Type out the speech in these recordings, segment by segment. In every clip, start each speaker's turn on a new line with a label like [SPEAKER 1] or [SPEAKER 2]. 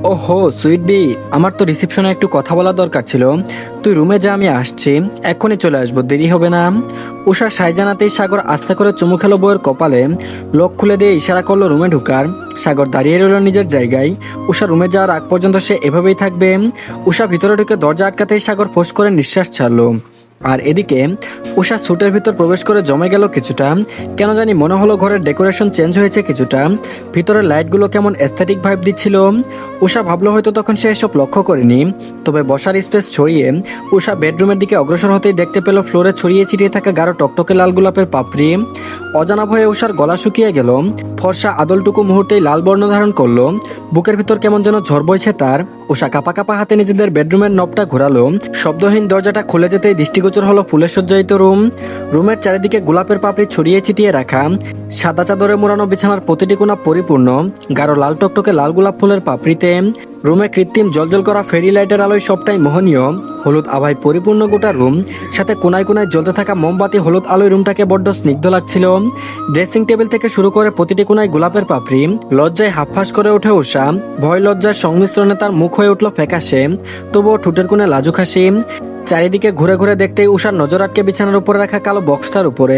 [SPEAKER 1] ওহো sweet B, আমার তো রিসেপশনে একটু কথা বলা দরকার ছিল। তুই রুমে যা, আমি আসছি, এক্ষুনি চলে আসবো, দেরি হবে না। উষা সাই জানাতেই সাগর আস্তে করে চুমু খেলো বউয়ের কপালে। লক খুলে দিয়ে ইশারা করলো রুমে ঢুকার। সাগর দাঁড়িয়ে রইল নিজের জায়গায়। উষা রুমে যাওয়ার আগ পর্যন্ত সে এভাবেই থাকবে। উষা ভিতরে ঢুকে দরজা আটকাতেই সাগর ফোঁস করে নিঃশ্বাস ছাড়লো। আর এদিকে উষা স্যুটের ভিতর প্রবেশ করে জমে গেল কিছুটা। কেন জানি মনে হলো ঘরের ডেকোরেশন চেঞ্জ হয়েছে কিছুটা। ভিতরের লাইটগুলো কেমন এস্থেটিক ভাইব দিচ্ছিল। উষা ভাবলো হয়তো তখন সে এসব লক্ষ্য করেনি। তবে বসার স্পেস ছড়িয়ে উষা বেডরুমের দিকে অগ্রসর হতেই দেখতে পেল ফ্লোরে ছড়িয়ে ছিটিয়ে থাকা গাঢ় টকটকে লাল গোলাপের পাপড়ি। অজানা ভয়ে উষার গলা শুকিয়ে গেল। ফর্সা আদলটুকু মুহূর্তেই লাল বর্ণ ধারণ করলো। বুকের ভিতর কেমন যেন ঝড় বইছে তার। উষা কাপা কাপা হাতে নিজেদের বেডরুমের নবটা ঘোরালো। শব্দহীন দরজাটা খুলে যেতেই দৃষ্টিগোচর হলো ফুলের সজ্জায়িত রুম। রুমের চারিদিকে গোলাপের পাপড়ি ছড়িয়ে ছিটিয়ে রাখা। সাদা চাদরে মোড়ানো বিছানার প্রতিটি কোণা পরিপূর্ণ গাঢ় লাল টকটকে লাল গোলাপ ফুলের পাপড়িতে। রুমে কৃত্রিম জলজল করা ফেরি লাইটের আলোয় সবটাই মোহনীয়। হলুদ আভায় পরিপূর্ণ গোটা রুম, সাথে কোনায় কোনায় জ্বলতে থাকা মোমবাতি হলুদ আলোয় রুমটাকে বড্ড স্নিগ্ধ লাগছিল। ড্রেসিং টেবিল থেকে শুরু করে প্রতিটি কোনায় গোলাপের পাপড়ি। লজ্জায় হাঁফফাঁস করে ওঠে উষা। ভয় লজ্জার সংমিশ্রণে তার মুখ হয়ে উঠল ফ্যাকাশে, তবুও ঠোঁটের কোণে লাজুক হাসি। চারিদিকে ঘুরে ঘুরে দেখতেই উষার নজর আটকে বিছানার উপরে রাখা কালো বক্সটার উপরে।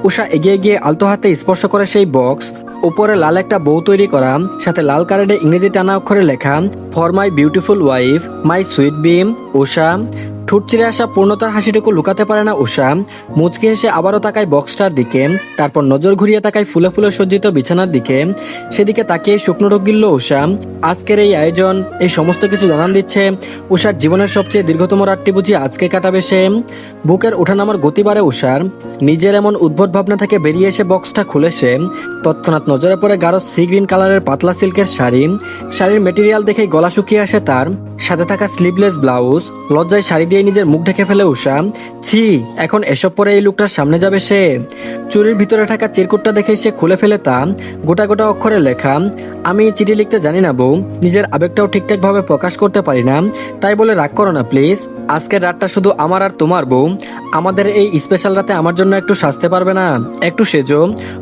[SPEAKER 1] উষা এগিয়ে গিয়ে আলতো হাতে স্পর্শ করে সেই বক্স। উপরে লাল একটা বউ তৈরি করা, সাথে লাল কার্ডে ইংরেজি টানা অক্ষরে লেখা, for my beautiful wife, my sweet বিম উষা। ঠোঁট চিরে আসা পূর্ণতার হাসিটুকু লুকাতে পারে না উষা। মুচকি হেসে আবারও তাকায় বক্সটার দিকে, তারপর নজর ঘুরিয়ে তাকায় ফুলে ফুলে সজ্জিত বিছানার দিকে। সেদিকে তাকিয়ে শুকনো ঢোক গিলল উষা। আজকের এই আয়োজন, এই সমস্ত কিছু জানান দিচ্ছে উষার জীবনের সবচেয়ে দীর্ঘতম রাতটি বুঝি আজকে কাটাবে সে। বুকের ওঠানামার গতি বাড়ে উষার। নিজের এমন উদ্ভট ভাবনা থেকে বেরিয়ে এসে বক্সটা খুলে সে তৎক্ষণাৎ নজরে পড়ে গাঢ় সি গ্রিন কালারের পাতলা সিল্কের শাড়ি। শাড়ির মেটেরিয়াল দেখেই গলা শুকিয়ে আসে তার, সাথে থাকা স্লিভলেস ব্লাউজ। লজ্জায় শাড়ি দিয়ে নিজের মুখ ঢেকে ফেলে উষা। ছি, এখন এসব পরে এই লোকটার সামনে যাবে সে? চুরির ভিতরে থাকা চিরকুটটা দেখে সে খুলে ফেলে তা। গোটা গোটা অক্ষরে লেখা, আমি চিঠি লিখতে জানি না বউ, নিজের আবেগটাও ঠিকঠাক ভাবে প্রকাশ করতে পারি না, তাই বলে রাগ করো না প্লিজ। আজকের রাতটা শুধু আমার আর তোমার বউ। আমাদের এই স্পেশাল রাতে আমার জন্য একটু সাজতে পারবে না? একটু সেজো,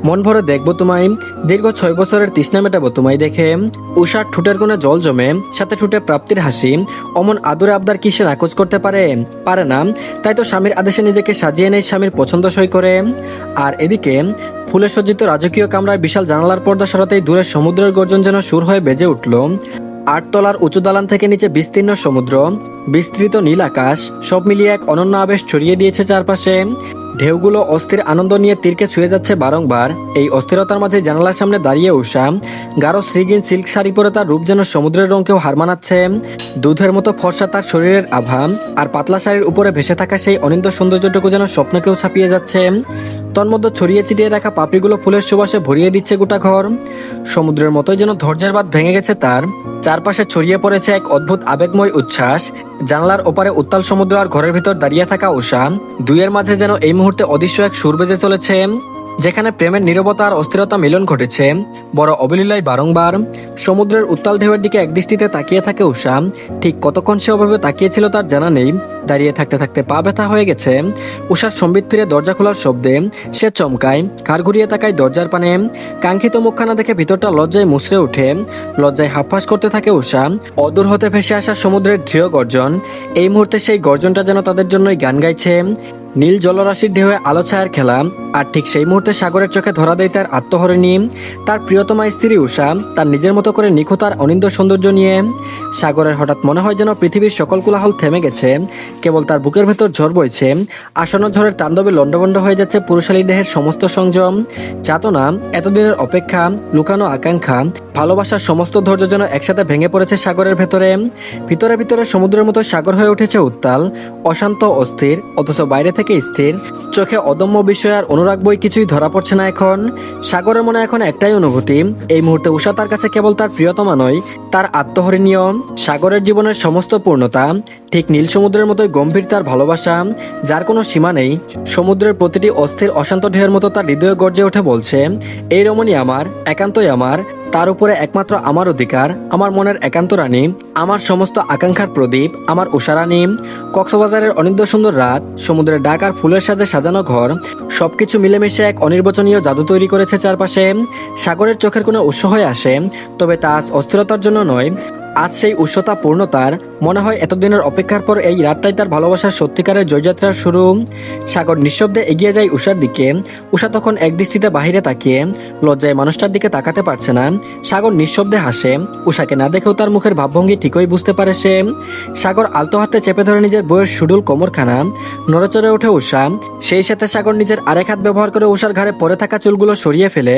[SPEAKER 1] মন ভরে দেখবো তোমায়, দীর্ঘ 6 বছরের তৃষ্ণা মেটাবো তোমায় দেখে। উষার ঠোঁটের কোণে জল জমে, সাথে ঠোঁটে প্রাপ্তির হাসি। অমন আদরে আবদার কি সে নাকচ করতে পারে? পারে না। তাই তো স্বামীর আদেশে নিজেকে সাজিয়ে নেয় স্বামীর পছন্দসই করে। আর এদিকে ফুলে সজ্জিত রাজকীয় কামরায় বিশাল জানালার পর্দা সরাতেই দূরের সমুদ্রের গর্জন যেন সুর হয়ে বেজে উঠল। 8 তলার উঁচু দালান থেকে নিচে বিস্তীর্ণ সমুদ্র, বিস্তৃত নীল আকাশ, সব মিলিয়ে এক অনন্য আবেশ ছড়িয়ে দিয়েছে চারপাশে। ঢেউগুলো অস্থির আনন্দ নিয়ে তীরকে ছুঁয়ে যাচ্ছে বারংবার। এই অস্থিরতার মাঝে জানালার সামনে দাঁড়িয়ে উষা। গাঢ় শ্রীগ্রীন সিল্ক শাড়ি পরে তার রূপ যেন সমুদ্রের রঙকেও হার মানাচ্ছে। দুধের মতো ফর্সা তার শরীরের আভা, আর পাতলা শাড়ির উপরে ভেসে থাকা সেই অনিন্দ সৌন্দর্যটুকু যেন স্বপ্নকেও ছাপিয়ে যাচ্ছে। তন্মধ্যে ছড়িয়ে ছিটিয়ে রাখা পাপড়িগুলো ফুলের সুবাসে ভরিয়ে দিচ্ছে গোটা ঘর। সমুদ্রের মতোই যেন ধৈর্যের বাঁধ ভেঙে গেছে তার। চারপাশে ছড়িয়ে পড়েছে এক অদ্ভুত আবেগময় উচ্ছ্বাস। জানালার ওপারে উত্তাল সমুদ্র আর ঘরের ভিতর দাঁড়িয়ে থাকা উষা, দুইয়ের মাঝে যেন এই মুহূর্তে অদৃশ্য এক সুর বেজে চলেছে, যেখানে প্রেমের নীরবতা আর অস্থিরতা মিলন ঘটেছে বড় অবলীলায় বারংবার। সমুদ্রের উত্তাল ঢেউয়ের দিকে একদৃষ্টিতে তাকিয়ে থাকে উষা। ঠিক কতক্ষণ সে ওভাবে তাকিয়েছিল তার জানা নেই। দাঁড়িয়ে থাকতে থাকতে পা ব্যথা হয়ে গেছে। উষার সম্বিত ফিরে দরজা খোলার শব্দে সে চমকায়, ঘাড় ঘুরিয়ে তাকায় দরজার পানে। কাঙ্ক্ষিত মুখখানা দেখে ভিতরটা লজ্জায় মুচড়ে ওঠে। লজ্জায় হাঁফফাঁস করতে থাকে উষা। অদূর হতে ভেসে আসা সমুদ্রের দৃঢ় গর্জন, এই মুহূর্তে সেই গর্জনটা যেন তাদের জন্যই গান গাইছে। নীল জলরাশির ঢেউয়ে আলো ছায়ার খেলা। আর ঠিক সেই মুহূর্তে সাগরের চোখে ধরা দেয় তার আত্মহরিণী, তার প্রিয়তমা স্ত্রী উষা, তার নিজের মতো করে নিখুঁত আর অনিন্দ সৌন্দর্য নিয়ে। সাগরের হঠাৎ মনে হয় যেন পৃথিবীর সকল কোলাহল থেমে গেছে, কেবল তার বুকের ভেতর ঝড় বইছে। আসন্ন ঝড়ের তাণ্ডবে লণ্ডভণ্ড হয়ে যাচ্ছে পুরুষালী দেহের সমস্ত সংযম, যাতনা, এতদিনের অপেক্ষা, লুকানো আকাঙ্ক্ষা, ভালোবাসার সমস্ত ধৈর্য যেন একসাথে ভেঙে পড়েছে সাগরের ভেতরে। ভিতরে ভিতরে সমুদ্রের মতো সাগর হয়ে উঠেছে উত্তাল, অশান্ত, অস্থির, অথচ বাইরে থেকে স্থির। চোখে অদম্য বিষয় আর অনুরাগ বই কিছুই ধরা পড়ছে না এখন। সাগরের মনে এখন একটাই অনুভূতি, এই মুহূর্তে উষা তার কাছে কেবল তার প্রিয়তমা নয়, তার আত্মহরণীয়। সাগরের জীবনের সমস্ত পূর্ণতা, ঠিক নীল সমুদ্রের মতোই গম্ভীর তার ভালোবাসা, যার কোনো সীমা নেই। সমুদ্রের প্রতিটি অস্থির অশান্ত ঢেউয়ের মতো তার হৃদয়ে গর্জে ওঠে বলছে, এই রমণী আমার, একান্তই আমার, তার উপরে একমাত্র আমার অধিকার, আমার মনের একান্ত রানী, আমার সমস্ত আকাঙ্ক্ষার প্রদীপ, আমার উষারানী। কক্সবাজারের অনিন্দ্য সুন্দর রাত, সমুদ্রের ডাক আর ফুলের সাজে সাজানো ঘর, সবকিছু মিলেমিশে এক অনির্বচনীয় জাদু তৈরি করেছে চারপাশে। সাগরের চোখের কোনো উৎস হয়ে আসে, তবে তা আজ অস্থিরতার জন্য নয়, আজ সেই উষ্ণতা পূর্ণতার, মনে হয় এতদিনের অপেক্ষার পর এই রাতটাই তার ভালোবাসার সত্যিকারের জয়যাত্রার শুরু। সাগর নিঃশব্দে এগিয়ে যায় উষার দিকে। উষা তখন একদৃষ্টিতে বাহিরে তাকিয়ে লজ্জায় মানুষটার দিকে তাকাতে পারছে না। সাগর নিঃশব্দে হাসে। উষাকে না দেখেও তার মুখের ভাবভঙ্গি ঠিকই বুঝতে পারে সে। সাগর আলতো হাতে চেপে ধরে নিজের বইয়ের সুডুল কোমরখানা। নড়েচড়ে ওঠে উষা। সেই সাথে সাগর নিজের আরেক হাত ব্যবহার করে উষার ঘাড়ে পড়ে থাকা চুলগুলো সরিয়ে ফেলে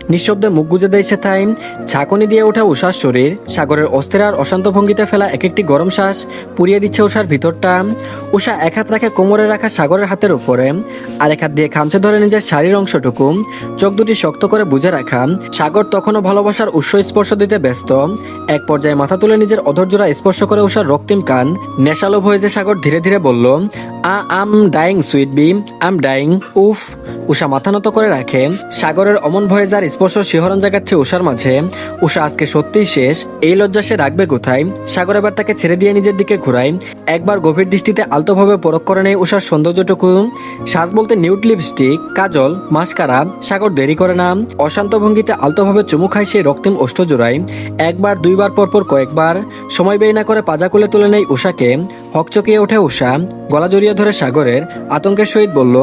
[SPEAKER 1] নিঃশব্দে মুখ গুজে দেয় সেথায়। ঝাঁকুনি দিয়ে ওঠে উষার শরীর। সাগরের অস্থির আর অশান্ত ভঙ্গিতে ফেলা এক একটি গরম শ্বাস পুড়িয়ে দিচ্ছে উষার ভিতরটা। উষা এক হাত রাখে কোমরে রাখা সাগরের হাতের উপরে, আরেক হাত দিয়ে খামচে ধরে নিজের শাড়ির অংশটুকু, চোখ দুটি শক্ত করে বুঝে রাখা। সাগর তখনও ভালোবাসার উৎস স্পর্শ দিতে ব্যস্ত। এক পর্যায়ে মাথা তুলে নিজের অধৈর্যরা স্পর্শ করে উষার রক্তিম কান। নেশালো হয়েছে সাগর ধীরে ধীরে বলল, আম ডাইং সুইট বি, আম ডাইং। উফ। উষা মাথা নত করে রাখে। সাগরের অমন ভয়ে যার স্পর্শ শিহরণ জাগাচ্ছে উষার মাঝে। উষা আজকে সত্যিই শেষ। এই লজ্জা সে রাখবে কোথায়? সাগর এবার তাকে ছেড়ে দিয়ে নিজের দিকে ঘুরায়। একবার গভীর দৃষ্টিতে আলতোভাবে পরখ করে নেয় উষার সৌন্দর্যটুকু। সাজ বলতে নিউড লিপস্টিক, কাজল, মাস্কারা। সাগর দেরি করে না। অশান্ত ভঙ্গিতে আলতোভাবে চুমু খায় সেই রক্তিম ওষ্ঠজোড়ায়। একবার দুইবার পরপর কয়েকবার। সময় ব্যয় না করে পাজা কোলে তুলে নেয় উষাকে। হকচকিয়ে ওঠে উষা। গলা জড়িয়ে ধরে সাগরের আতঙ্কের সহিত বলল,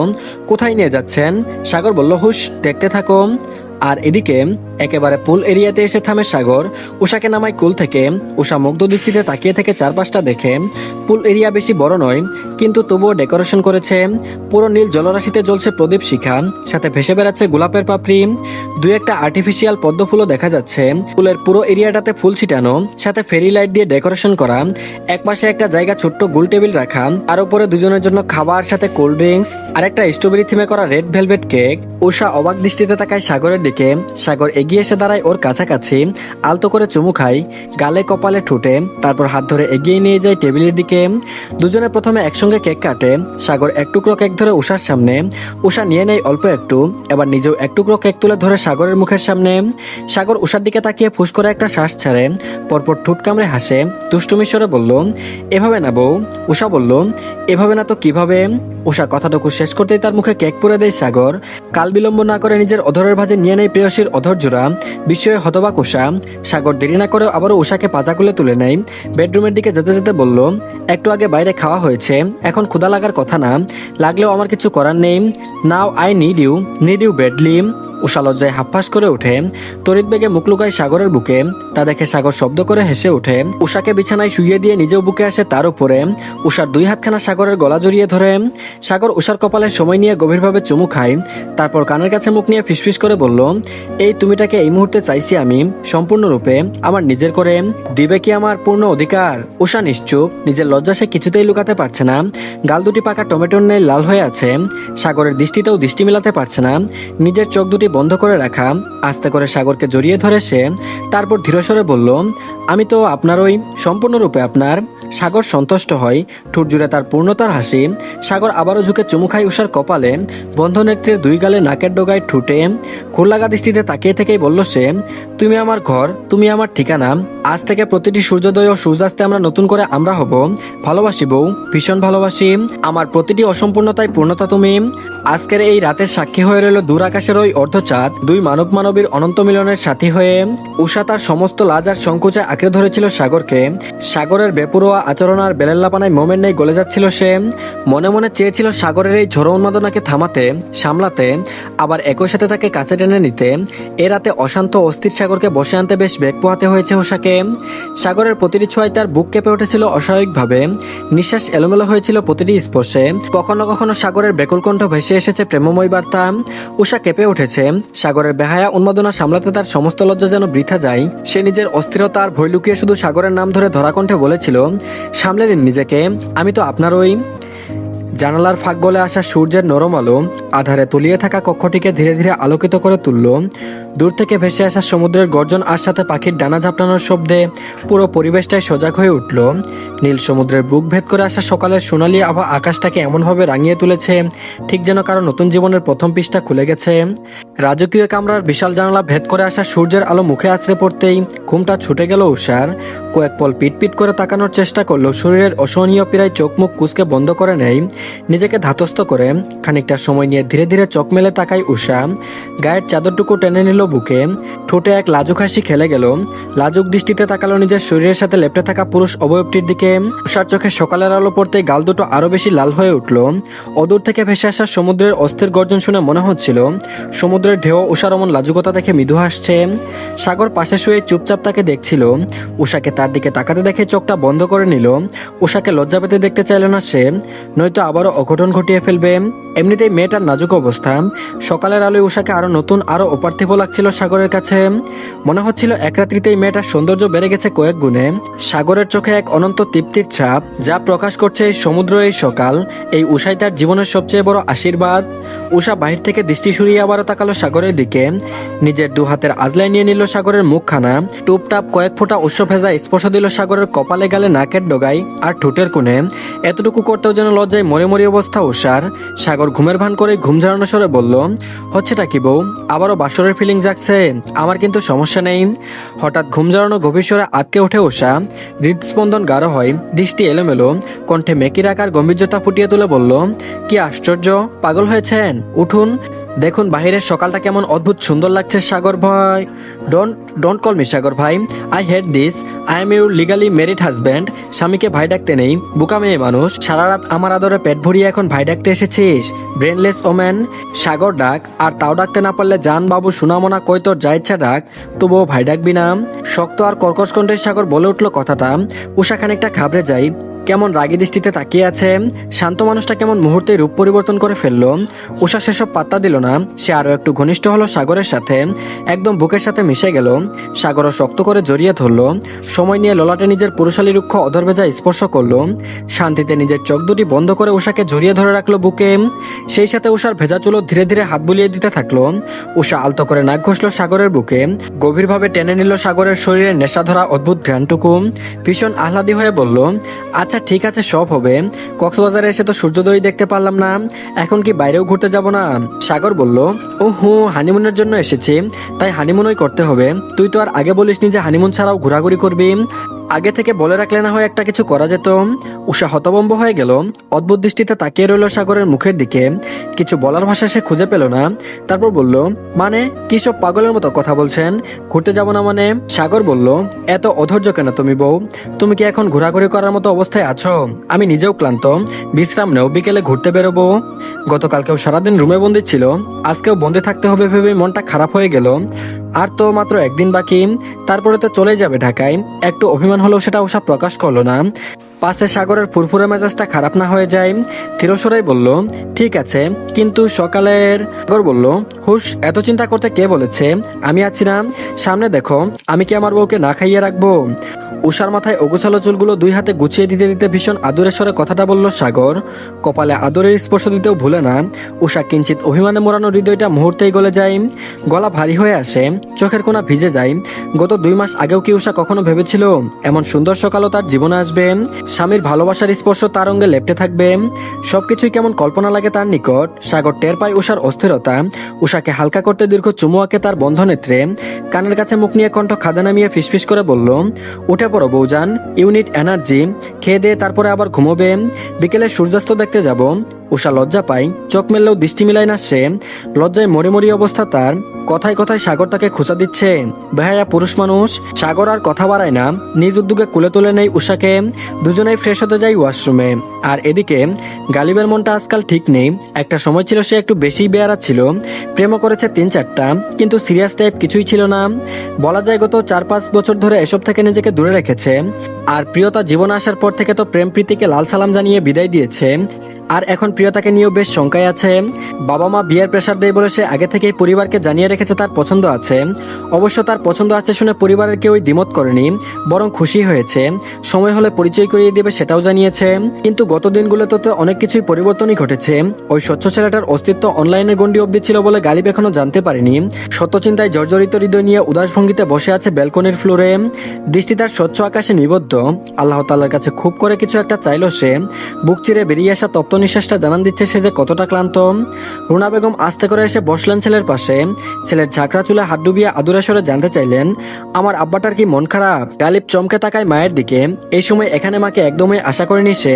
[SPEAKER 1] কোথায় নিয়ে যাচ্ছেন? সাগর বলল, হুশ, দেখতে থাকো। আর এদিকে একেবারে পুল এরিয়াতে এসে থামে সাগর। উষাকে নামায় কুল থেকে। উষা মুগ্ধ দৃষ্টিতে তাকিয়ে থেকে চারপাশটা দেখে। পুল এরিয়া বেশি বড় নয়, কিন্তু তবুও ডেকোরেশন করেছে। পুরো নীল জলরাশিতে জ্বলছে প্রদীপ শিখা, সাথে ভেসে বেড়াচ্ছে গোলাপের পাপড়ি। দুই একটা আর্টিফিশিয়াল পদ্ম ফুলও দেখা যাচ্ছে। পুলের পুরো এরিয়াটাতে ফুল ছিটানো, সাথে ফেরি লাইট দিয়ে ডেকোরেশন করা। একপাশে একটা জায়গা ছোট্ট গোল টেবিল রাখা, আর উপরে দুজনের জন্য খাবার, সাথে কোল্ড ড্রিঙ্কস আর একটা স্ট্রবেরি থিমে করা রেড ভেলভেট কেক। উষা অবাক দৃষ্টিতে তাকায় সাগরের দিকে। সাগর এগিয়ে এসে দাঁড়ায় ওর কাছাকাছি। আলতো করে চুমু খায়, গালে কপালে ঠোঁটে। তারপর হাত ধরে এগিয়ে নিয়ে যায় টেবিলের দিকে। দুজনে প্রথমে একসঙ্গে কেক কাটে। সাগর এক টুকরো কেক ধরে উষার সামনে। উষা নিয়ে নেয় অল্প একটু। এবার নিজেও এক টুকরো কেক তুলে ধরে সাগরের মুখের সামনে। সাগর উষার দিকে তাকিয়ে ফুস করে একটা শ্বাস ছাড়ে। পরপর ঠোঁট কামড়ে হাসে। দুষ্টুমি স্বরে বলল, এভাবে না বউ। উষা বলল, এভাবে না তো কিভাবে? উষা কথাটুকু শেষ করতেই তার মুখে কেক পুরে দেয় সাগর। কাল বিলম্ব না করে নিজের অধরের ভাঁজে নিয়ে নেয় প্রেয়সীর অধৈর্যরা। বিস্ময়ে হতবাক উষা। সাগর দেরি না করে আবারও উষাকে পাজা খুলে তুলে নেয়। বেডরুমের দিকে যেতে যেতে বলল, একটু আগে বাইরে খাওয়া হয়েছে, এখন ক্ষুধা লাগার কথা না। লাগলেও আমার কিছু করার নেই। Now I need you badly. Usha লজ্জায় হাঁফফাঁস করে ওঠে। তড়িৎ বেগে মুখ লুকায় সাগরের বুকে। তা দেখে সাগর শব্দ করে হেসে ওঠে। উষাকে বিছানায় শুইয়ে দিয়ে নিজেও বুকে আসে তার উপরে। উষার দুই হাতখানা সাগরের গলা জড়িয়ে ধরে। সাগর উষার কপালে সময় নিয়ে গভীরভাবে চুমু খায়। তারপর কানের কাছে মুখ নিয়ে ফিসফিস করে বলল, এই তুমিটাকে এই মুহূর্তে চাইছি আমি, সম্পূর্ণরূপে আমার নিজের করে। দিবে কি আমার পূর্ণ অধিকার? উষা নিশ্চুপ। নিজের লজ্জা সে কিছুতেই লুকাতে পারছে না। গাল দুটি পাকা টমেটোর ন্যায় লাল হয়ে আছে। সাগরের দৃষ্টিতেও দৃষ্টি মেলাতে পারছে না। নিজের চোখ দুটি বন্ধ করে রাখা। আস্তে করে সাগরকে জড়িয়ে ধরে সে। তারপর ধীরস্বরে বলল, আমি তো আপনারই, সম্পূর্ণরূপে আপনার। সাগর সন্তুষ্ট হয়। ঠোঁট জুড়ে তার পূর্ণতার হাসি। সাগর আবারও ঝুঁকে চুমু খায় উষার কপালে। বন্ধ নেত্রের দুই গালে নাকের ডগায় ঠুটে। খোলাগা দৃষ্টিতে তাকিয়ে থেকেই বলল সে, তুমি আমার ঘর, তুমি আমার ঠিকানা। আজ থেকে প্রতিটি সূর্যোদয় ও সূর্যাস্তে আমরা নতুন করে আমরা হব। ভালোবাসি বউ, ভীষণ ভালোবাসি। আমার প্রতিটি অসম্পূর্ণতায় পূর্ণতা তুমি। আজকের এই রাতের সাক্ষী হয়ে রইল দূর আকাশের ওই অর্ধচাঁদ, দুই মানব মানবীর অনন্ত মিলনের সাথী হয়ে। উষা তার সমস্ত লাজ আর সংকোচে আঁকড়ে ধরেছিল সাগরকে। সাগরের বেপরোয়া আচরণ আর বেলেল্লাপানায় মোমের নেই গলে যাচ্ছিল সে। মনে মনে চেয়েছিল সাগরের এই ঝড়ো উন্মাদনাকে থামাতে, সামলাতে, আবার একই সাথে তাকে কাছে টেনে নিতে। এ রাতে অশান্ত অস্থির সাগরকে বসে আনতে বেশ বেগ পোহাতে হয়েছে উষাকে। সাগরের প্রতিটি ছোঁয়ায় তার বুক কেঁপে উঠেছিল অস্বাভাবিকভাবে। নিঃশ্বাস এলোমেলো হয়েছিল প্রতিটি স্পর্শে। কখনো কখনো সাগরের বেকুল কণ্ঠ ভেসে এসেছে প্রেমময় বার্তা। উষা কেঁপে উঠেছে। সাগরের বেহায়া উন্মাদনা সামলাতে তার সমস্ত লজ্জা যেন বৃথা যায়। সে নিজের অস্থিরতা আর ভয় লুকিয়ে শুধু সাগরের নাম ধরে ধরা কণ্ঠে বলেছিল, সামলে নিন নিজেকে, আমি তো আপনারই। জানালার ফাঁক গলে আসা সূর্যের নরম আলো আধারে তলিয়ে থাকা কক্ষটিকে ধীরে ধীরে আলোকিত করে তুলল। দূর থেকে ভেসে আসা সমুদ্রের গর্জন আর সাথে পাখির ডানা ঝাপটানোর শব্দে পুরো পরিবেশটাই সজাগ হয়ে উঠল। নীল সমুদ্রের বুক ভেদ করে আসা সকালের সোনালি আভা আকাশটাকে এমনভাবে রাঙিয়ে তুলেছে, ঠিক যেন কারো নতুন জীবনের প্রথম পৃষ্ঠা খুলে গেছে। রাজকীয় কামরার বিশাল জানালা ভেদ করে আসা সূর্যের আলো মুখে আছড়ে পড়তেই ঘুমটা ছুটে গেল উষার। কয়েক পল পিটপিট করে তাকানোর চেষ্টা করলো, শরীরের অসহনীয় পীড়ায় চোখ মুখ কুঁচকে বন্ধ করে নেয়। নিজেকে ধাতস্থ করে খানিকটা সময় নিয়ে ধীরে ধীরে চোখ মেলে তাকায় উষা। গায়ের চাদরটুকু টেনে নিল বুকে, ঠোঁটে এক লাজুক হাসি খেলে গেল। লাজুক দৃষ্টিতে তাকালো নিজের শরীরের সাথে লেপ্টে থাকা পুরুষ অবয়বটির দিকে। উষার চোখে সকালের আলো পড়তেই গাল দুটো আরো বেশি লাল হয়ে উঠল। অদূর থেকে ভেসে আসা সমুদ্রের অস্থির গর্জন শুনে মনে হচ্ছিল সমুদ্রের ঢেউ উষার অমন লাজুকতা দেখে মৃদু হাসছে। সাগর পাশে শুয়ে চুপচাপ তাকে দেখছিল। উষাকে তার দিকে তাকাতে দেখে চোখটা বন্ধ করে নিল। উষাকে লজ্জা পেতে দেখতে চাইল না সে, নয়তো আবারও অঘটন ঘটিয়ে ফেলবে। এমনিতেই মেয়েটার নাজুক অবস্থা। সকালের আলোয় উষাকে আরো নতুন আরো অপার্থিব লাগছিল সাগরের কাছে। মনে হচ্ছিল এক রাত্রিতেই মেয়েটার সৌন্দর্য বেড়ে গেছে কয়েক গুণে। সাগরের চোখে এক অনন্ত তৃপ্তির ছাপ, যা প্রকাশ করছে এই সমুদ্র এই সকাল। এই উষাই তার জীবনের সবচেয়ে বড় আশীর্বাদ। উষা বাহির থেকে দৃষ্টি সরিয়ে আবারও তাকালো সাগরের দিকে। নিজের দু হাতের আজলায় নিয়ে নিল সাগরের মুখখানা। টুপটাপ কয়েক ফোঁটা উষ্ণ ভেজা স্পর্শ দিল সাগরের কপালে, গালে, নাকের ডগায় আর ঠোঁটের কোণে। এতটুকু করতেও যেন লজ্জায় মরে মরি অবস্থা উষার। সাগর ঘুমের ভান করে ঘুম ঝাড়ানো স্বরে বলল, হচ্ছেটা কি বউ? আবারও বাসরের ফিলিং জাগছে? আমার কিন্তু সমস্যা নেই। হঠাৎ ঘুম ঝাড়ানো গভীর স্বরে আটকে ওঠে উষা। হৃদস্পন্দন গাঢ় হয়, দৃষ্টি এলোমেলো, কণ্ঠে মেকির আকার গম্ভীর্যতা ফুটিয়ে তুলে বলল, কি আশ্চর্য, পাগল হয়েছেন? উঠুন, দেখুন বাহিরের সকালটা কেমন অদ্ভুত সুন্দর লাগছে। সাগর ভাই, ডোন্ট কল মি সাগর ভাই, I hate this. I am your legally married husband. স্বামীকে ভাই ডাকতে নেই, বোকা মেয়ে মানুষ। সারা রাত আমার আদরে পেট ভরিয়ে এখন ভাই ডাকতে এসেছিস? Brainless woman. সাগর ডাক, আর তাও ডাকতে না পারলে জান বাবু সুনামনা কই তোর যা ইচ্ছা ডাক, তবুও ভাই ডাকবি না? শক্ত আর কর্কশ কণ্ঠে সাগর বলে উঠল কথাটা। উষা খানিকটা ঘাবড়ে যায়, কেমন রাগী দৃষ্টিতে তাকিয়ে আছে। শান্ত মানুষটা কেমন মুহূর্তে রূপ পরিবর্তন করে ফেললো। উষা সেসব পাত্তা দিল না, সে আরো একটু ঘনিষ্ঠ হলো সাগরের সাথে, একদম বুকের সাথে মিশে গেল। সাগরও শক্ত করে জড়িয়ে ধরলো, সময় নিয়ে ললাটে নিজের পুরুষালী রুক্ষ অধর ভেজা স্পর্শ করলো। শান্তিতে নিজের চোখ দুটি বন্ধ করে উষাকে জড়িয়ে ধরে রাখলো বুকে। সেই সাথে উষার ভেজা চুলো ধীরে ধীরে হাত বুলিয়ে দিতে থাকলো। উষা আলতো করে নাক ঘষলো সাগরের বুকে, গভীরভাবে টেনে নিল সাগরের শরীরে নেশা ধরা অদ্ভুত ঘ্রাণটুকু। ভীষণ আহ্লাদী হয়ে বলল, আচ্ছা ঠিক আছে, সব হবে। কক্সবাজারে এসে তো সূর্যোদয় দেখতে পারলাম না, এখন কি বাইরেও ঘুরতে যাব না? সাগর বলল, ও হু, হানিমুনের জন্য এসেছি, তাই হানিমুনই করতে হবে। তুই তো আর আগে বলিসনি যে হানিমুন ছাড়াও ঘোরাঘুরি করবি। আগে থেকে বলে রাখলে না হয় একটা কিছু করা যেত। উষা হতভম্ব হয়ে গেল, অদ্ভুত দৃষ্টিতে তাকিয়ে রইল সাগরের মুখের দিকে। কিছু বলার ভাষা সে খুঁজে পেল না। তারপর বলল, মানে কি সব পাগলের মতো কথা বলছেন? ঘুরতে যাব না মানে? সাগর বলল, এত অধৈর্য কেন তুমি বউ? তুমি কি এখন ঘোরাঘুরি করার মতো অবস্থায় আছো? আমি নিজেও ক্লান্ত, বিশ্রাম নেও, বিকেলে ঘুরতে বেরোবো। গতকালকেও সারাদিন রুমে বন্দি ছিল, আজকেও বন্দি থাকতে হবে ভেবে মনটা খারাপ হয়ে গেল। আর তো মাত্র একদিন বাকি, তারপরে তো চলে যাবে ঢাকায়। একটু অভিমান হলেও সেটা উষা প্রকাশ করলো না। পাশে সাগরের ফুরফুরে মেজাজটা খারাপ না হয়ে যায়। থিরসরাই বলল, ঠিক আছে, কিন্তু সকালের? সাগর বলল, হুশ, এত চিন্তা করতে কে বলেছে? আমি আছি না, সামনে দেখো। আমি কি আমার বউকে না খাইয়ে রাখবো? উষার মাথায় অগোছালো চুলগুলো দুই হাতে গুছিয়ে দিতে দিতে ভীষণ আদরের স্বরে কথাটা বলল সাগর। কপালে আদরের স্পর্শ দিতেও ভুলে না। উষা কিঞ্চিত অভিমানে মোড়ানো হৃদয়টা মুহূর্তেই গলে যায়, গলা ভারী হয়ে আসে, চোখের কোণা ভিজে যায়। গত 2 মাস আগেও কি উষা কখনো ভেবেছিল এমন সুন্দর সকালও তার জীবনে আসবে? স্বামীর ভালোবাসার স্পর্শ তার অঙ্গে লেপ্টে থাকবে। সবকিছুই কেমন কল্পনা লাগে তার নিকট। সাগর টের পায় উষার অস্থিরতা। উষাকে হালকা করতে দীর্ঘ চুমু আঁকে তার বন্ধ নেত্রে। কানের কাছে মুখ নিয়ে কণ্ঠ খাদা নামিয়ে ফিসফিস করে বলল, উঠে পড়ো বউজান, ইউনিট এনার্জি। খেয়ে দিয়ে তারপরে আবার ঘুমোবে, বিকেলে সূর্যাস্ত দেখতে যাব। উষা লজ্জা পায়, চোখ মেললেও দৃষ্টি মিলায় না সে। লজ্জায় মরি মরি অবস্থা তার। কথায় কথায় সাগর তাকে খোঁচা দিচ্ছে। বেহায়া পুরুষ মানুষ। সাগর আর কথা বাড়ায় না, নিজ উদ্যোগে কুলে তুলে নেই উষাকে। দুজনেই ফ্রেশ হতে যায় ওয়াশরুমে। আর এদিকে গালিবের মনটা আজকাল ঠিক নেই। একটা সময় ছিল সে একটু বেশি বেয়ারা ছিল, প্রেমও করেছে 3-4টা, কিন্তু সিরিয়াস টাইপ কিছুই ছিল না। বলা যায় গত 4-5 বছর ধরে এসব থেকে নিজেকে দূরে রেখেছে। আর প্রিয়তা জীবনে আসার পর থেকে তো প্রেম প্রীতিকে লাল সালাম জানিয়ে বিদায় দিয়েছে। আর এখন প্রিয়তাকে নিয়েও বেশ শঙ্কায় আছে। বাবা মা বিয়ের প্রেশার দেয় বলে সে আগে থেকেই পরিবারকে জানিয়ে রেখেছে তার পছন্দ আছে। অবশ্য তার পছন্দ আছে শুনে পরিবারের কেউই দ্বিমত করেনি, বরং খুশি হয়েছে। সময় হলে পরিচয় করিয়ে দেবে সেটাও জানিয়েছে। কিন্তু গত দিনগুলোতে তো অনেক কিছুই পরিবর্তনই ঘটেছে। ওই স্বচ্ছ ছেলেটার অস্তিত্ব অনলাইনে গন্ডি অবধি ছিল বলে গালিব এখনো জানতে পারেনি। সত্যচিন্তায় জর্জরিত হৃদয় নিয়ে উদাস ভঙ্গিতে বসে আছে ব্যালকনির ফ্লোরে। দৃষ্টি তার স্বচ্ছ আকাশে নিবদ্ধ। আল্লাহ তাআলার কাছে খুব করে কিছু একটা চাইল সে। বুক চিরে বেরিয়ে আসা তপ্ত নিঃশ্বাসটা জানান দিচ্ছে সে যে কতটা ক্লান্ত। রুনা বেগম আস্তে করে এসে বসলেন ছেলের পাশে। ছেলের ঝাঁকড়া চুলে হাত ডুবিয়ে আদুরে স্বরে জানতে চাইলেন, আমার আব্বাটার কি মন খারাপ? গালিব চমকে তাকায় মায়ের দিকে। এই সময় এখানে মাকে একদমই আশা করেনি সে।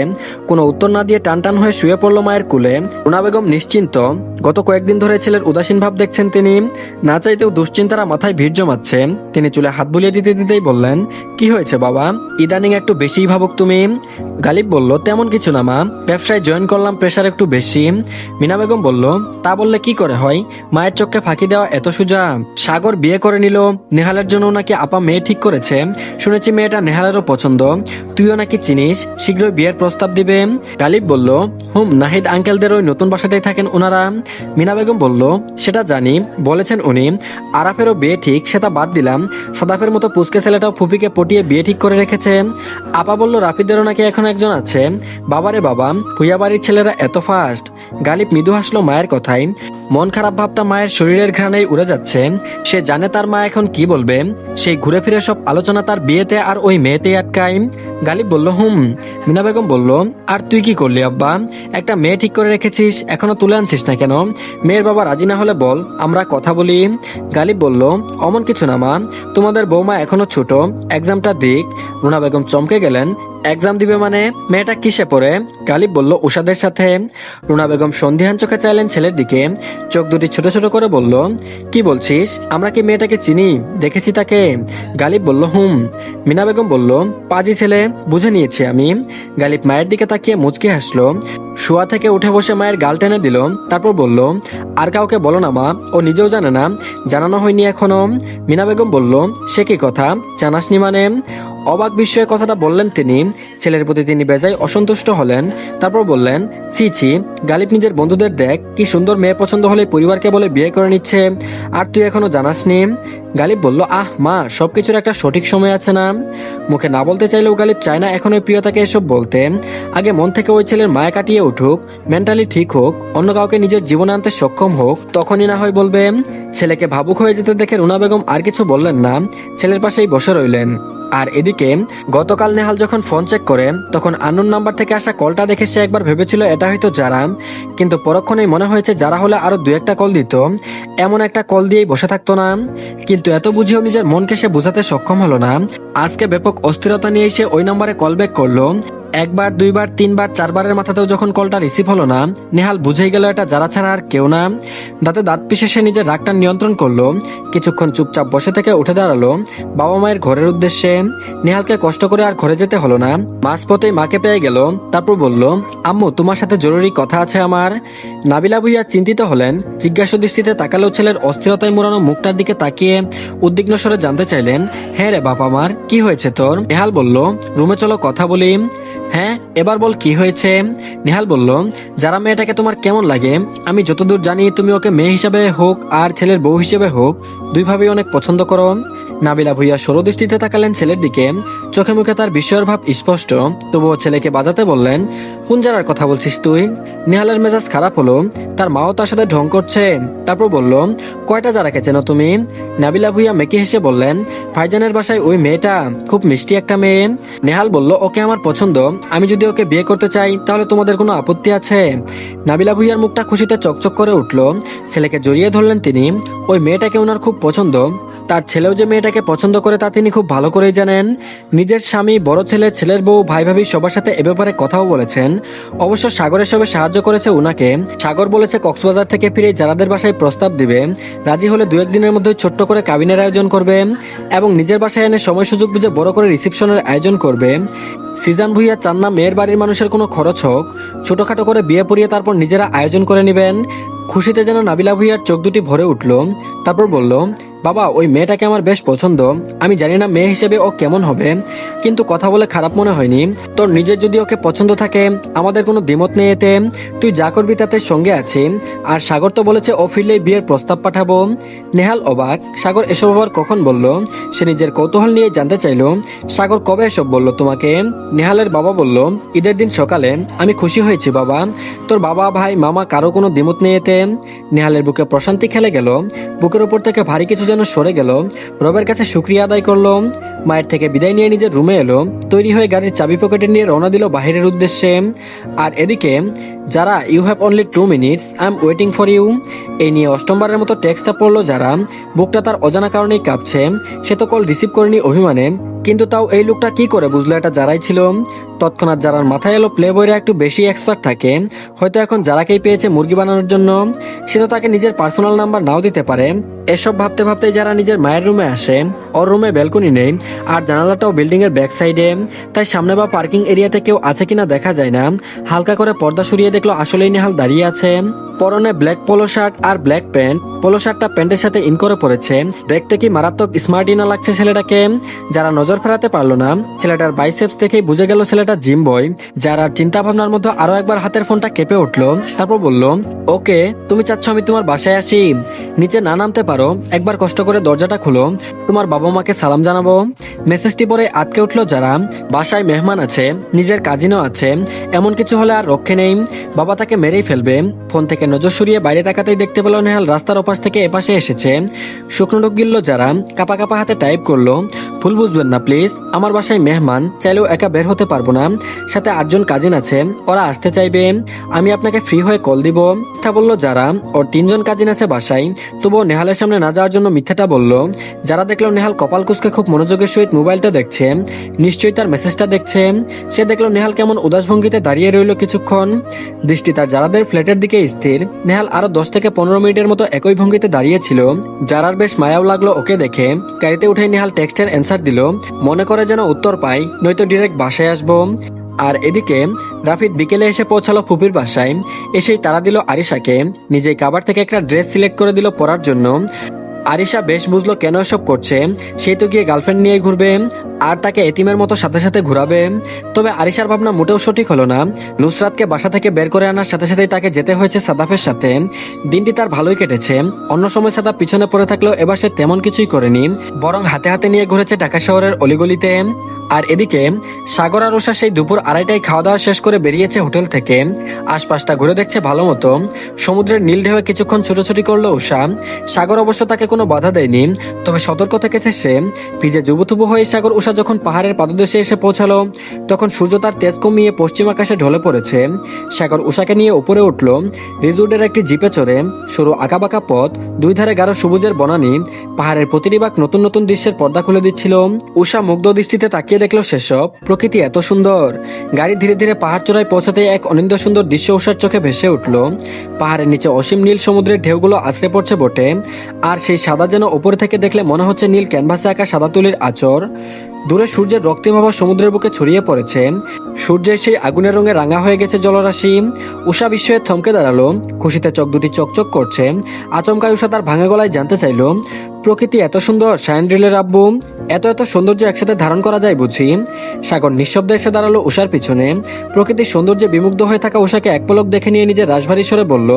[SPEAKER 1] কোনো উত্তর না দিয়ে টান টান হয়ে শুয়ে পড়ল মায়ের কুলে। রুনা বেগম নিশ্চিন্ত। গত কয়েকদিন ধরে ছেলের উদাসীন ভাব দেখছেন তিনি। না চাইতেও দুশ্চিন্তারা মাথায় ভিড় জমাচ্ছে। তিনি চুলে হাত বুলিয়ে দিতে দিতেই বললেন, কি হয়েছে বাবা? ইদানিং একটু বেশিই ভাবুক তুমি। গালিব বলল, তেমন কিছু না মা, ব্যবসায় জয়েন করলাম, প্রেশার একটু বেশি। মিনা বেগম বলল, তা বললে কি করে হয়? মায়ের চোখে ফাঁকি দেওয়া এত সোজা? সাগর বিয়ে করে নিল, নেহালের জন্য নাকি আপা মেয়ে ঠিক করেছে। শুনেছি মেয়েটা নেহালেরও পছন্দ, তুইও নাকি চিনিস, শীঘ্রই বিয়ের প্রস্তাব দিবে। গালিব বলল, নাহিদ আঙ্কেলদের ওই নতুন বাসাতেই থাকেন ওনারা। মিনা বেগম বলল, সেটা জানি, বলেছেন উনি। আরাফেরও বিয়ে ঠিক, সেটা বাদ দিলাম। সাদাফের মতো পুচকে ছেলেটাও ফুপিকে পটিয়ে বিয়ে ঠিক করে রেখেছে। আপা বলল, রাফিদেরও নাকি এখন একজন আছে। বাবারে বাবা, ভুইয়া বাড়ির ছেলেরা এত ফাস্ট। গালিব মৃদু হাসলো মায়ের কথায়। মন খারাপ ভাবটা মায়ের শরীরের ঘ্রাণেই উড়ে যাচ্ছে। সে জানে তার মা এখন কি বলবে। সেই ঘুরে ফিরে সব আলোচনা তার বিয়েতে আর ওই মেয়েতে আটকায়। গালিব বলল, মিনা বেগম বলল, আর তুই কি করলি আব্বা? একটা মেয়ে ঠিক করে রেখেছিস, এখনো তুলে আনছিস না কেন? মেয়ের বাবা রাজি না হলে বল, আমরা কথা বলি। গালিব বলল, অমন কিছু না মা, তোমাদের বৌমা এখনো ছোট, এক্সামটা দিক। রুনা বেগম চমকে গেলেন, এক্সাম দিবে মানে? মেয়েটা কিসে পড়ে? গালিব বলল, উষাদের সাথে। রুনা বেগম সন্ধিহান চোখে চাইলেন ছেলের দিকে, চোখ দুটি ছোট ছোট করে বলল, কি বলছিস? আমরা কি মেয়েটাকে চিনি? দেখেছি তাকে? গালিব বলল, মিনা বেগম বলল, পাজি ছেলে, বুঝে নিয়েছি আমি। গালিব মায়ের দিকে তাকিয়ে মুচকি হাসলো। শোয়া থেকে উঠে বসে মায়ের গাল টেনে দিল, তারপর বলল, আর কাউকে বলো না মা, ও নিজেও জানে না, জানানো হয়নি এখনো। মিনা বেগম বলল, সে কি কথা, জানাসনি মানে? অবাক বিস্ময়ে কথাটা বললেন তিনি। ছেলের প্রতি তিনি বেজায় অসন্তুষ্ট হলেন। তারপর বললেন, ছি ছি, গালিব নিজের বন্ধুদের দেখ, কি সুন্দর মেয়ে পছন্দ হলে পরিবারকে বলে বিয়ে করে নিচ্ছে, আর তুই এখনো জানাসনি? গালিব বলল, আহ মা, সবকিছুর একটা সঠিক সময় আছে না? মুখে না বলতে চাইলেও গালিব চায় না এখন ওই প্রিয়তাকে এসব বলতে। আগে মন থেকে ওই ছেলের মায়া কাটিয়ে উঠুক, মেন্টালি ঠিক হোক, অন্য কাউকে নিজের জীবনে আনতে সক্ষম হোক, তখনই না হয় বলবে। ছেলেকে ভাবুক হয়ে যেতে দেখে রুনা বেগম আর কিছু বললেন না, ছেলের পাশেই বসে রইলেন। আর এদিকে গতকাল নেহাল যখন ফোন চেক করে, তখন আননোন নাম্বার থেকে আসা কলটা দেখে সে একবার ভেবেছিল এটা হয়তো যারা, কিন্তু পরক্ষণেই মনে হয়েছে যারা হলে আরো দু একটা কল দিত, এমন একটা কল দিয়েই বসে থাকতো না। কিন্তু এত বুঝিয়েও নিজের মনকে সে বোঝাতে সক্ষম হলো না। আজকে ব্যাপক অস্থিরতা নিয়ে এসে ওই নাম্বারে কল ব্যাক করলো। একবার, দুইবার, তিনবার, চারবারের মাথাতেও যখন কলটা রিসিভ হলো না, নেহাল বুঝেই গেল এটা যারা ছাড়া আর কেউ না। দাঁতে দাঁত পিষে সে নিজের রাগটা নিয়ন্ত্রণ করলো। কিছুক্ষণ চুপচাপ বসে থেকে উঠে দাঁড়ালো বাবা মায়ের ঘরের উদ্দেশ্যে। নেহালকে কষ্ট করে আর ঘরে যেতে হলো না, মাঝপথেই মাকে পেয়ে গেল। তারপর বলল, আম্মু, তোমার সাথে জরুরি কথা আছে আমার। নাবিলা ভুইয়া চিন্তিত হলেন। জিজ্ঞাসা দৃষ্টিতে তাকালেও ছেলের অস্থিরতায় মোড়ানো মুখটার দিকে তাকিয়ে উদ্বিগ্ন স্বরে জানতে চাইলেন, হ্যাঁ রে বাপ আমার, কি হয়েছে তোর? নেহাল বলল, রুমে চলো কথা বলি। হ্যাঁ, এবার বল কি হয়েছে? নেহাল বলল, যারা মেয়েটাকে তোমার কেমন লাগে? আমি যতদূর জানি তুমি ওকে মেয়ে হিসেবে হোক আর ছেলের বউ হিসেবে হোক, দুইভাবেই অনেক পছন্দ করো। নাবিলা ভুইয়া সরু দৃষ্টিতে তাকালেন ছেলের দিকে, চোখে মুখে তার বিস্ময়ের ভাব স্পষ্ট। তবুও ছেলেকে বাজাতে বললেন, কোন যারার কথা বলছিস তুই? নেহালের মেজাজ খারাপ হলো, তার মাও তার সাথে ঢং করছে। তারপর বলল, কয়টা যারাকে চেনো তুমি? নাবিলা ভুইয়া মেকি হেসে বললেন, ভাইজানের বাসায় ওই মেয়েটা, খুব মিষ্টি একটা মেয়ে। নেহাল বলল, ওকে আমার পছন্দ, আমি যদি ওকে বিয়ে করতে চাই তাহলে তোমাদের কোনো আপত্তি আছে? নাবিলা ভুইয়ার মুখটা খুশিতে চকচক করে উঠল। ছেলেকে জড়িয়ে ধরলেন তিনি। ওই মেয়েটাকে ওনার খুব পছন্দ। তার ছেলেও যে মেয়েটাকে পছন্দ করে তা তিনি খুব ভালো করেই জানেন। নিজের স্বামী, বড় ছেলে, ছেলের বউ, ভাই ভাবি সবার সাথে এ ব্যাপারে কথাও বলেছেন। অবশ্য সাগরের সবে সাহায্য করেছে উনাকে। সাগর বলেছে কক্সবাজার থেকে ফিরে যারাদের বাসায় প্রস্তাব দিবে, রাজি হলে 2-1 দিনের মধ্যে ছোট্ট করে কাবিনের আয়োজন করবে এবং নিজের বাসায় এনে সময় সুযোগ বুঝে বড় করে রিসেপশনের আয়োজন করবে। সিজান ভুইয়া চান না মেয়ের বাড়ির মানুষের কোনো খরচ হোক, ছোটখাটো করে বিয়ে পড়িয়ে তারপর নিজেরা আয়োজন করে নেবেন। খুশিতে যেন নাবিলা ভুইয়ার চোখ দুটি ভরে উঠল। তারপর বলল, বাবা, ওই মেয়েটাকে আমার বেশ পছন্দ। আমি জানি না মেয়ে হিসেবে ও কেমন হবে, কিন্তু কথা বলে খারাপ মনে হয়নি। তোর নিজের যদি ওকে পছন্দ থাকে, আমাদের কোনো দ্বিমত নেই এতে। তুই যা করবি তাতে সঙ্গে আছি। আর সাগর তো বলেছে ও ফিরলেই বিয়ের প্রস্তাব পাঠাবো। নেহাল অবাক, সাগর এসব আবার কখন বলল? সে নিজের কৌতূহল নিয়ে জানতে চাইল, সাগর কবে এসব বলল তোমাকে? নেহালের বাবা বলল, ঈদের দিন সকালে। আমি খুশি হয়েছি বাবা, তোর বাবা, ভাই, মামা কারো কোনো দ্বিমত নেই এতে। নেহালের বুকে প্রশান্তি খেলে গেল। বুকের উপর থেকে ভারী কিছু যেন সরে গেল। রবের কাছে শুক্রিয়া আদায় করলো। মায়ের থেকে বিদায় নিয়ে নিজের রুমে এলো। তৈরি হয়ে গাড়ির চাবি পকেটে নিয়ে রওনা দিল বাহিরের উদ্দেশ্যে। আর এদিকে যারা you have only 2 minutes, I am waiting for you, এই নিয়ে অষ্টমবারের মতো টেক্সটটা পড়লো যারা। বুকটা তার অজানা কারণেই কাঁপছে। সে তো কল রিসিভ করেনি অভিমানে, কিন্তু তাও এই লোকটা কি করে বুঝলো এটা যারাই ছিল। তৎক্ষণাৎ যারার মাথায় এলো প্লে বয়রা একটু বেশি এক্সপার্ট থাকে, হয়তো এখন যারাকেই পেয়েছে মুরগি বানানোর জন্য। সে তো তাকে নিজের পার্সোনাল নাম্বার নাও দিতে পারে। এসব ভাবতে ভাবতেই যারা নিজের মায়ের রুমে আসে। ওর রুমে ব্যালকনি নেই, আর জানালাটাও বিল্ডিং এর ব্যাক সাইডে, তাই সামনে বা পার্কিং এরিয়াতে কেউ আছে কিনা দেখা যায় না। হালকা করে পর্দা সরিয়ে দেখলো আসলেই নেহাল দাঁড়িয়ে আছে। পরনে ব্ল্যাক পোলো শার্ট আর ব্ল্যাক প্যান্ট। পোলো শার্টটা প্যান্টের সাথে ইন করে পড়েছে। দেখতে কি মারাত্মক স্মার্ট ইনা লাগছে ছেলেটাকে। যারা নজর ফেরাতে পারলো না, ছেলেটার বাইসেপস দেখেই বুঝে গেল ছেলেটা জিম বয়। যারা চিন্তা ভাবনার মধ্যে আরো একবার হাতের ফোনটা কেঁপে উঠলো। তারপর বলল, ওকে তুমি চাচ্ছ আমি তোমার বাসায় আসি? নিচে না নামতে পারো? একবার কষ্ট করে দরজাটা খুলো, তোমার বাবা মাকে সালাম জানাবো। মেসেজটি পরে আটকে উঠলো যারা। বাসায় মেহমান আছে, নিজের কাজিনও আছে, এমন কিছু হলে আর রক্ষে নেই। বাবা তাকে মেরেই ফেলবে। ফোন থেকে নজর সরিয়ে বাইরে তাকাতেই দেখতে পেল নেহাল রাস্তার ওপাশ থেকে এপাশে এসেছে। শুকনো ঢোক গিলল যারা। কাপা কাপা হাতে টাইপ করলো, ভুল বুঝবেন না প্লিজ, আমার বাসায় মেহমান, চাইলেও একা বের হতে পারবো না, সাথে 8 জন কাজিন আছে, ওরা আসতে চাইবে, আমি আপনাকে ফ্রি হয়ে কল দিব। মিথ্যা বললো যারা। ওর 3 জন কাজিন আছে বাসায়, তবুও নেহালের সামনে না যাওয়ার জন্য মিথ্যাটা বললো। যারা দেখলো নেহাল কপাল কুঁচকে খুব মনোযোগের সহিত মোবাইলটা দেখছে, নিশ্চয়ই তার মেসেজটা দেখছে। সে দেখলো নেহাল কেমন উদাস ভঙ্গিতে দাঁড়িয়ে রইল কিছুক্ষণ। দৃষ্টি তার যারাদের ফ্ল্যাটের দিকে স্থির। নেহাল আরো 10 থেকে 15 মিনিটের মতো একই ভঙ্গিতে দাঁড়িয়েছিল। যারার বেশ মায়াও লাগলো ওকে দেখে। গাড়িতে উঠে নেহাল টেক্সটের অ্যান্সার দিল, মনে করে যেন উত্তর পাই, নয়তো ডিরেক্ট বাসায় আসবো। আর এদিকে রাফিদ বিকেলে এসে পৌঁছালো ফুপির বাসায়। এসেই তারা দিল আরিশাকে। নিজেই কাবার থেকে একটা ড্রেস সিলেক্ট করে দিল পরার জন্য। আরিশা বেশ বুঝলো কেন এসব করছে। সেই তো গিয়ে গার্লফ্রেন্ড নিয়ে ঘুরবে, আর তাকে এতিমের মতো সাথে সাথে ঘুরাবে। তবে আরিশার ভাবনা মোটেও সঠিক হলো না। নুসরাতকে বাসা থেকে বের করে আনার সাথে সাথেই তাকে যেতে হয়েছে সাদাফের সাথে। দিনটি তার ভালোই কেটেছে। অন্য সময় সাদাফ পিছনে পড়ে থাকলেও এবার সে তেমন কিছুই করেনি, বরং হাতে হাতে নিয়ে ঘুরেছে ঢাকা শহরের অলিগলিতে। আর এদিকে সাগর আর উষা সেই দুপুর 2:30টায় খাওয়া দাওয়া শেষ করে বেরিয়েছে হোটেল থেকে। আশপাশটা ঘুরে দেখছে ভালো মতো। সমুদ্রের নীল ঢেউয়ে কিছুক্ষণ ছুটোছুটি করলো উষা। সাগর অবশ্য তাকে কোনো বাধা দেয়নি, তবে সতর্ক থেকেছে সে। ভিজে জুবুথুবু হয়ে সাগর উষা যখন পাহাড়ের পাদদেশে এসে পৌঁছালো, তখন সূর্য তার তেজ কমিয়ে পশ্চিম আকাশে ঢলে পড়েছে। সাগর উষাকে নিয়ে উপরে উঠলো। রিজোর্টের একটি জিপে চড়ে। সরু আঁকাবাঁকা পথ, দুই ধারে গাঢ় সবুজের বনানী, পাহাড়ের প্রতিটি বাঁক নতুন নতুন দৃশ্যের পর্দা খুলে দিচ্ছিল। উষা মুগ্ধ দৃষ্টিতে তাকিয়ে দেখলো সেসব। প্রকৃতি এত সুন্দর। গাড়ি ধীরে ধীরে পাহাড় চূড়ায় পৌঁছাতে এক অনিন্দ সুন্দর দৃশ্য উষার চোখে ভেসে উঠলো। পাহাড়ের নিচে অসীম নীল সমুদ্রের ঢেউগুলো আছড়ে পড়ছে বটে, আর সেই সাদা যেন উপরে থেকে দেখলে মনে হচ্ছে নীল ক্যানভাসে আঁকা সাদা তুলির আঁচড়। দূরে সূর্যের রক্তিম আভা সমুদ্রের বুকে ছড়িয়ে পড়েছে। সূর্যের সেই আগুনের রঙে রাঙা হয়ে গেছে জলরাশি। উষা বিস্ময়ে থমকে দাঁড়ালো। খুশিতে চোখ দুটি চকচক করছে। আচমকায় উষা তার ভাঙা গলায় জানতে চাইলো, প্রকৃতি এত সুন্দর সায়ন্দ্রিলের আব্বু? এত এত সৌন্দর্য একসাথে ধারণ করা যায় বুঝি? সাগর নিঃশব্দে এসে দাঁড়ালো উষার পিছনে। প্রকৃতির সৌন্দর্যে বিমুগ্ধ হয়ে থাকা উষাকে এক পলক দেখে নিয়ে নিজের রাশভারী স্বরে বলল,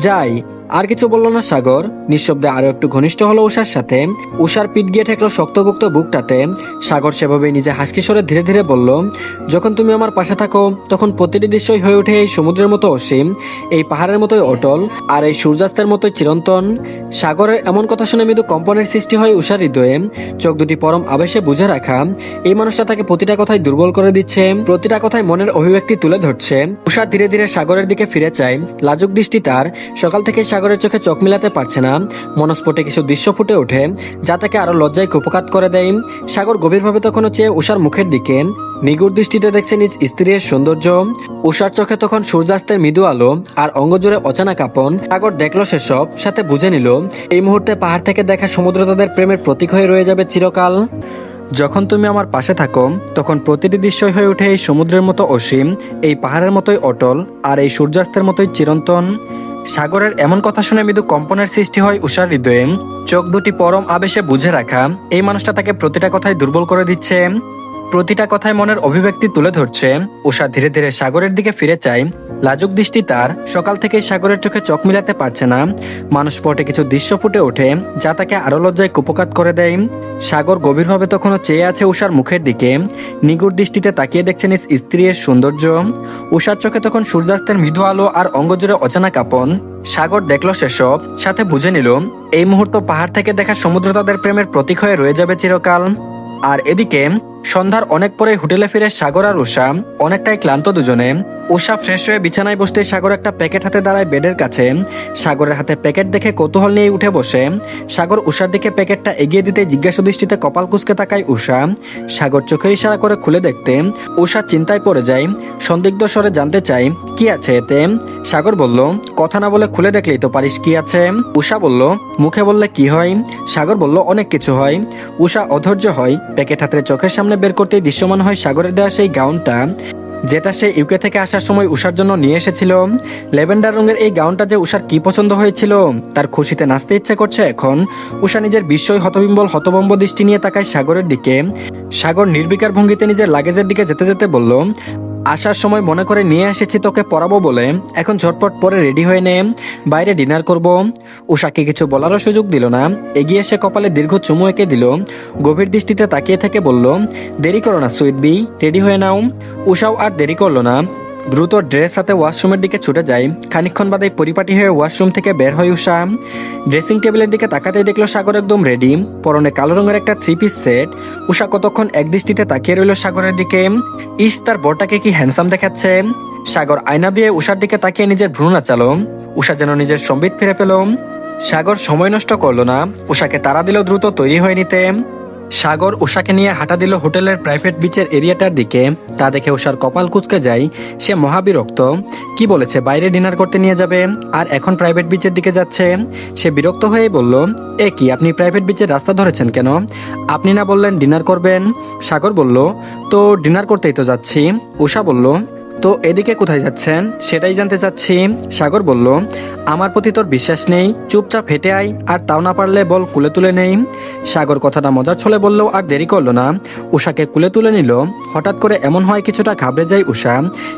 [SPEAKER 1] যাই। আর কিছু বলল না সাগর। নিঃশব্দে আরো একটু ঘনিষ্ঠ হলো উষার সাথে। উষার পিঠ গিয়ে ঠেকলো শক্তপোক্ত বুকটাতে। সাগর সেভাবেই নিজে হাসকি স্বরে ধীরে ধীরে বলল, যখন তুমি আমার পাশে থাকো তখন প্রতিটি দৃশ্যই হয়ে ওঠে এই সমুদ্রের মতো অসীম, এই পাহাড়ের মতোই অটল, আর এই সূর্যাস্তের মতোই চিরন্তন। সাগরের এমন কথা শুনে মৃদু কম্পনের সৃষ্টি হয় উষার হৃদয়ে। চোখ দুটি পরম আবেশে বুঝে রাখা। এই মানুষটা তাকে প্রতিটা কথাই দুর্বল করে দিচ্ছে, প্রতিটা কথায় মনের অভিব্যক্তি তুলে ধরছে। উষা ধীরে ধীরে সাগরের দিকে ফিরে চায়। লাজুক দৃষ্টি তার। সকাল থেকে সাগরের চোখে চোখ মিলাতে পারছে না। মনস্ফটে কিছু দৃশ্য ফুটে ওঠে, যা তাকে আরো লজ্জায় কুপকাত করে দেয়। সাগর গভীরভাবে তখনও চেয়ে উষার মুখের দিকে। নিগুড় দৃষ্টিতে দেখছে নিজ স্ত্রীর সৌন্দর্য। উষার চোখে তখন সূর্যাস্তের মৃদু আলো, আর অঙ্গজুড়ে অচানা কাঁপন। সাগর দেখলো সেসব, সাথে বুঝে নিল এই মুহূর্তে পাহাড় থেকে দেখা সমুদ্র তাদের প্রেমের প্রতীক হয়ে রয়ে যাবে চিরকাল। যখন তুমি আমার পাশে থাকো তখন প্রতিটি দৃশ্যই হয়ে ওঠে এই সমুদ্রের মতো অসীম, এই পাহাড়ের মতোই অটল, আর এই সূর্যাস্তের মতোই চিরন্তন। সাগরের এমন কথা শুনে মৃদু কম্পনের সৃষ্টি হয় উষার হৃদয়ে। চোখ দুটি পরম আবেশে বুঝে রাখা। এই মানুষটা তাকে প্রতিটা কথাই দুর্বল করে দিচ্ছে, প্রতিটা কথায় মনের অভিব্যক্তি তুলে ধরছে। উষা ধীরে ধীরে সাগরের দিকে ফিরে চায়। লাজুক দৃষ্টি তার সকাল থেকে সাগরের চোখে চোখ মিলাতে পারছে না। মানুষ পটে কিছু দৃশ্য ফুটে ওঠে যা তাকে আরো লজ্জায় কুপকাত করে দেয়। সাগর গভীরভাবে তখনও চেয়ে আছে উষার মুখের দিকে, নিগুড় দৃষ্টিতে তাকিয়ে দেখছে নিজ স্ত্রীর সৌন্দর্য। উষার চোখে তখন সূর্যাস্তের মৃদু আলো আর অঙ্গজুড়ে অজানা কাঁপন। সাগর দেখল সেসব, সাথে বুঝে নিল এই মুহূর্ত পাহাড় থেকে দেখা সমুদ্র তাদের প্রেমের প্রতীক হয়ে রয়ে যাবে চিরকাল। আর এদিকে সন্ধ্যার অনেক পরে হোটেলে ফিরে সাগর আর উষা অনেকটাই ক্লান্ত দুজনে। উষা ফ্রেশ হয়ে বিছানায় বসতে সাগর একটা প্যাকেট হাতে দাঁড়ায় বেডের কাছে। সাগরের হাতে প্যাকেট দেখে কৌতূহল নিয়ে উঠে বসে। সাগর উষার দিকে প্যাকেটটা এগিয়ে দিতে জিজ্ঞাসা দৃষ্টিতে কপাল কুঁচকে তাকায় উষা। সাগর চোখের ইশারা করে খুলে দেখতে উষা চিন্তায় পড়ে যায়, সন্দিগ্ধ স্বরে জানতে চাই কি আছে এতে। সাগর বলল, কথা না বলে খুলে দেখলেই তো পারিস কি আছে। উষা বলল, মুখে বললে কি হয়? সাগর বলল, অনেক কিছু হয়। উষা অধৈর্য হয়, প্যাকেট হাতে চোখের সামনে বের করতেই দৃশ্যমান হয় সাগরের দেওয়া সেই গাউনটা, যেটা সে ইউকে থেকে আসার সময় উষার জন্য নিয়ে এসেছিল। ল্যাভেন্ডার রঙের এই গাউনটা যে উষার কি পছন্দ হয়েছিল, তার খুশিতে নাচতে ইচ্ছে করছে এখন। উষা নিজের বিস্ময় হতবম্ব দৃষ্টি নিয়ে তাকায় সাগরের দিকে। সাগর নির্বিকার ভঙ্গিতে নিজের লাগেজের দিকে যেতে যেতে বলল, আসার সময় মনে করে নিয়ে এসেছি তোকে পরাবো বলে, এখন ঝটপট পরে রেডি হয়ে নে, বাইরে ডিনার করব। উষাকে কিছু বলারও সুযোগ দিল না, এগিয়ে এসে কপালে দীর্ঘ চুমু এঁকে দিল। গভীর দৃষ্টিতে তাকিয়ে থেকে বলল, দেরি করো না সুইট বি, রেডি হয়ে নাও। উষাও আর দেরি করলো না, দ্রুত ড্রেস হাতে ওয়াশরুমের দিকে ছুটে যায়। খানিকক্ষণ বাদে পরিপাটি হয়ে ওয়াশরুম থেকে বের হয় উষা। ড্রেসিং টেবিলের দিকে তাকাতেই দেখলো সাগর একদম রেডি, পরনে কালো রঙের একটা 3 পিস সেট। উষা কতক্ষণ এক দৃষ্টিতে তাকিয়ে রইল সাগরের দিকে। ইস, তার বরটাকে কি হ্যান্ডসাম দেখাচ্ছে। সাগর আয়না দিয়ে উষার দিকে তাকিয়ে নিজের ভ্রু নাচালো। উষা যেন নিজের সম্বিত ফিরে পেল। সাগর সময় নষ্ট করলো না, উষাকে তাড়া দিল দ্রুত তৈরি হয়ে নিতে। সাগর উষাকে নিয়ে হাঁটা দিল হোটেলের প্রাইভেট বিচের এরিয়াটার দিকে। তা দেখে উষার কপাল কুঁচকে যায়, সে মহাবিরক্ত। কি বলেছে বাইরে ডিনার করতে নিয়ে যাবে, আর এখন প্রাইভেট বিচের দিকে যাচ্ছে। সে বিরক্ত হয়ে বলল, এ কি, আপনি প্রাইভেট বিচের রাস্তা ধরেছেন কেন? আপনি না বললেন ডিনার করবেন? সাগর বলল, তো ডিনার করতেই তো যাচ্ছি। উষা বলল, তো এদিকে কোথায় যাচ্ছেন সেটাই জানতে চাচ্ছি। সাগর বলল, আমার প্রতি তোর বিশ্বাস নেই, চুপচাপ হেঁটে আয়, আর তাও না পারলে বল কুলে তুলে নেই। সাগর কথাটা মজার ছলে বলল, আর দেরি করলো না, উষাকে কুলে তুলে নিল। হঠাৎ করে এমন হয় কিছুটা ঘাবড়ে যায় উষা।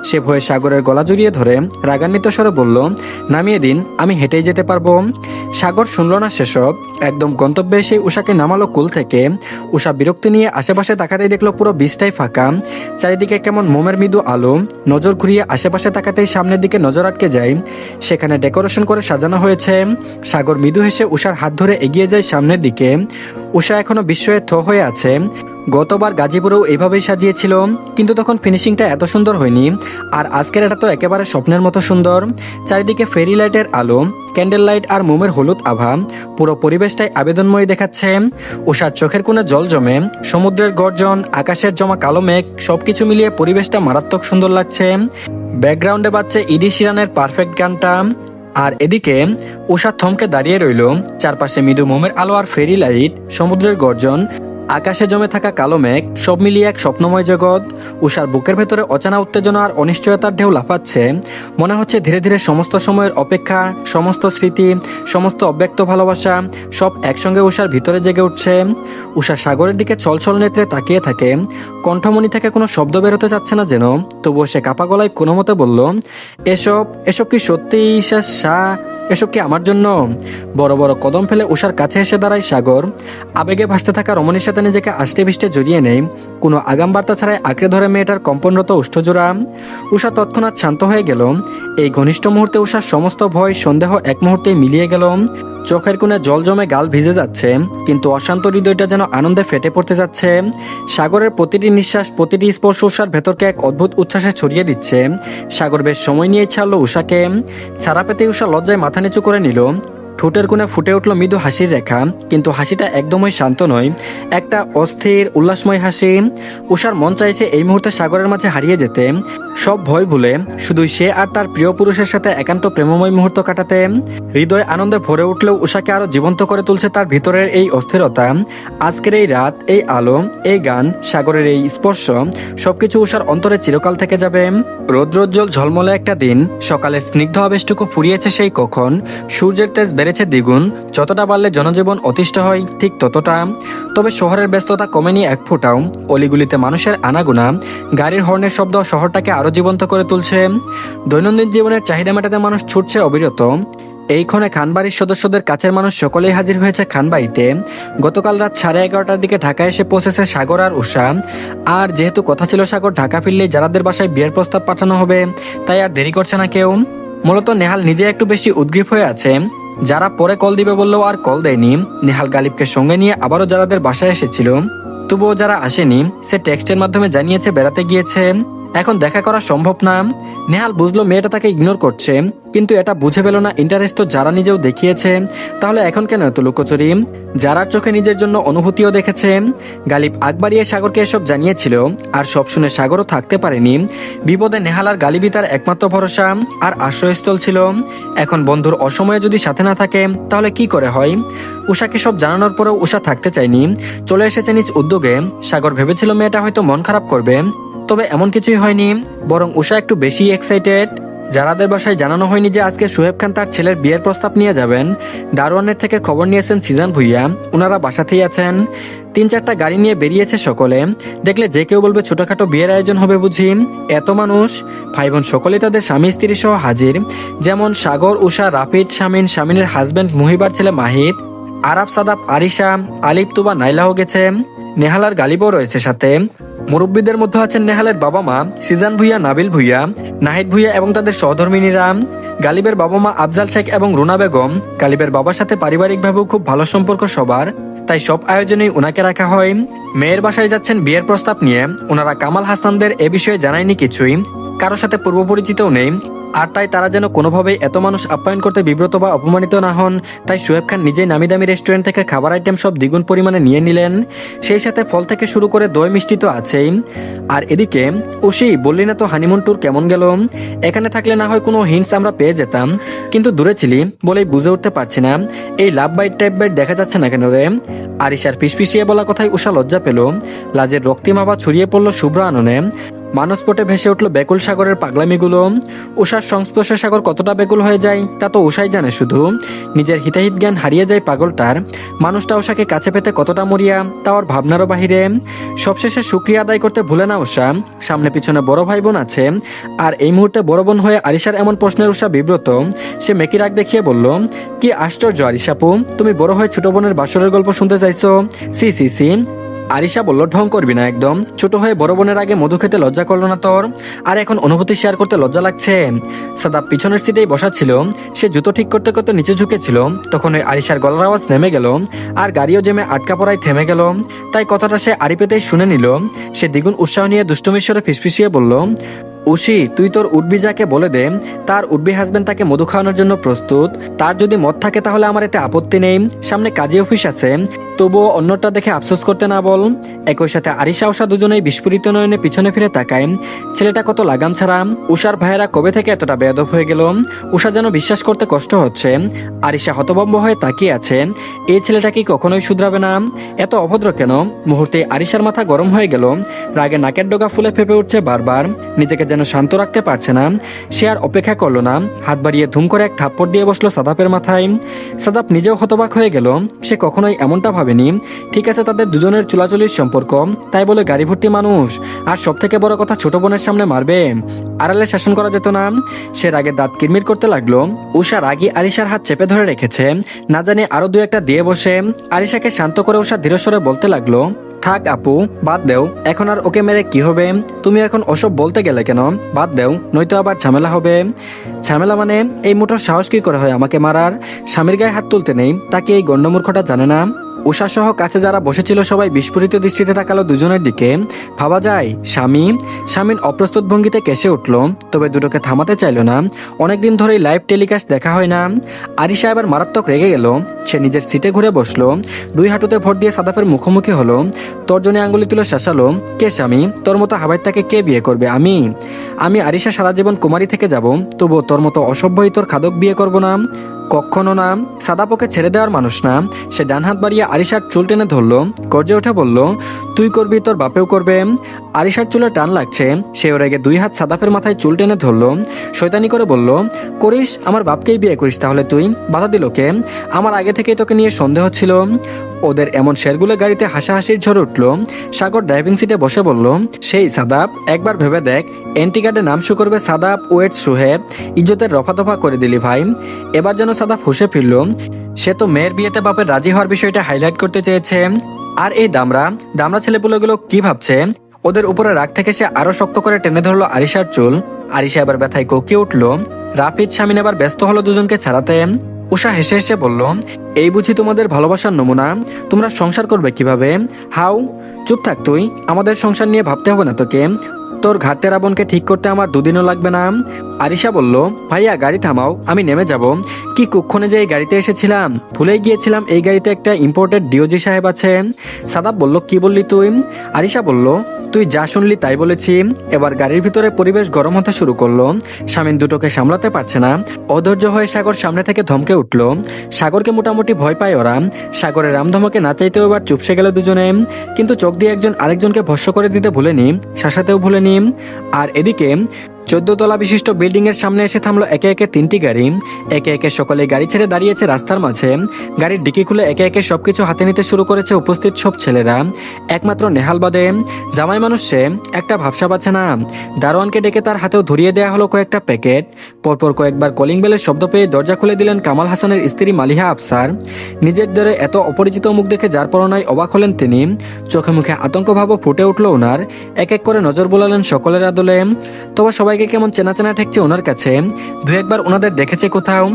[SPEAKER 1] সে ভয়ে সাগরের গলা জড়িয়ে ধরে রাগান্বিত স্বরে বলল, নামিয়ে দিন, আমি হেঁটেই যেতে পারবো। সাগর শুনল না সেসব, একদম গন্তব্যে এসে উষাকে নামালো কুল থেকে। উষা বিরক্তি নিয়ে আশেপাশে তাকাতেই দেখলো পুরো বিচটাই ফাঁকা, চারিদিকে কেমন মোমের মৃদু আলো। নজর ঘুরিয়ে আশেপাশে তাকাতেই সামনের দিকে নজর আটকে যায়, সেখানে ডেকোরেশন করে সাজানো হয়েছে। সাগর মৃদু হেসে উষার হাত ধরে এগিয়ে যায় সামনের দিকে। উষা এখনো বিস্ময়ে থ হয়ে আছে। গতবার গাজীপুরেও এভাবেই সাজিয়েছিল, কিন্তু তখন ফিনিশিংটা এত সুন্দর হয়নি। আর আজকের এটা তো একেবারে স্বপ্নের মতো সুন্দর। চারিদিকে ফেরি লাইটের আলো, ক্যান্ডেল লাইট আর মোমের হলুদ আভা, পুরো পরিবেশটাই আবেদনময়ী দেখাচ্ছে। উষার চোখের কোণে জল জমে, সমুদ্রের গর্জন, আকাশের জমা কালো মেঘ, সবকিছু মিলিয়ে পরিবেশটা মারাত্মক সুন্দর লাগছে। ব্যাকগ্রাউন্ডে বাজছে ইডি শিরানের পারফেক্ট গানটা। আর এদিকে উষা থমকে দাঁড়িয়ে রইল, চারপাশে মৃদু মোমের আলো আর ফেরি লাইট, সমুদ্রের গর্জন, আকাশে জমে থাকা কালো মেঘ, সব মিলিয়ে এক স্বপ্নময় জগৎ। উষার বুকের ভেতরে অজানা উত্তেজনা আর অনিশ্চয়তার ঢেউ লাফাচ্ছে। মনে হচ্ছে ধীরে ধীরে সমস্ত সময়ের অপেক্ষা, সমস্ত স্মৃতি, সমস্ত অব্যক্ত ভালোবাসা সব একসঙ্গে উষার ভিতরে জেগে উঠছে। উষা সাগরের দিকে ছলছল নেত্রে তাকিয়ে থাকে। কণ্ঠমণি থেকে কোনো শব্দ বেরোতে চাচ্ছে না যেন, তবুও সে কাপা গলায় কোনো মতে বলল, এসব এসব কি সত্যি ঈশা শাহ? এসব কি আমার জন্য? বড় বড় কদম ফেলে উষার কাছে এসে দাঁড়ায় সাগর। আবেগে ভাসতে থাকা রমণীর সাথে নিজেকে আষ্টে পিষ্টে জড়িয়ে নেই, কোনো আগাম বার্তা ছাড়াই আঁকড়ে ধরে মেয়েটার কম্পনরত উষ্ঠজোড়া। উষা তৎক্ষণাৎ শান্ত হয়ে গেল। এই ঘনিষ্ঠ মুহূর্তে উষার সমস্ত ভয় সন্দেহ এক মুহূর্তেই মিলিয়ে গেল। চোখের কোণে জল জমে গাল ভিজে যাচ্ছে, কিন্তু অশান্ত হৃদয়টা যেন আনন্দে ফেটে পড়তে যাচ্ছে। সাগরের প্রতিটি নিঃশ্বাস, প্রতিটি স্পর্শ উষার ভেতরকে এক অদ্ভুত উচ্ছ্বাসে ছড়িয়ে দিচ্ছে। সাগর বেশ সময় নিয়ে ছাড়লো উষাকে। ছাড়া পেতে উষা লজ্জায় মাথা নিচু করে নিল। ঠোঁটের কোণে ফুটে উঠল মৃদু হাসির রেখা, কিন্তু হাসিটা একদমই শান্ত নয়, একটা অস্থির উল্লাসময় হাসি। উষার মন চাইছে এই মুহূর্তে সাগরের মাঝে হারিয়ে যেতে, সব ভয় ভুলে শুধু সে আর তার প্রিয় পুরুষের সাথে একান্ত প্রেমময় মুহূর্ত কাটাতে। হৃদয় আনন্দে ভরে উঠলেও উষাকে আরো জীবন্ত করে তুলছে তার ভিতরের এই অস্থিরতা। আজকের এই রাত, এই আলো, এই গান, সাগরের এই স্পর্শ, সবকিছু উষার অন্তরে চিরকাল থেকে যাবে। রৌদ্রোজ্জ্বল ঝলমলে একটা দিন, সকালের স্নিগ্ধ আবেশটুকু ফুরিয়েছে সেই কখন। সূর্যের তেজ বেড়ে বেড়েছে দ্বিগুণ। যতটা বাড়লে জনজীবন অতিষ্ঠ হয় ঠিক ততটা। তবে শহরের ব্যস্ততা কমেনি এক ফোঁটাও। অলিগুলিতে মানুষের আনাগোনা, গাড়ির হর্নের শব্দ শহরটাকে আরো জীবন্ত করে তুলছে। দৈনন্দিন জীবনের চাহিদা মেটাতে মানুষ ছুটছে অবিরত। এই ক্ষণে খানবাড়ির সদস্যদের কাছের মানুষ সকলেই হাজির হয়েছে খানবাড়িতে। গতকাল রাত 11:30টার দিকে ঢাকায় এসে পৌঁছেছে সাগর আর উষা। আর যেহেতু কথা ছিল সাগর ঢাকা ফিরলেই যারাদের বাসায় বিয়ের প্রস্তাব পাঠানো হবে, তাই আর দেরি করছে না কেউ। মূলত নেহাল নিজে একটু বেশি উদ্গ্রীব হয়ে আছে। যারা পরে কল দিবে বললেও আর কল দেয়নি। নেহাল গালিবকে সঙ্গে নিয়ে আবারও যারাদের বাসায় এসেছিল, তবুও যারা আসেনি সে টেক্সটের মাধ্যমে জানিয়েছে বেড়াতে গিয়েছে, এখন দেখা করা সম্ভব না। নেহাল বুঝলো মেয়েটা তাকে ইগনোর করছে, কিন্তু এটা বুঝে পেল না ইন্টারেস্ট তো যারা নিজেও দেখিয়েছে, তাহলে এখন কেন এত লুকোচুরি? যারার চোখে নিজের জন্য অনুভূতিও দেখেছে। গালিব আগ বাড়িয়ে সাগরকে এসব জানিয়েছিল, আর সব শুনে সাগরও থাকতে পারেনি। বিপদে নেহাল আর গালিবই তার একমাত্র ভরসা আর আশ্রয়স্থল ছিল। এখন বন্ধুর অসময়ে যদি সাথে না থাকে তাহলে কি করে হয়? উষাকে সব জানানোর পরেও উষা থাকতে চায়নি, চলে এসেছে নিজ উদ্যোগে। সাগর ভেবেছিল মেয়েটা হয়তো মন খারাপ করবে, তবে এমন কিছুই হয়নি, বরং উষা একটু বেশি এক্সাইটেড। যারাদের বাসায় জানানো হয়নি যে আজকে সোহেব খান তার ছেলের বিয়ের প্রস্তাব নিয়ে যাবেন। দারোয়ানের থেকে খবর নিয়েছেন সিজান ভুইয়া, ওনারা বাসাতেই আছেন। 3-4টা গাড়ি নিয়ে বেরিয়েছে সকলে। দেখলে যে কেউ বলবে ছোটখাটো বিয়ের আয়োজন হবে বুঝি। এত মানুষ, ভাই বোন সকলেই তাদের স্বামী স্ত্রী সহ হাজির। যেমন সাগর, উষা, রাফিদ, শামিন, শামিনের হাজবেন্ড মুহিবার ছেলে মাহিদ, আরাফ, সাদাব, আরিশা, আলিফ, তুবা, নাইলাও গেছে। নেহাল আর গালিবও রয়েছে সাথে। মুরব্বীদের মধ্যে আছেন নেহালের বাবা মা সিজান ভুইয়া, নাবিল ভুইয়া, নাহিদ ভুইয়া এবং তাদের সহধর্মিনীরা। গালিবের বাবা মা আফজাল শেখ এবং রুনা বেগম। গালিবের বাবার সাথে পারিবারিকভাবেও খুব ভালো সম্পর্ক সবার, তাই সব আয়োজনেই ওনাকে রাখা হয়। মেয়ের বাসায় যাচ্ছেন বিয়ের প্রস্তাব নিয়ে। ওনারা কামাল হাসানদের এ বিষয়ে জানায়নি কিছুই, কারোর সাথে পূর্ব পরিচিতও নেই। আর তাই তারা যেন কোনোভাবেই এত মানুষ আপ্যায়ন করতে বিব্রত বা অপমানিত না হন, তাই সোহেব খান নিজেই নামি দামি রেস্টুরেন্ট থেকে খাবার আইটেম সব দ্বিগুণ পরিমাণে নিয়ে নিলেন। সেই সাথে ফল থেকে শুরু করে দই মিষ্টি তো আছেই। আর এদিকে উশি, বললি না তো হানিমুন ট্যুর কেমন গেল? এখানে থাকলে না হয় কোনো হিন্টস আমরা পেয়ে যেতাম, কিন্তু দূরে ছিলি বলেই বুঝে উঠতে পারছি না এই লাভ বাইট টাইপ বাইট দেখা যাচ্ছে না কেন রে? আরিশার ফিসফিসিয়ে বলা কথায় উষা লজ্জা পেল। লাজের রক্তিমাভা ছড়িয়ে পড়ল শুভ্র আননে। মানসপটে ভেসে উঠল বেকুল সাগরের পাগলামিগুলো। উষার সংস্পর্শে সাগর কতটা বেকুল হয়ে যায় তা তো উষাই জানে শুধু। নিজের হিতাহিত জ্ঞান হারিয়ে যায় পাগলটার। মানুষটা উষাকে কাছে পেতে কতটা মরিয়া তা ওর ভাবনারও বাহিরে। সবশেষে শুক্রিয়া আদায় করতে ভুলে না উষা, সামনে পিছনে বড় ভাই বোন আছে। আর এই মুহূর্তে বড় বোন হয়ে আরিশার এমন প্রশ্নের উষা বিব্রত। সে মেকি রাগ দেখিয়ে বলল, কি আশ্চর্য আরিশাপু, তুমি বড় হয়ে ছোট বোনের বাসরের গল্প শুনতে চাইছো? C C C. আরিশা বলল, ঢং করবি না একদম। ছোট হয়ে বড় বোনের আগে মধু খেতে লজ্জা করলো না তোর? আর এখন অনুভূতি শেয়ার করতে লজ্জা লাগছে? সাদাব পিছনের সিটেই বসা ছিল। সে জুতো ঠিক করতে করতে নিচে ঝুঁকেছিল। তখন ওই আরিশার গলার আওয়াজ নেমে গেল, আর গাড়িও জেমে আটকা পড়ায় থেমে গেল। তাই কথাটা সে আড়ি পেতেই শুনে নিল। সে দ্বিগুণ উৎসাহ নিয়ে দুষ্টমিশ্বরে ফিসফিসিয়ে বলল, উশি, তুই তোর উডবি যাকে বলে দে তার উডবি হাজবেন্ড তাকে মধু খাওয়ানোর জন্য প্রস্তুত। তার যদি মদ থাকে তাহলে আমার এতে আপত্তি নেই। সামনে কাজী অফিস আছে, তবুও অন্যটা দেখে আফসোস করতে না বল। একই সাথে আরিশা উষা দুজনেই বিস্ফোরিত নয়নে পিছনে ফিরে তাকায়। ছেলেটা কত লাগাম ছাড়া। উষার ভাইয়েরা কবে থেকে এতটা বেয়াদব হয়ে গেল? উষা যেন বিশ্বাস করতে কষ্ট হচ্ছে। আরিশা হতভম্ব হয়ে তাকিয়ে আছে। এই ছেলেটা কি কখনোই শুধরাবে না? এত অভদ্র কেন? মুহূর্তে আরিশার মাথা গরম হয়ে গেল। রাগে নাকের ডগা ফুলে ফেপে উঠছে বারবার। নিজেকে যেন শান্ত রাখতে পারছে না। সে আর অপেক্ষা করলো না, হাত বাড়িয়ে ধুম করে এক থাপ্পড় দিয়ে বসলো সাদাপের মাথায়। সাদাপ নিজেও হতবাক হয়ে গেল। সে কখনোই এমনটা ভাবেনি। ঠিক আছে, তাদের দুজনের চুলাচুলির সম্পর্ক, তাই বলে গাড়ি ভর্তি মানুষ, আর সব থেকে বড় কথা ছোট বোনের সামনে মারবে? আড়ালে শাসন করা যেত না? সে রাগে দাঁত কিরমির করতে লাগলো। উষা রাগী আরিশার হাত চেপে ধরে রেখেছে, না জানি আরো দু একটা দিয়ে বসে। আরিশাকে শান্ত করে উষা ধীরস্বরে বলতে লাগলো, থাক আপু, বাদ দেও, এখন আর ওকে মেরে কি হবে? তুমি এখন ওসব বলতে গেলে কেন? বাদ দেও, নয়তো আবার ঝামেলা হবে। ঝামেলা মানে? এই মোটর সাহস কি করে হয় আমাকে মারার? স্বামীর গায়ে হাত তুলতে নেই, তাকে এই গণ্ডমূর্খটা জানে না? উষা সহ কাছে যারা বসেছিল সবাই বিস্ফোরিত দৃষ্টিতে তাকালো দুজনের দিকে। ভাবা যায় স্বামী? স্বামীন অপ্রস্তুত ভঙ্গিতে কেসে উঠল, তবে দুটোকে থামাতে চাইল না। অনেকদিন ধরেই লাইভ টেলিকাস্ট দেখা হয় না। আরিশা এবার মারাত্মক রেগে গেল। সে নিজের সিটে ঘুরে বসলো, দুই হাঁটুতে ভর দিয়ে সাদাফের মুখোমুখি হলো। তর্জনী আঙ্গুলি তুলে শাসালো, কে স্বামী? তোর মতো হাবাইতাকে কে বিয়ে করবে? আমি আরিশা সারা জীবন কুমারী থেকে যাব, তবুও তোর মতো অসভ্যই তোর খাদক বিয়ে করব না। কখনো না। সাদাপ ওকে ছেড়ে দেওয়ার মানুষ না। সে ডান হাত বাড়িয়ে আরিশার চুল টেনে ধরলো, গর্জে উঠে বলল, তুই করবি, তোর বাপেও করবে। আরিশার চুলে টান লাগছে, সে ওর আগে দুই হাত সাদাপের মাথায় চুল টেনে ধরলো, শয়তানি করে বলল, করিস, আমার বাপকেই বিয়ে করিস তাহলে তুই। বাধা দিল কে? আমার আগে থেকেই তোকে নিয়ে সন্দেহ ছিল। ওদের এমন শেরগুলো গাড়িতে হাসাহাসির ঝড় উঠল। সাগর ড্রাইভিং সিটে বসে বলল, সেই সাদাপ, একবার ভেবে দেখ, এন্ট্রি কার্ডে নাম শো করবে সাদাপ ওয়েট সোহেব। ইজ্জতের রফা দফা করে দিলি ভাই। এবার যেন সাদাপ হুঁশে ফিরল। সে তো মেয়ের বিয়েতে বাপের রাজি হওয়ার বিষয়টা হাইলাইট করতে চেয়েছে। আর এই দামরা দামরা ছেলেপুলেগুলো কি ভাবছে? ওদের উপরে রাগ থেকে সে আরো শক্ত করে টেনে ধরলো আরিশার চুল। আরিশা এবার ব্যথায় কোকিয়ে উঠল। রাফিদ শামিন এবার ব্যস্ত হলো দুজনকে ছাড়াতে। উষা হেসে হেসে বলল, এই বুঝি তোমাদের ভালোবাসার নমুনা? তোমরা সংসার করবে কিভাবে? হাউ, চুপ থাক তুই, আমাদের সংসার নিয়ে ভাবতে হবে না তোকে। তোর ঘাটতে রাবণকে ঠিক করতে আমার দুদিনও লাগবে না। আরিশা বলল, ভাইয়া গাড়ি থামাও, আমি নেমে যাব। কি কুক্ষণে যে এই গাড়িতে এসেছিলাম, ভুলেই গিয়েছিলাম এই গাড়িতে একটা ইম্পোর্টেড ডিওজি সাহেব আছে। সাদাব বলল, কি বললি তুই? আরিশা বলল, তুই যা শুনলি তাই বলেছি। এবার গাড়ির ভিতরে পরিবেশ গরম হতে শুরু করলো। শামিন দুটোকে সামলাতে পারছে না। অধৈর্য হয়ে সাগর সামনে থেকে ধমকে উঠল। সাগরকে মোটামুটি ভয় পায় ওরা। সাগরের রামধমকে না চাইতেও এবার চুপসে গেল দুজনে। কিন্তু চোখ দিয়ে একজন আরেকজনকে ভস্য করে দিতে ভুলেনি, শাসাতেও ভুলেনি। আর এদিকে 14 তলা বিশিষ্ট বিল্ডিং এর সামনে এসে থামলো একে একে 3টি গাড়ি। একে একে সকলে গাড়ি ছেড়ে দাঁড়িয়েছে রাস্তার মাঝে। গাড়ির ডিকি খুলে একে একে সবকিছু হাতে নিতে শুরু করেছে উপস্থিত সব ছেলেরা। একমাত্র নেহাল বাদে। জামাই মানুষ সে, একটা ভাবসা পাচ্ছে না। দারোয়ানকে ডেকে তার হাতেও ধরিয়ে দেওয়া হলো কয়েকটা প্যাকেট। পরপর কয়েকবার কলিং বেলের শব্দ পেয়ে দরজা খুলে দিলেন কামাল হাসানের স্ত্রী মালিহা আফসার। নিজের দরে এত অপরিচিত মুখ দেখে যার পরনায় অবাক হলেন তিনি। চোখে মুখে আতঙ্কভাবও ফুটে উঠল ওনার। এক এক করে নজর বোলালেন সকলের আদলে। তবে সবাইকে কেমন চেনা চেনা ঠেকছে ওনার কাছে। দু একবার ওনাদের দেখেছে কোথাও।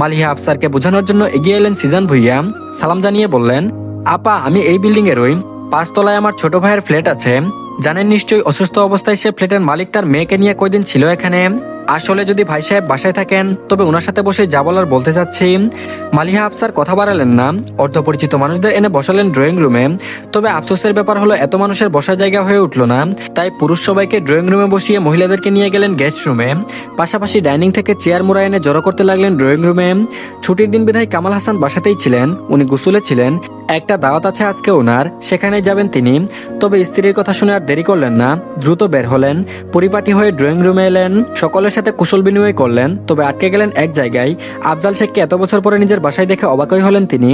[SPEAKER 1] মালিহা আফসারকে বোঝানোর জন্য এগিয়ে এলেন সিজান ভুইয়া। সালাম জানিয়ে বললেন, আপা, আমি এই বিল্ডিং এরই 5 তলায় আমার ছোট ভাইয়ের ফ্ল্যাট আছে। জানেন নিশ্চয়ই, অসুস্থ অবস্থায় সে ফ্ল্যাটের মালিক তার মেয়েকে নিয়ে কয়দিন ছিল এখানে। আসলে যদি ভাই সাহেব বাসায় থাকেন তবে ওনার সাথে বসে যা বলার বলতে চাচ্ছি। মালিহা আফসার কথা বাড়ালেন না, অর্ধপরিচিত মানুষদের এনে বসালেন ড্রয়িং রুমে। তবে আফসোসের ব্যাপার হলো এত মানুষের বসার জায়গা হয়ে উঠল না। তাই পুরুষ সবাইকে ড্রয়িং রুমে বসিয়ে মহিলাদেরকে নিয়ে গেলেন গেস্ট রুমে। পাশাপাশি ডাইনিং থেকে চেয়ার মোড়া এনে জড়ো করতে লাগলেন ড্রয়িং রুমে। ছুটির দিন বিধায় কামাল হাসান বাসাতেই ছিলেন, উনি গোসলে ছিলেন। একটা দাওয়াত আছে আজকে ওনার, সেখানেই যাবেন তিনি। তবে স্ত্রীর কথা শুনে আর দেরি করলেন না, দ্রুত বের হলেন। পরিপাটি হয়ে ড্রয়িং রুমে এলেন, সকলের সাথে কুশল বিনিময় করলেন। তবে আটকে গেলেন এক জায়গায়। আফজাল শেখকে এত বছর পরে নিজের বাসায় দেখে অবাকই হলেন তিনি।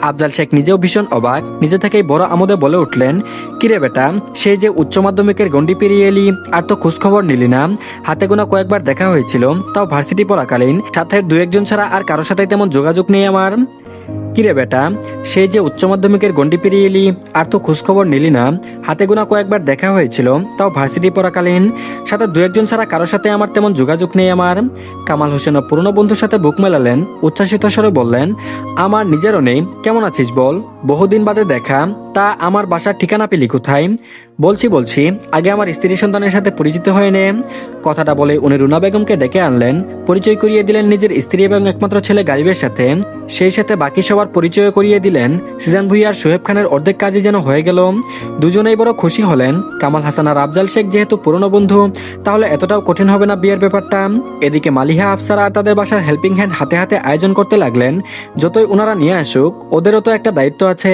[SPEAKER 1] আফজাল শেখ নিজেও ভীষণ অবাক, নিজে থেকেই বড় আমোদে বলে উঠলেন, কিরে বেটা, সে যে উচ্চ মাধ্যমিকের গন্ডি পেরিয়ে এলি, আর তো খোঁজখবর নিলি না। হাতে গোনা কয়েকবার দেখা হয়েছিল, তাও ভার্সিটি পড়াকালীন। সাথে 2-1 জন ছাড়া আর কারোর সাথে তেমন যোগাযোগ নেই আমার। কিরে বেটা, সেই যে উচ্চ মাধ্যমিকের গন্ডি পেরিয়ে এলি, আর তো খোঁজখবর নিলি না। হাতে গোনা কয়েকবার দেখা হয়েছিল, তাও ভার্সিটি পড়াকালীন। সাথে 2-1 জন ছাড়া কারোর সাথে আমার তেমন যোগাযোগ নেই আমার। কামাল হোসেনও পুরনো বন্ধুর সাথে বুক মেলালেন, উচ্ছ্বাসিত স্বরে বললেন, আমার নিজেরও নেই। কেমন আছিস বল, বহুদিন বাদে দেখা। তা আমার বাসার ঠিকানা পেলি কোথায়? বলছি, আগে আমার স্ত্রী সন্তানের সাথে পরিচিত হয়ে নে। কথাটা বলে উনি রুনা বেগমকে ডেকে আনলেন, পরিচয় করিয়ে দিলেন নিজের স্ত্রী এবং একমাত্র ছেলে গালিবের সাথে। সেই সাথে বাকি সবার পরিচয় করিয়ে দিলেন। সিজান ভুইয়া আর সোহেব খানের অর্ধেক কাজই যেন হয়ে গেল। দুজনেই বড় খুশি হলেন। কামাল হাসান আর আফজাল শেখ যেহেতু পুরনো বন্ধু, তাহলে এতটাও কঠিন হবে না বিয়ের ব্যাপারটা। এদিকে মালিহা আফসার আর তাদের বাসার হেল্পিং হ্যান্ড হাতে হাতে আয়োজন করতে লাগলেন। যতই ওনারা নিয়ে আসুক, ওদেরও তো একটা দায়িত্ব আছে।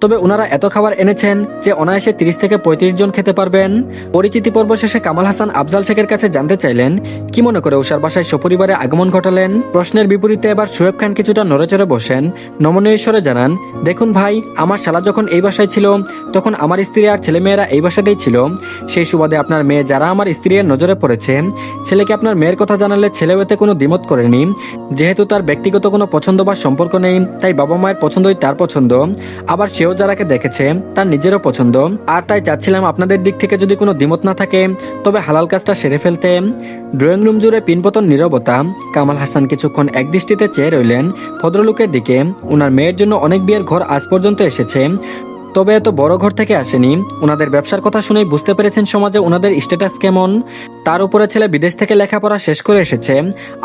[SPEAKER 1] তবে ওনারা এত খাবার এনেছেন যে অনায়াসে 30 থেকে 35 জন খেতে পারবেন। পরিচিতি পর্ব শেষে কামাল হাসান আফজাল শেখের কাছে জানতে চাইলেন, কি মনে করে উষার বাসায় সপরিবারে আগমন ঘটালেন। প্রশ্নের বিপরীতে এবার সোহেব খান কিছুটা নড়েচড়ে বসেন, নমনীয় ঈশ্বরে জানান, দেখুন ভাই, আমার শালা যখন এই বাসায় ছিল তখন আমার স্ত্রী আর ছেলেমেয়েরা এই বাসাতেই ছিল। সেই সুবাদে আপনার মেয়ে যারা আমার স্ত্রীর নজরে পড়েছে, ছেলেকে আপনার মেয়ের কথা জানালে ছেলেও এতে কোনো দ্বিমত করেনি। যেহেতু তার ব্যক্তিগত কোনো পছন্দ বা সম্পর্ক নেই, তাই বাবা মায়ের পছন্দই তার পছন্দ। আবার সেও যারাকে দেখেছে তার নিজেরও পছন্দ। আর তাই চাচ্ছিলাম আপনাদের দিক থেকে যদি কোনো দ্বিমত না থাকে তবে হালাল কাজটা সেরে ফেলতে। ড্রয়িং রুম জুড়ে পিনপতন নীরবতা। কামাল হাসান কিছুক্ষণ একদৃষ্টিতে চেয়ে রইলেন ভদ্রলোকের দিকে। ওনার মেয়ের জন্য অনেক বিয়ের ঘর আজ পর্যন্ত এসেছে, তবে এত বড় ঘর থেকে আসেনি। ওনাদের ব্যবসার কথা শুনেই বুঝতে পেরেছেন সমাজে ওনাদের স্ট্যাটাস কেমন। তার উপরে ছেলে বিদেশ থেকে লেখাপড়া শেষ করে এসেছে।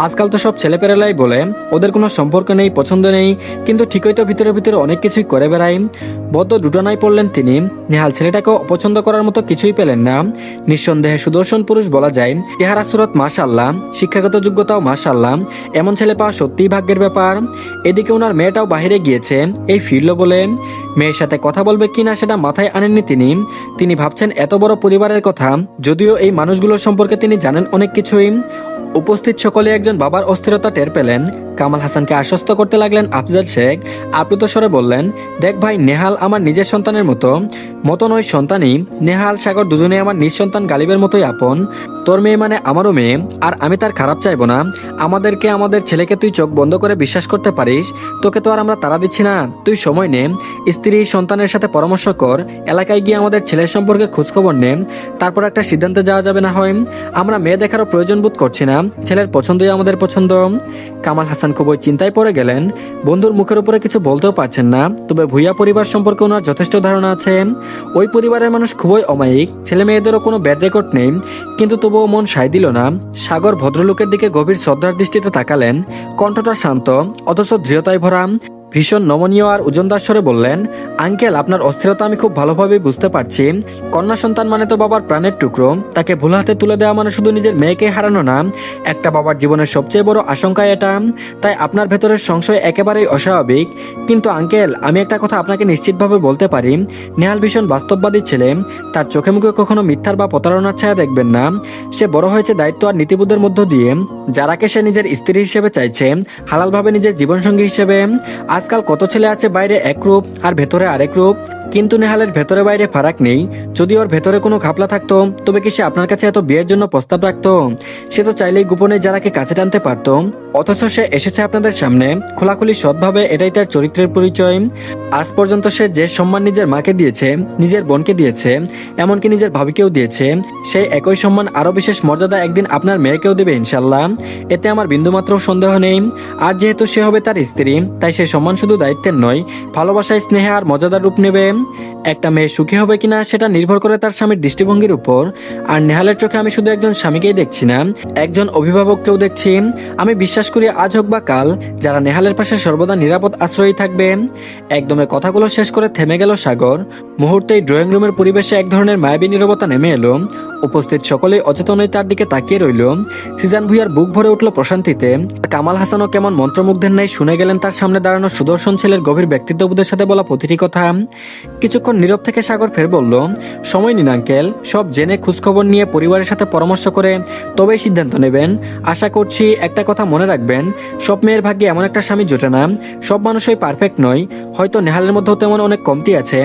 [SPEAKER 1] আজকাল তো সব ছেলেপেলেলাই বলে ওদের কোনো সম্পর্ক নেই, পছন্দ নেই, কিন্তু ঠিকই তো ভিতরে ভিতরে অনেক কিছুই করে বেড়ায়। বদ্ধ দুটানায় পড়লেন তিনি। নেহাল ছেলেটাকেও অপছন্দ করার মতো কিছুই পেলেন না। নিঃসন্দেহে সুদর্শন পুরুষ বলা যায়, চেহারা সুরত মাশাআল্লাহ, শিক্ষাগত যোগ্যতাও মাশাআল্লাহ, এমন ছেলে পাওয়া সত্যিই ভাগ্যের ব্যাপার। এদিকে ওনার মেয়েটাও বাহিরে গিয়েছে, এই ফিরল বলে মেয়ের সাথে কথা বলবে কিনা সেটা মাথায় আনেননি তিনি। তিনি ভাবছেন এত বড় পরিবারের কথা, যদিও এই মানুষগুলোর সম্পর্কে তিনি জানেন অনেক কিছুই। উপস্থিত সকলে একজন বাবার অস্থিরতা টের পেলেন। কামাল হাসানকে আশ্বস্ত করতে লাগলেন আফজাল শেখ। আপ্লুত স্বরে বললেন, দেখ ভাই, নেহাল আমার নিজের সন্তানের মতো নয়, সন্তানই। নেহাল, সাগর দুজনে আমার নিজ সন্তান গালিবের মতোই আপন। তোর মেয়ে মানে আমারও মেয়ে, আর আমি তার খারাপ চাইবো না। আমাদের ছেলেকে তুই চোখ বন্ধ করে বিশ্বাস করতে পারিস। তোকে তো আর আমরা তাড়া দিচ্ছি না, তুই সময় নে, স্ত্রী সন্তানের সাথে পরামর্শ কর, এলাকায় গিয়ে আমাদের ছেলের সম্পর্কে খোঁজখবর নে, তারপর একটা সিদ্ধান্তে যাওয়া যাবে না হয়। আমরা মেয়ে দেখারও প্রয়োজন বোধ করছি না, ছেলের পছন্দই আমাদের পছন্দ। কামাল হাসান খুবই চিন্তায় পড়ে গেলেন। বন্ধুর মুখের উপরে কিছু বলতেও পারছেন না, তবে ভুইয়া পরিবার সম্পর্কে ওনার যথেষ্ট ধারণা আছে। ওই পরিবারের মানুষ খুবই অমায়িক, ছেলে মেয়েদেরও কোনো ব্যাড রেকর্ড নেই, কিন্তু তবুও মন সায় দিল না। সাগর ভদ্রলোকের দিকে গভীর শ্রদ্ধার দৃষ্টিতে তাকালেন। কণ্ঠটা শান্ত অথচ দৃঢ়তায় ভরা। ভীষণ নমনীয় আর ওজনদার স্বরে বললেন, আঙ্কেল, আপনার অস্থিরতা আমি খুব ভালোভাবে বুঝতে পারছি। কন্যা সন্তান মানে তো বাবার প্রাণের টুকরো, তাকে ভুল হাতে তুলে দেওয়া মানে শুধু নিজের মেয়েকে হারানো না, একটা বাবার জীবনের সবচেয়ে বড় আশঙ্কা এটা। তাই আপনার ভেতরের সংশয় একেবারেই অস্বাভাবিক। কিন্তু আঙ্কেল, আমি একটা কথা আপনাকে নিশ্চিতভাবে বলতে পারি, নেহাল ভীষণ বাস্তববাদী ছেলে। তার চোখে মুখে কখনো মিথ্যার বা প্রতারণার ছায়া দেখবেন না। সে বড় হয়েছে দায়িত্ব আর নীতিবোধের মধ্য দিয়ে। যারাকে সে নিজের স্ত্রী হিসেবে চাইছে, হালালভাবে নিজের জীবনসঙ্গী হিসেবে। আজকাল কত ছেলে আছে বাইরে এক রূপ আর ভেতরে আরেক রূপ, কিন্তু নেহালের ভেতরে বাইরে ফারাক নেই। যদি ওর ভেতরে কোনো ঘাপলা থাকতো, তবে কি সে আপনার কাছে এত বিয়ের জন্য প্রস্তাব রাখতো? সে তো চাইলেই গোপনে যারাকে কাছে টানতে পারতো, অথচ সে এসেছে আপনাদের সামনে খোলাখুলি সৎভাবে। এটাই তার চরিত্রের পরিচয়। আজ পর্যন্ত সে যে সম্মান নিজের মাকে দিয়েছে, নিজের বোনকে দিয়েছে, এমনকি নিজের ভাবিকেও দিয়েছে, সেই একই সম্মান আরো বিশেষ মর্যাদা একদিন আপনার মেয়েকেও দেবে ইনশাল্লাহ। এতে আমার বিন্দুমাত্র সন্দেহ নেই। আর যেহেতু সে হবে তার স্ত্রী, তাই সে সম্মান শুধু দায়িত্বের নয়, ভালোবাসায়, স্নেহে আর মর্যাদার রূপ নেবে। একটা মেয়ে সুখী হবে কিনা সেটা নির্ভর করে তার স্বামীর দৃষ্টিভঙ্গির উপর। আর নেহালের চোখে আমি শুধু একজন স্বামীকেই দেখছি না, একজন অভিভাবককেও দেখছি। আমি বিশ্বাস করি আজ হোক বা কাল, যারা নেহালের পাশে সর্বদা নিরাপদ আশ্রয়ী থাকবে। একদমে কথাগুলো শেষ করে থেমে গেল সাগর। মুহূর্তেই ড্রয়িং রুমের পরিবেশে এক ধরনের মায়াবী নীরবতা নেমে এলো। উপস্থিত সকলেই অচেতনই তার দিকে তাকিয়ে রইল। সিজান ভুইয়ার বুক ভরে উঠল প্রশান্তিতে। কামাল হাসানও কেমন মন্ত্রমুগ্ধের ন্যায় শুনে গেলেন তার সামনে দাঁড়ানো সুদর্শন ছেলের গভীর ব্যক্তিত্ববোধের সাথে বলা প্রতিটি কথা। কিছুক্ষণ নীরব থেকে সাগর ফের বলল, সময় নিন আঙ্কেল, সব জেনে খোঁজখবর নিয়ে পরিবারের সাথে পরামর্শ করে তবেই সিদ্ধান্ত নেবেন। আশা করছি একটা কথা মনে রাখবেন, সব মেয়ের ভাগ্যে এমন একটা স্বামী জোটে না, সব মানুষই পারফেক্ট নয়। হয়তো নেহালের মধ্যেও তেমন অনেক কমতি আছে,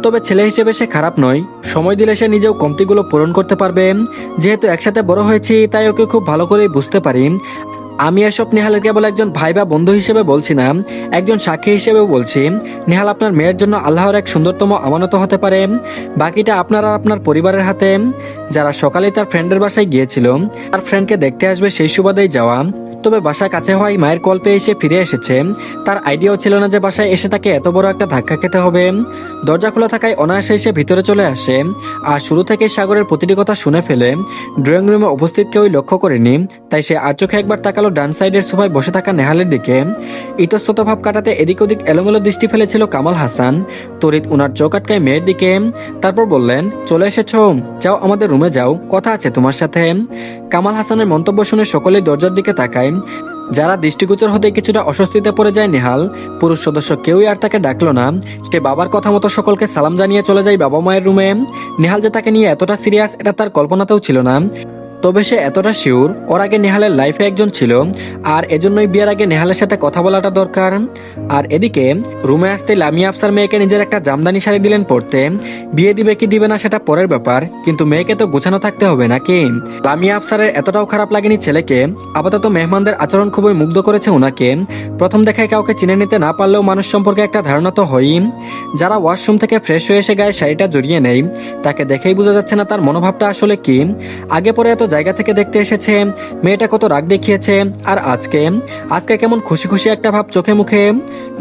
[SPEAKER 1] তবে ছেলে হিসেবে সে খারাপ নয়। সময় দিলে সে নিজেও কমতিগুলো পূরণ করতে পারবে। যেহেতু একসাথে বড় হয়েছি, তাই ওকে খুব ভালো করেই বুঝতে পারি। আমি এসব নেহালের কেবল একজন ভাই বা বন্ধু হিসেবে বলছি না, একজন সাক্ষী হিসেবেও বলছি। নেহাল আপনার মেয়ের জন্য আল্লাহর এক সুন্দরতম আমানত হতে পারে। বাকিটা আপনার আর আপনার পরিবারের হাতে। যারা সকালে তার ফ্রেন্ডের বাসায় গিয়েছিল, তার ফ্রেন্ডকে দেখতে আসবে সেই সুবাদেই যাওয়া। তবে বাসা কাছে হওয়ায় মায়ের কল পেয়ে এসে ফিরে এসেছে। তার আইডিয়াও ছিল না যে বাসায় এসে তাকে এত বড় একটা ধাক্কা খেতে হবে। দরজা খোলা থাকায় অনায়াসে এসে ভিতরে চলে আসে। আর শুরু থেকে সাগরের প্রতিটি কথা শুনে ফেলে। ড্রয়িং রুমে উপস্থিত কেউই লক্ষ্য করেনি, তাই সে আর চোখে একবার তাকালো ডান সাইডের সোফায় বসে থাকা নেহালের দিকে। ইতস্তত ভাব কাটাতে এদিক ওদিক এলোমেলো দৃষ্টি ফেলেছিল কামাল হাসান। তড়িৎ উনার চোখ আটকায় মেয়ের দিকে। তারপর বললেন, চলে এসেছো, যাও আমাদের রুমে যাও, কথা আছে তোমার সাথে। কামাল হাসানের মন্তব্য শুনে সকলেই দরজার দিকে তাকায়। যারা দৃষ্টিগোচর হতে কিছুটা অস্বস্তিতে পড়ে যায় নেহাল। পুরুষ সদস্য কেউই আর তাকে ডাকলো না। সে বাবার কথা মতো সকলকে সালাম জানিয়ে চলে যায় বাবা মায়ের রুমে। নেহাল যে তাকে নিয়ে এতটা সিরিয়াস, এটা তার কল্পনাতেও ছিল না। তবে সে এতটা শিওর, ওর আগে নেহালের লাইফে একজন ছিল, আর এজন্যই বিয়ের আগে নেহালের সাথে কথা বলাটা দরকার। আর এদিকে রুমে আসতে লামিয়া আফসার মেয়েকে নিজের একটা জামদানি শাড়ি দিলেন পরতে। বিয়ে দিবে কি দিবে না সেটা পরের ব্যাপার, কিন্তু মেয়েকে তো গোছানো থাকতে হবে নাকি। লামিয়া আফসারের এতটাও খারাপ লাগেনি ছেলেকে। আপাতত মেহমানদের আচরণ খুবই মুগ্ধ করেছে ওনাকে। প্রথম দেখায় কাউকে চিনে নিতে না পারলেও মানুষ সম্পর্কে একটা ধারণা তো হয়ই। যারা ওয়াশরুম থেকে ফ্রেশ হয়ে এসে গায়ে শাড়িটা জড়িয়ে নেয়, তাকে দেখেই বোঝা যাচ্ছে না তার মনোভাবটা আসলে কি। আগে পরে এত জায়গা থেকে দেখতে এসেছে মেয়েটা কত রাগ দেখিয়েছে, আর আজকে আজকে কেমন খুশি খুশি একটা ভাব চোখে মুখে।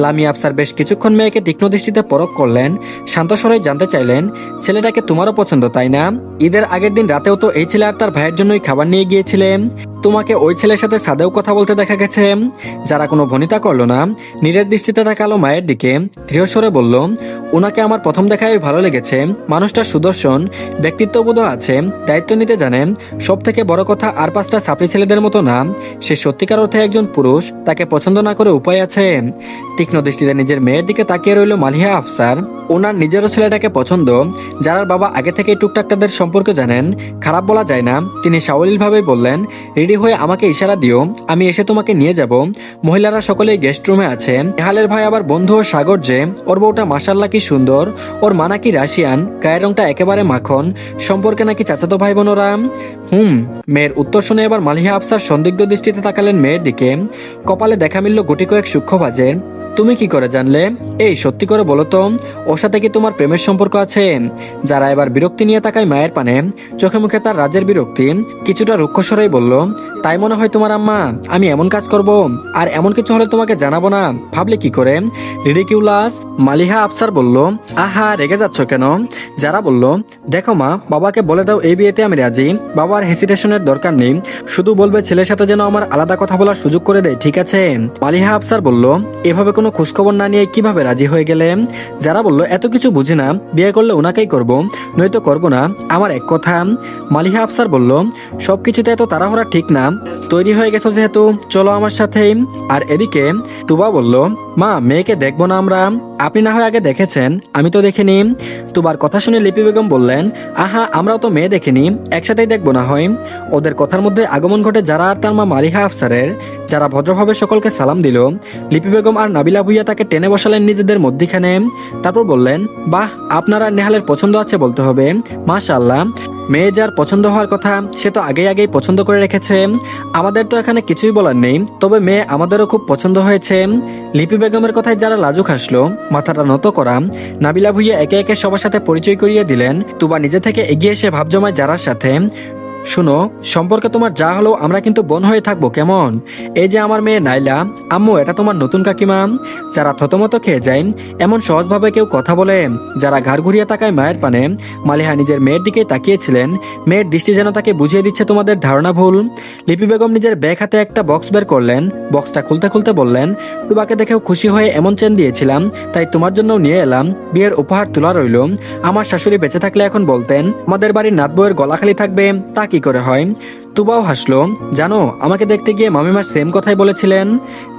[SPEAKER 1] লামিয়া আফসার বেশ কিছুক্ষণ মেয়েকে তীক্ষ্ণ দৃষ্টিতে পরখ করলেন, শান্ত স্বরে জানতে চাইলেন, ছেলেটাকে তোমারও পছন্দ তাই না? ঈদের আগের দিন রাতেও তো এই ছেলে আর তার ভাইয়ের জন্যই খাবার নিয়ে গিয়েছিলেন। তোমাকে ওই ছেলের সাথে সাদেও কথা বলতে দেখা গেছে। যারা কোনো ভনিতা করলো না, নীরের দৃষ্টিতে তাকালো মায়ের দিকে, দৃঢ় স্বরে বলল, ওনাকে আমার প্রথম দেখায় ভালো লেগেছে। মানুষটা সুদর্শন, ব্যক্তিত্ববোধ আছে, দায়িত্ব নিতে জানে। সব থেকে বড় কথা, আর 5টা সাপড়ি ছেলেদের মতো না, সে সত্যিকার অর্থে একজন পুরুষ। তাকে পছন্দ না করে উপায় আছে? তীক্ষ্ণ দৃষ্টিতে নিজের মেয়ের দিকে তাকিয়ে রইল মালিহা আফসার। ওনার নিজেরও ছেলেটাকে পছন্দ, যারার বাবা আগে থেকে টুকটাক তাদের সম্পর্কে জানেন। খারাপ বলা যায় না। তিনি সাবলীলভাবে বললেন, রেডি হয়ে আমাকে ইশারা দিও, আমি এসে তোমাকে নিয়ে যাব। মহিলারা সকলেই গেস্ট রুমে আছে। নেহালের ভাই আবার বন্ধু ও সাগর যে, ওর বউটা মাশাল্লাহ কি সুন্দর, ওর মা নাকি রাশিয়ান, গায়ের রংটা একেবারে মাখন, সম্পর্কে নাকি চাচাতো ভাই বোনরা। মেয়ের উত্তর শুনে এবার মালিহা আফসার সন্দিগ্ধ দৃষ্টিতে তাকালেন মেয়ের দিকে। কপালে দেখা মিলল গুটি কয়েক সূক্ষ্ম বাজের। তুমি কি করে জানলে? এই সত্যি করে বলো তো, ওর সাথে কি তোমার প্রেমের সম্পর্ক আছে? যারা এবার বিরক্তি নিয়ে তাকায় মায়ের পানে, চোখে মুখে তার রাজের বিরক্তি। কিছুটা রুক্ষস্বরেই বলল, তাই মনে হয় তোমার আম্মা? আমি এমন কাজ করব আর এমন কিছু হলে তোমাকে জানাবো না, ভাবলে কি করে? রিডিকিউলাস। মালিহা আফসার বলল, আহা রেগে যাচ্ছ কেন? যারা বলল, দেখো মা, বাবাকে বলে দাও এই বিয়েতে আমি রাজি। বাবার হেসিটেশনের দরকার নেই, শুধু বলবে ছেলের সাথে যেন আমার আলাদা কথা বলার সুযোগ করে দেয়, ঠিক আছে? মালিহা আফসার বলল, এভাবে কোনো খোঁজখবর না নিয়ে কিভাবে রাজি হয়ে গেলে? যারা বলল, এত কিছু বুঝি না, বিয়ে করলে ওনাকেই করব, নয়তো করবো না, আমার এক কথা। মালিহা আফসার বলল, সবকিছুতে এত তাড়াহুড়া ঠিক না, তৈরি হয়ে গেছো যেহেতু চলো আমার সাথে। আর এদিকে তুবা বলল, মা মেয়েকে দেখবো না আমরা? আপনি না হয় আগে দেখেছেন, আমি তো দেখিনি। তুবার কথা শুনে লিপি বেগম বললেন, আহা আমরাও তো মেয়ে দেখিনি, একসাথেই দেখবো না হয়। ওদের কথার মধ্যে আগমন ঘটে যারা আর তার মা মালিহা আফসারের। যারা ভদ্রভাবে সকলকে সালাম দিল। লিপি বেগম আর নাবিলা ভুইয়া তাকে টেনে বসালেন নিজেদের মধ্যিখানে। তারপর বললেন, বাহ, আপনার আর নেহালের পছন্দ আছে বলতে হবে, মাশাআল্লাহ। মেয়ে যার পছন্দ হওয়ার কথা সে তো আগেই পছন্দ করে রেখেছে। আমাদের তো এখানে কিছুই বলার নেই, তবে মেয়ে আমাদেরও খুব পছন্দ হয়েছে। লিপি বেগমের কথায় যারা লাজুক হাসলো, মাথাটা নত করা। নাবিলা ভুইয়া একে একে সবার সাথে পরিচয় করিয়ে দিলেন। তুবা নিজে থেকে এগিয়ে এসে ভাব জমায় যারার সাথে, শুনো, সম্পর্কে তোমার যা হলো আমরা কিন্তু বোন হয়ে থাকবো, কেমন? এই যে আমার মেয়ে নাইলা, আম্মু এটা তোমার নতুন কাকিমা। যারা থতমত খেয়ে যায়, এমন সহজভাবে কেউ কথা বলে? যারা ঘাড় ঘুরিয়ে তাকায় মায়ের পানে। মালিহা নিজের মেয়ের দিকে তাকিয়েছিলেন, মেয়ের দৃষ্টি যেন তাকে বুঝিয়ে দিচ্ছে তোমাদের ধারণা ভুল। লিপি বেগম নিজের ব্যাগ হাতে একটা বক্স বের করলেন, বক্সটা খুলতে খুলতে বললেন, তোমাকে দেখেও খুশি হয়ে এমন চেন দিয়েছিলাম, তাই তোমার জন্য নিয়ে এলাম, বিয়ের উপহার তোলা রইল। আমার শাশুড়ি বেঁচে থাকলে এখন বলতেন, আমাদের বাড়ির নাত বউয়ের গলা খালি থাকবে, তা কি করে হয়? তুবাও হাসলো, জানো আমাকে দেখতে গিয়ে মামিমার সেম কথাই বলেছিলেন।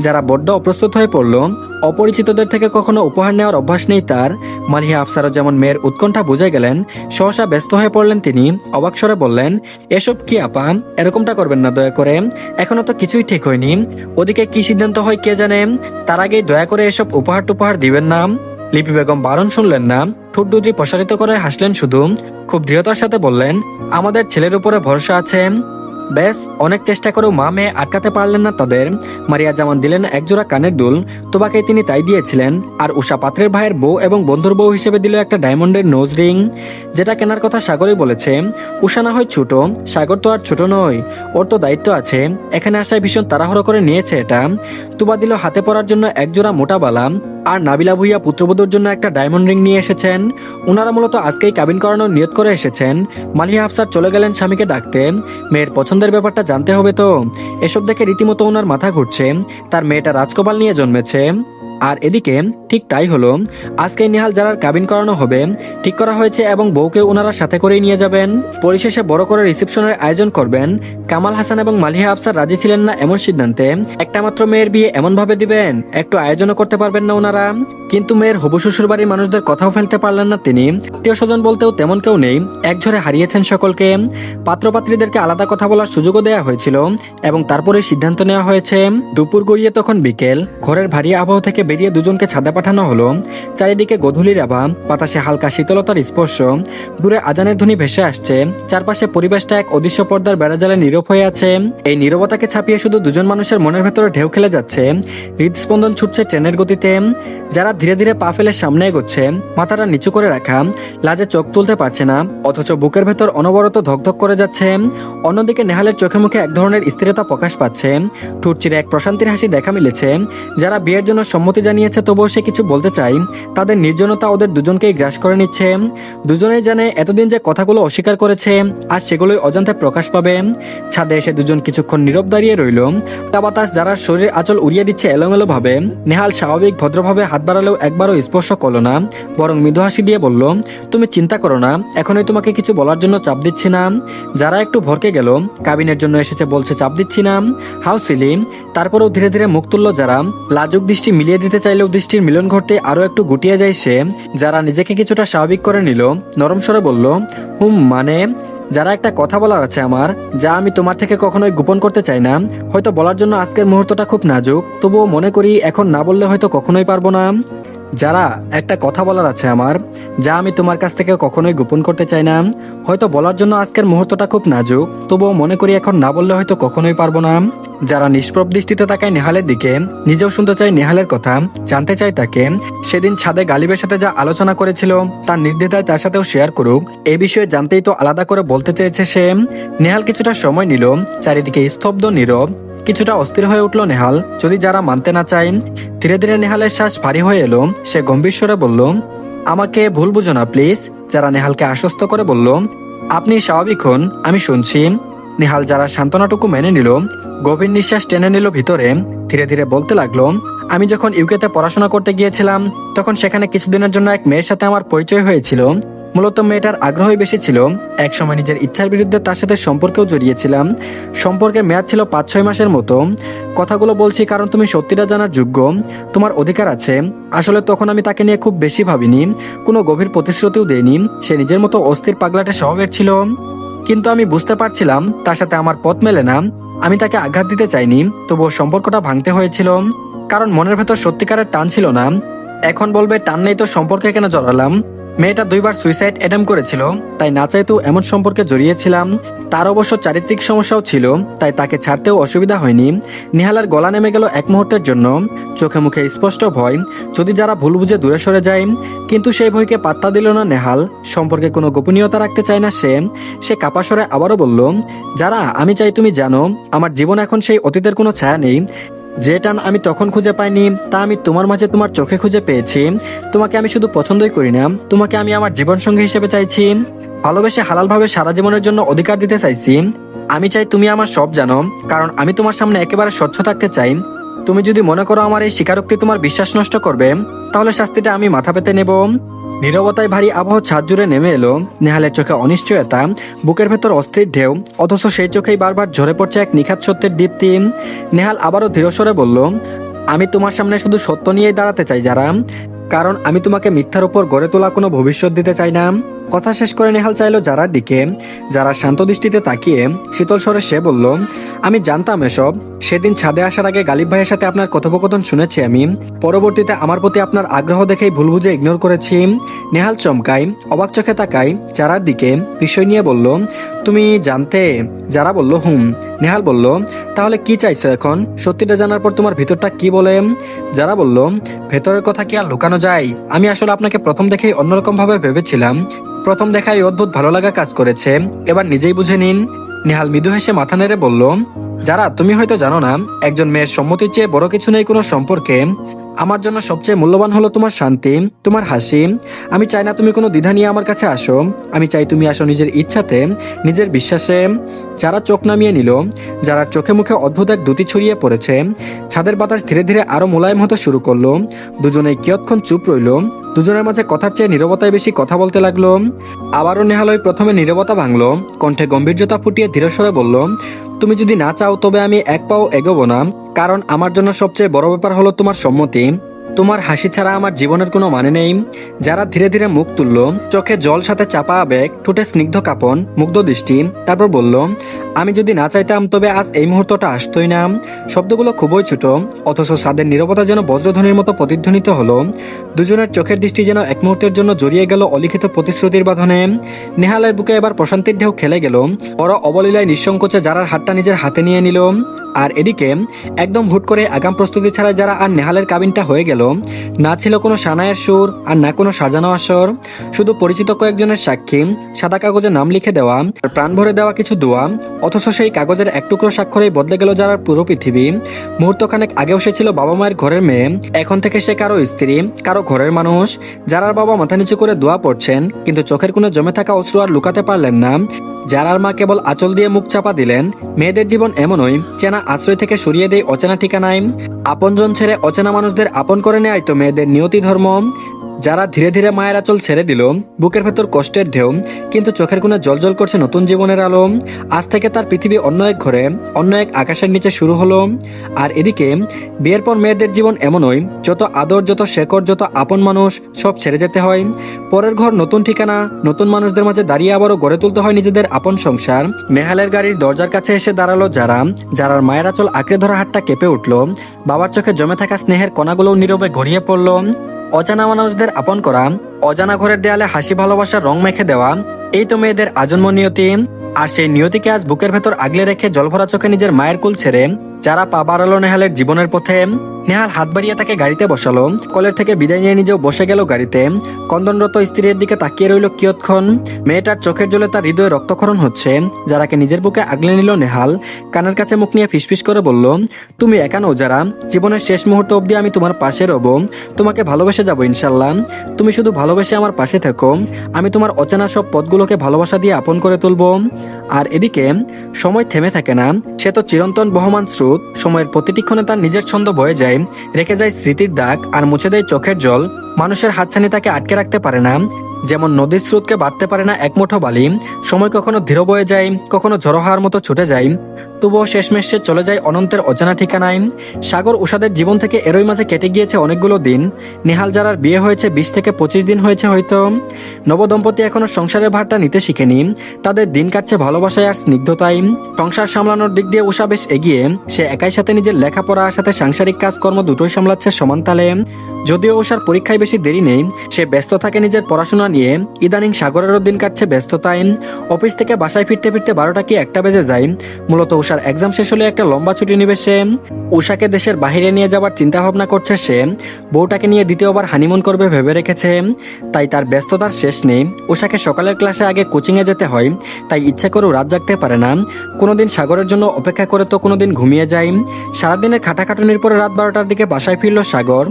[SPEAKER 1] যারা বড্ড অপ্রস্তুত হয়ে পড়লো, অপরিচিতদের থেকে কখনো উপহার নেওয়ার অভ্যাস নেই তার। মালিহা আফসারও যেমন মেয়ের উৎকণ্ঠা বুঝে গেলেন, সহসা ব্যস্ত হয়ে পড়লেন তিনি। অবাক স্বরে বললেন, এসব কি আপা, এরকমটা করবেন না দয়া করে, এখনো তো কিছুই ঠিক হয়নি। ওদিকে কি সিদ্ধান্ত হয় কে জানে, তার আগেই দয়া করে এসব উপহার টুপহার দিবেন না। লিপি বেগম বারণ শুনলেন না, ঠোঁট দুটি প্রসারিত করে হাসলেন শুধু। খুব দৃঢ়তার সাথে বললেন, আমাদের ছেলের উপরে ভরসা আছে। বেশ, অনেক চেষ্টা করেও মা মেয়ে আটকাতে পারলেন না তাদের। মারিয়া জামান দিলেন একজোড়া কানের দুল, তোবাকে তিনি তাই দিয়েছিলেন। আর উষা পাত্রের ভাইয়ের বউ এবং বন্ধুর বউ হিসেবে দিল একটা ডায়মন্ডের নোজ রিং, যেটা কেনার কথা সাগরই বলেছে। উষা না হয় ছোট, সাগর তো আর ছোট নয়, ওর তো দায়িত্ব আছে। এখানে আসায় ভীষণ তাড়াহুড়ো করে নিয়েছে এটা। তুবা দিল হাতে পরার জন্য একজোড়া মোটা বালা, আর নাবিলা ভুইয়া পুত্রবধূর জন্য একটা ডায়মন্ড রিং নিয়ে এসেছেন। ওনারা মূলত আজকেই কাবিন করানোর নিয়ত করে এসেছেন। মালিহা আফসার চলে গেলেন স্বামীকে ডাকতে। মেয়ের পছন্দের ব্যাপারটা জানতে হবে তো। এসব দেখে রীতিমতো ওনার মাথা ঘুরছে, তার মেয়েটা রাজকপাল নিয়ে জন্মেছে। আর এদিকে ঠিক তাই হলো, আজকে নিহাল যারার কাবিন করানো হবে ঠিক করা হয়েছে এবং বউকে ওনারা সাথে করেই নিয়ে যাবেন। পরিশেষে বড় করে রিসেপশনের আয়োজন করবেন। কামাল হাসান এবং মালিহা আফসার রাজি ছিলেন না এমন সিদ্ধান্তে। একটা মাত্র মেয়ের বিয়ে এমন ভাবে দিবেন, একটু আয়োজনও করতে পারবেন না ওনারা। কিন্তু মেয়ের হবু শ্বশুর বাড়ির মানুষদের কথাও ফেলতে পারলেন না তিনি। আত্মীয় স্বজন বলতেও তেমন কেউ নেই, একঝরে হারিয়েছেন সকলকে। পাত্রপাত্রীদেরকে আলাদা কথা বলার সুযোগও দেওয়া হয়েছিল এবং তারপরে সিদ্ধান্ত নেওয়া হয়েছে। দুপুর গড়িয়ে তখন বিকেল, ঘরের ভারী আবহাওয়া থেকে বেরিয়ে দুজনকে ছাদে পাঠানো হলো। চারিদিকে গধূলির আভা, বাতাসে হালকা শীতলতার স্পর্শ, দূরে আজানের ধ্বনি ভেসে আসছে। চারপাশে পরিবেশটা এক অদৃশ্য পর্দার বেড়াজালে নীরব হয়ে আছে। এই নীরবতাকে ছাপিয়ে শুধু দুজন মানুষের মনের ভেতরে ঢেউ খেলে যাচ্ছে। হৃদস্পন্দন ছুটছে ট্রেনের গতিতে। যারা ধীরে ধীরে পা ফেলে সামনে এগোচ্ছে, মাথাটা নিচু করে রাখা, লাজে চোখ তুলতে পারছে না, অথচ বুকের ভেতর অনবরত ধকধক করে যাচ্ছে। অন্যদিকে নেহালের চোখে মুখে এক ধরনের স্থিরতা প্রকাশ পাচ্ছে। ঠোঁট চিরে এক প্রশান্তির হাসি দেখা মিলেছে। যারা বিয়ের জন্য সম্মতি জানিয়েছে তবুও সে কিছু বলতে চায়, তাদের নির্জনতা ওদের দুজনকেই গ্রাস করে নিচ্ছে। দুজনেই জানে এতদিন যে কথাগুলো অস্বীকার করেছে, আজ সেগুলোই অজান্তে প্রকাশ পাবে। ছাদে এসে দুজন কিছুক্ষণ নীরব দাঁড়িয়ে রইল। বাতাস যারা শরীরের আঁচল উড়িয়ে দিচ্ছে এলোমেলো ভাবে। নেহাল স্বাভাবিক ভদ্রভাবে হাত বাড়ালেও একবারও স্পর্শ করলো না, বরং মৃদু হাসি দিয়ে বলল, তুমি চিন্তা করো না, এখনই তোমাকে কিছু বলার জন্য চাপ দিচ্ছি না। যারা একটু ভরকে গেল, কাবিনের জন্য এসেছে বলছে চাপ দিচ্ছি না, হাউ সিলি। তারপরেও ধীরে ধীরে মুখ তুলল যারা। লাজুক দৃষ্টি মিলিয়ে দিতে চাইলেও দৃষ্টির মিলন ঘটতে আরো একটু গুটিয়ে যায় সে। যারা নিজেকে কিছুটা স্বাভাবিক করে নিল, নরম স্বরে বলল, মানে যারা একটা কথা বলার আছে আমার, যা আমি তোমার থেকে কখনোই গোপন করতে চাই না। হয়তো বলার জন্য আজকের মুহূর্তটা খুব নাজুক, তবুও মনে করি এখন না বললে হয়তো কখনোই পারবো না। যারা একটা কথা বলার আছে আমার, যা আমি তোমার কাছ থেকে কখনোই গোপন করতে চাই না। হয়তো বলার জন্য আজকের মুহূর্তটা খুব নাজুক, তবুও মনে করি এখন না বললে হয়তো কখনোই পারবো না। যারা নিষ্প্রভ দৃষ্টিতে তাকায় নেহালের দিকে, নিজেও শুনতে চায় নেহালের কথা, জানতে চায় তাকে। সেদিন ছাদে গালিবের সাথে যা আলোচনা করেছিল, তার নির্দ্বিধায় তার সাথেও শেয়ার করুক। এই বিষয়ে জানতেই তো আলাদা করে বলতে চেয়েছে সে। নেহাল কিছুটা সময় নিল। চারিদিকে স্তব্ধ নীরব। কিছুটা অস্থির হয়ে উঠল নেহাল, যদি যারা মানতে না চায়। ধীরে ধীরে নেহালের শ্বাস ভারী হয়ে এলো। সে গম্ভীর স্বরে বলল, আমাকে ভুল বুঝো না প্লিজ। যারা নেহালকে আশ্বস্ত করে বলল, আপনি স্বাভাবিক হন, আমি শুনছি। নেহাল যারা সান্ত্বনাটুকু মেনে নিল, গভীর নিঃশ্বাস টেনে নিল ভিতরে। ধীরে ধীরে বলতে লাগলো, আমি যখন ইউকেতে পড়াশোনা করতে গিয়েছিলাম, তখন সেখানে কিছুদিনের জন্য এক মেয়ের সাথে আমার পরিচয় হয়েছিল। মূলত মেয়েটার আগ্রহই বেশি ছিল। একসময় নিজের ইচ্ছার বিরুদ্ধে তার সাথে সম্পর্কেও জড়িয়েছিলাম। সম্পর্কের মেয়াদ ছিল 5-6 মাসের মতো। কথাগুলো বলছি কারণ তুমি সত্যিটা জানার যোগ্য, তোমার অধিকার আছে। আসলে তখন আমি তাকে নিয়ে খুব বেশি ভাবিনি, কোনো গভীর প্রতিশ্রুতিও দেইনি। সে নিজের মতো অস্থির পাগলাটে স্বভাবের ছিল। কিন্তু আমি বুঝতে পারছিলাম তার সাথে আমার পথ মেলে না। আমি তাকে আঘাত দিতে চাইনি, তবুও সম্পর্কটা ভাঙতে হয়েছিল, কারণ মনের ভেতর সত্যিকারের টান ছিল না। এখন বলবে টান নেই তো সম্পর্কে কেন জড়ালাম। মেয়েটা 2বার সুইসাইড অ্যাটেম্প করেছিল, তাই না চাইতেও এমন সম্পর্কে জড়িয়েছিলাম। তার অবশ্য চারিত্রিক সমস্যাও ছিল, তাই তাকে ছাড়তেও অসুবিধা হয়নি। নেহালের গলা নেমে গেল এক মুহূর্তের জন্য। চোখে মুখে স্পষ্ট ভয়, যদি যারা ভুল বুঝে দূরে সরে যায়। কিন্তু সেই ভয়কে পাত্তা দিল না নেহাল। সম্পর্কে কোনো গোপনীয়তা রাখতে চায় না সে কাপা স্বরে আবারও বলল, যারা আমি চাই তুমি জানো, আমার জীবন এখন সেই অতীতের কোনো ছায়া নেই। যে টান আমি তখন খুঁজে পাইনি, তা আমি তোমার মাঝে তোমার চোখে খুঁজে পেয়েছি। তোমাকে আমি শুধু পছন্দই করি না, তোমাকে আমি আমার জীবন সঙ্গী হিসেবে চাইছি। ভালোবেসে হালালভাবে সারা জীবনের জন্য অধিকার দিতে চাইছি। আমি চাই তুমি আমার সব জানো, কারণ আমি তোমার সামনে একেবারে স্বচ্ছ থাকতে চাই। তুমি যদি মনে করো আমার এই স্বীকারোক্তি তোমার বিশ্বাস নষ্ট করবে, তাহলে শাস্তিটা আমি মাথা পেতে নেব। নীরবতায় ভারী আবহ ছাদ জুড়ে নেমে এলো। নেহালের চোখে অনিশ্চয়তা, বুকের ভেতর অস্থির ঢেউ, অথচ সেই চোখেই বারবার ঝরে পড়ছে এক নিখাত সত্যের দীপ্তি। নেহাল আবারও দৃঢ়স্বরে বলল, আমি তোমার সামনে শুধু সত্য নিয়েই দাঁড়াতে চাই যারা, কারণ আমি তোমাকে মিথ্যার উপর গড়ে তোলা কোনো ভবিষ্যৎ দিতে চাই না। কথা শেষ করে নেহাল চাইলো যারার দিকে। যারা শান্ত দৃষ্টিতে তাকিয়ে শীতল স্বরে সে বলল, আমি জানতাম এসব। সেদিন ছাদে আসার আগে গালিব ভাইয়ের সাথে আপনার কথোপকথন শুনেছি আমি। পরবর্তীতে আমার প্রতি আপনার আগ্রহ দেখেই ভুল বুঝে ইগনোর করেছি। নেহাল চমকায়, অবাক চোখে তাকায় যারার দিকে, বিষয় নিয়ে বলল, তুমি জানতে? যারা বলল, নেহাল বলল, তাহলে কি চাইছো এখন? সত্যিটা জানার পর তোমার ভিতরটা কি বলে? যারা বলল, ভেতরের কথা কি আর লুকানো যায়? আমি আসলে আপনাকে প্রথম দেখেই অন্যরকম ভাবে ভেবেছিলাম। প্রথম দেখায় অদ্ভুত ভালো লাগা কাজ করেছে, এবার নিজেই বুঝে নিন। নেহাল মৃদু হেসে মাথা নেড়ে বলল, যারা তুমি হয়তো জানো না, একজন মেয়ের সম্মতির চেয়ে বড় কিছু নেই কোনো সম্পর্কে। আমার জন্য সবচেয়ে মূল্যবান হলো তোমার শান্তি, তোমার হাসি। আমি চাই না তুমি কোনো দ্বিধা নিয়ে আমার কাছে আসো। আমি চাই তুমি আসো নিজের ইচ্ছাতে, নিজের বিশ্বাসে। যারা চোখ নামিয়ে নিল, যারা চোখে মুখে অদ্ভুত এক দ্যুতি ছড়িয়ে পড়েছে। ছাদের বাতাস ধীরে ধীরে আরো মোলায়েম হতে শুরু করলো। দুজনেই কিয়ৎক্ষণ চুপ রইল। দুজনের মাঝে কথার চেয়ে নীরবতায় বেশি কথা বলতে লাগলো। আবারও নেহালয় প্রথমে নীরবতা ভাঙলো, কণ্ঠে গম্ভীর্যতা ফুটিয়ে ধীরস্বরে বলল, তুমি যদি না চাও তবে আমি এক পাও এগোবো না, কারণ আমার জন্য সবচেয়ে বড় ব্যাপার হলো তোমার সম্মতি। তোমার হাসি ছাড়া আমার জীবনের কোনো মানে নেই। যারা ধীরে ধীরে মুখ তুলল, চোখে জল সাথে চাপা আবেগ, ঠোঁটে স্নিগ্ধ কাঁপন, মুগ্ধ দৃষ্টি, তারপর বলল, আমি যদি না চাইতাম তবে আজ এই মুহূর্তটা আসতোই না। শব্দগুলো খুবই ছোট, অথচ সাদের নীরবতা যেন বজ্রধ্বনির মতো প্রতিধ্বনিত হলো। দুজনের চোখের দৃষ্টি যেন এক মুহূর্তের জন্য জড়িয়ে গেল অলিখিত প্রতিশ্রুতির বাঁধনে। নেহালের বুকে এবার প্রশান্তির ঢেউ খেলে গেল। বড় অবলীলায় নিঃসংকোচে যারার হাতটা নিজের হাতে নিয়ে নিল। আর এদিকে একদম হুট করে আগাম প্রস্তুতি ছাড়া যারা আর নেহালের কাবিনটা হয়ে গেল। না ছিল কোনো সানায়ের সুর আর না কোনো সাজানো আসর, শুধু পরিচিত কয়েকজনের সাক্ষী, সাদা কাগজে নাম লিখে দেওয়া আর প্রাণ ভরে দেওয়া কিছু দোয়া। অথচ সেই কাগজের এক টুকরো স্বাক্ষরেই বদলে গেল যারার পুরো পৃথিবী। মুহূর্তখানেক আগেও সে ছিল বাবা মায়ের ঘরের মেয়ে, এখন থেকে সে কারো স্ত্রী, কারো ঘরের মানুষ। যারার বাবা মাথা নিচু করে দোয়া পড়ছেন, কিন্তু চোখের কোণে জমে থাকা অশ্রু আর লুকাতে পারলেন না। যারার মা কেবল আঁচল দিয়ে মুখ চাপা দিলেন। মেয়েদের জীবন এমনই, চেনা আশ্রয় থেকে সরিয়ে দেয় অচেনা ঠিকানায়। আপনজন ছেড়ে অচেনা মানুষদের আপন করে নেয় তো মেয়েদের নিয়তি ধর্ম। যারা ধীরে ধীরে মায়ের আঁচল ছেড়ে দিল, বুকের ভেতর কষ্টের ঢেউ, কিন্তু চোখের কোণে জ্বলজ্বল করছে নতুন জীবনের আলো। আজ থেকে তার পৃথিবী অন্য এক ঘরে, অন্য এক আকাশের নিচে শুরু হলো। আর এদিকে বিয়ের পর মেয়েদের জীবন এমনই, যত আদর, যত শেকড়, যত আপন মানুষ, সব ছেড়ে যেতে হয়। পরের ঘর, নতুন ঠিকানা, নতুন মানুষদের মাঝে দাঁড়িয়ে আবারও গড়ে তুলতে হয় নিজেদের আপন সংসার। নেহালের গাড়ির দরজার কাছে এসে দাঁড়ালো যারার মায়ের আঁচল আঁকড়ে ধরা হাতটা কেঁপে উঠল। বাবার চোখে জমে থাকা স্নেহের কণাগুলোও নীরবে গড়িয়ে পড়ল। অজানা মানুষদের আপন করা, অজানা ঘরের দেয়ালে হাসি ভালোবাসার রং মেখে দেওয়া, এই তো মেয়েদের আজন্ম নিয়তি। আর সেই নিয়তিকে আজ বুকের ভেতর আগলে রেখে জলভরা চোখে নিজের মায়ের কুল ছেড়ে যারা পা বাড়ালো নেহালের জীবনের পথে। নেহাল হাত বাড়িয়ে তাকে গাড়িতে বসালো। কলের থেকে বিদায় নিয়ে নিজেও বসে গেল গাড়িতে। কন্দনরত স্ত্রীর দিকে তাকিয়ে রইল কিয়ৎক্ষণ। মেয়েটার চোখের জলে তার হৃদয়ে রক্তক্ষরণ হচ্ছে। যারাকে নিজের বুকে আগলে নিল নেহাল, কানের কাছে মুখ নিয়ে ফিসফিস করে বলল, তুমি একা নও যারা, জীবনের শেষ মুহূর্ত অবধি আমি তোমার পাশে রব। তোমাকে ভালোবেসে যাবো ইনশাল্লাহ। তুমি শুধু ভালোবেসে আমার পাশে থেকো। আমি তোমার অচেনা সব পথগুলোকে ভালোবাসা দিয়ে আপন করে তুলবো। আর এদিকে সময় থেমে থাকে না, সে তো চিরন্তন বহমান স্রোত। সময়ের প্রতিটি ক্ষণে তার নিজের ছন্দ বয়ে যায়, রেখে যায় স্মৃতির দাগ আর মুছে দেয় চোখের জল। মানুষের হাতছানি তাকে আটকে রাখতে পারে না, যেমন নদীর স্রোতকে বাঁধতে পারে না এক মুঠো বালি। সময় কখনো ধীর বয়ে যায়, কখনো ঝড়ো হওয়ার মতো ছুটে যায়, তবুও শেষমেশ সে চলে যায় অনন্তের অজানা ঠিকানায়। সাগর উষাদের জীবন থেকে এরই মাঝে কেটে গিয়েছে অনেকগুলো দিন। নেহাল যারার বিয়ে হয়েছে 20 থেকে 25 দিন হয়েছে হয়তো। নবদম্পতি এখনো সংসারের ভারটা নিতে শিখেনি। তাদের দিন কাটছে ভালোবাসায় আর স্নিগ্ধতায়। সংসার সামলানোর দিক দিয়ে উষা বেশ এগিয়ে। সে একাই সাথে নিজের লেখাপড়ার সাথে সাংসারিক কাজকর্ম দুটোই সামলাচ্ছে সমান তালে। যদিও উষার পরীক্ষায় বেশি দেরি নেই, সে ব্যস্ত থাকে নিজের পড়াশোনা নিয়ে। ইদানিং সাগরেরও দিন কাটছে ব্যস্ততায়। অফিস থেকে বাসায় ফিরতে ফিরতে 12টা কি 1টা বেজে যায়। মূলত উষার এক্সাম শেষ হলে একটা লম্বা ছুটি নেবে সে। উষাকে দেশের বাইরে নিয়ে যাওয়ার চিন্তা ভাবনা করছে সে। বউটাকে নিয়ে দ্বিতীয়বার হানিমুন করবে ভেবে রেখেছে। তাই তার ব্যস্ততার শেষ নেই। উষাকে সকালের ক্লাসে আগে কোচিংয়ে যেতে হয়, তাই ইচ্ছা করেও রাত জাগতে পারে না। কোনোদিন সাগরের জন্য অপেক্ষা করে তো কোনোদিন ঘুমিয়ে যায়। সারাদিনের খাটাখাটুনির পরে রাত 12টার দিকে বাসায় ফিরল সাগর।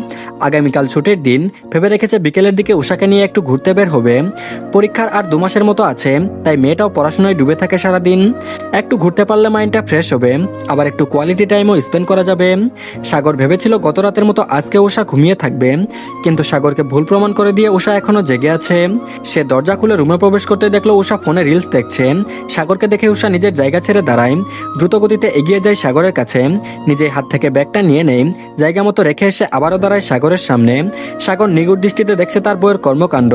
[SPEAKER 1] আগামীকাল ছুটির দিন, ভেবে রেখেছে বিকেলের দিকে উষাকে নিয়ে একটু ঘুরতে বের হবে। পরীক্ষার আর 2 মাসের মতো আছে, তাই মেয়েটাও পড়াশোনায় ডুবে থাকে সারাদিন। একটু ঘুরতে পারলে মাইন্ডটা ফ্রেশ হবে, আবার একটু কোয়ালিটি টাইমও স্পেন্ড করা যাবে। সাগর ভেবেছিল গত রাতের মতো আজকে উষা ঘুমিয়ে থাকবে, কিন্তু সাগরকে ভুল প্রমাণ করে দিয়ে উষা এখনো জেগে আছে। সে দরজা খুলে রুমে প্রবেশ করতে দেখলো উষা ফোনে রিলস দেখছে। সাগরকে দেখে উষা নিজের জায়গা ছেড়ে দাঁড়ায়, দ্রুত গতিতে এগিয়ে যায় সাগরের কাছে। নিজের হাত থেকে ব্যাগটা নিয়ে নেয়, জায়গা মতো রেখে এসে আবারও দাঁড়ায় সাগরের সামনে। সাগর নিগুড় দৃষ্টিতে দেখছে তার বউয়ের কর্মকাণ্ড।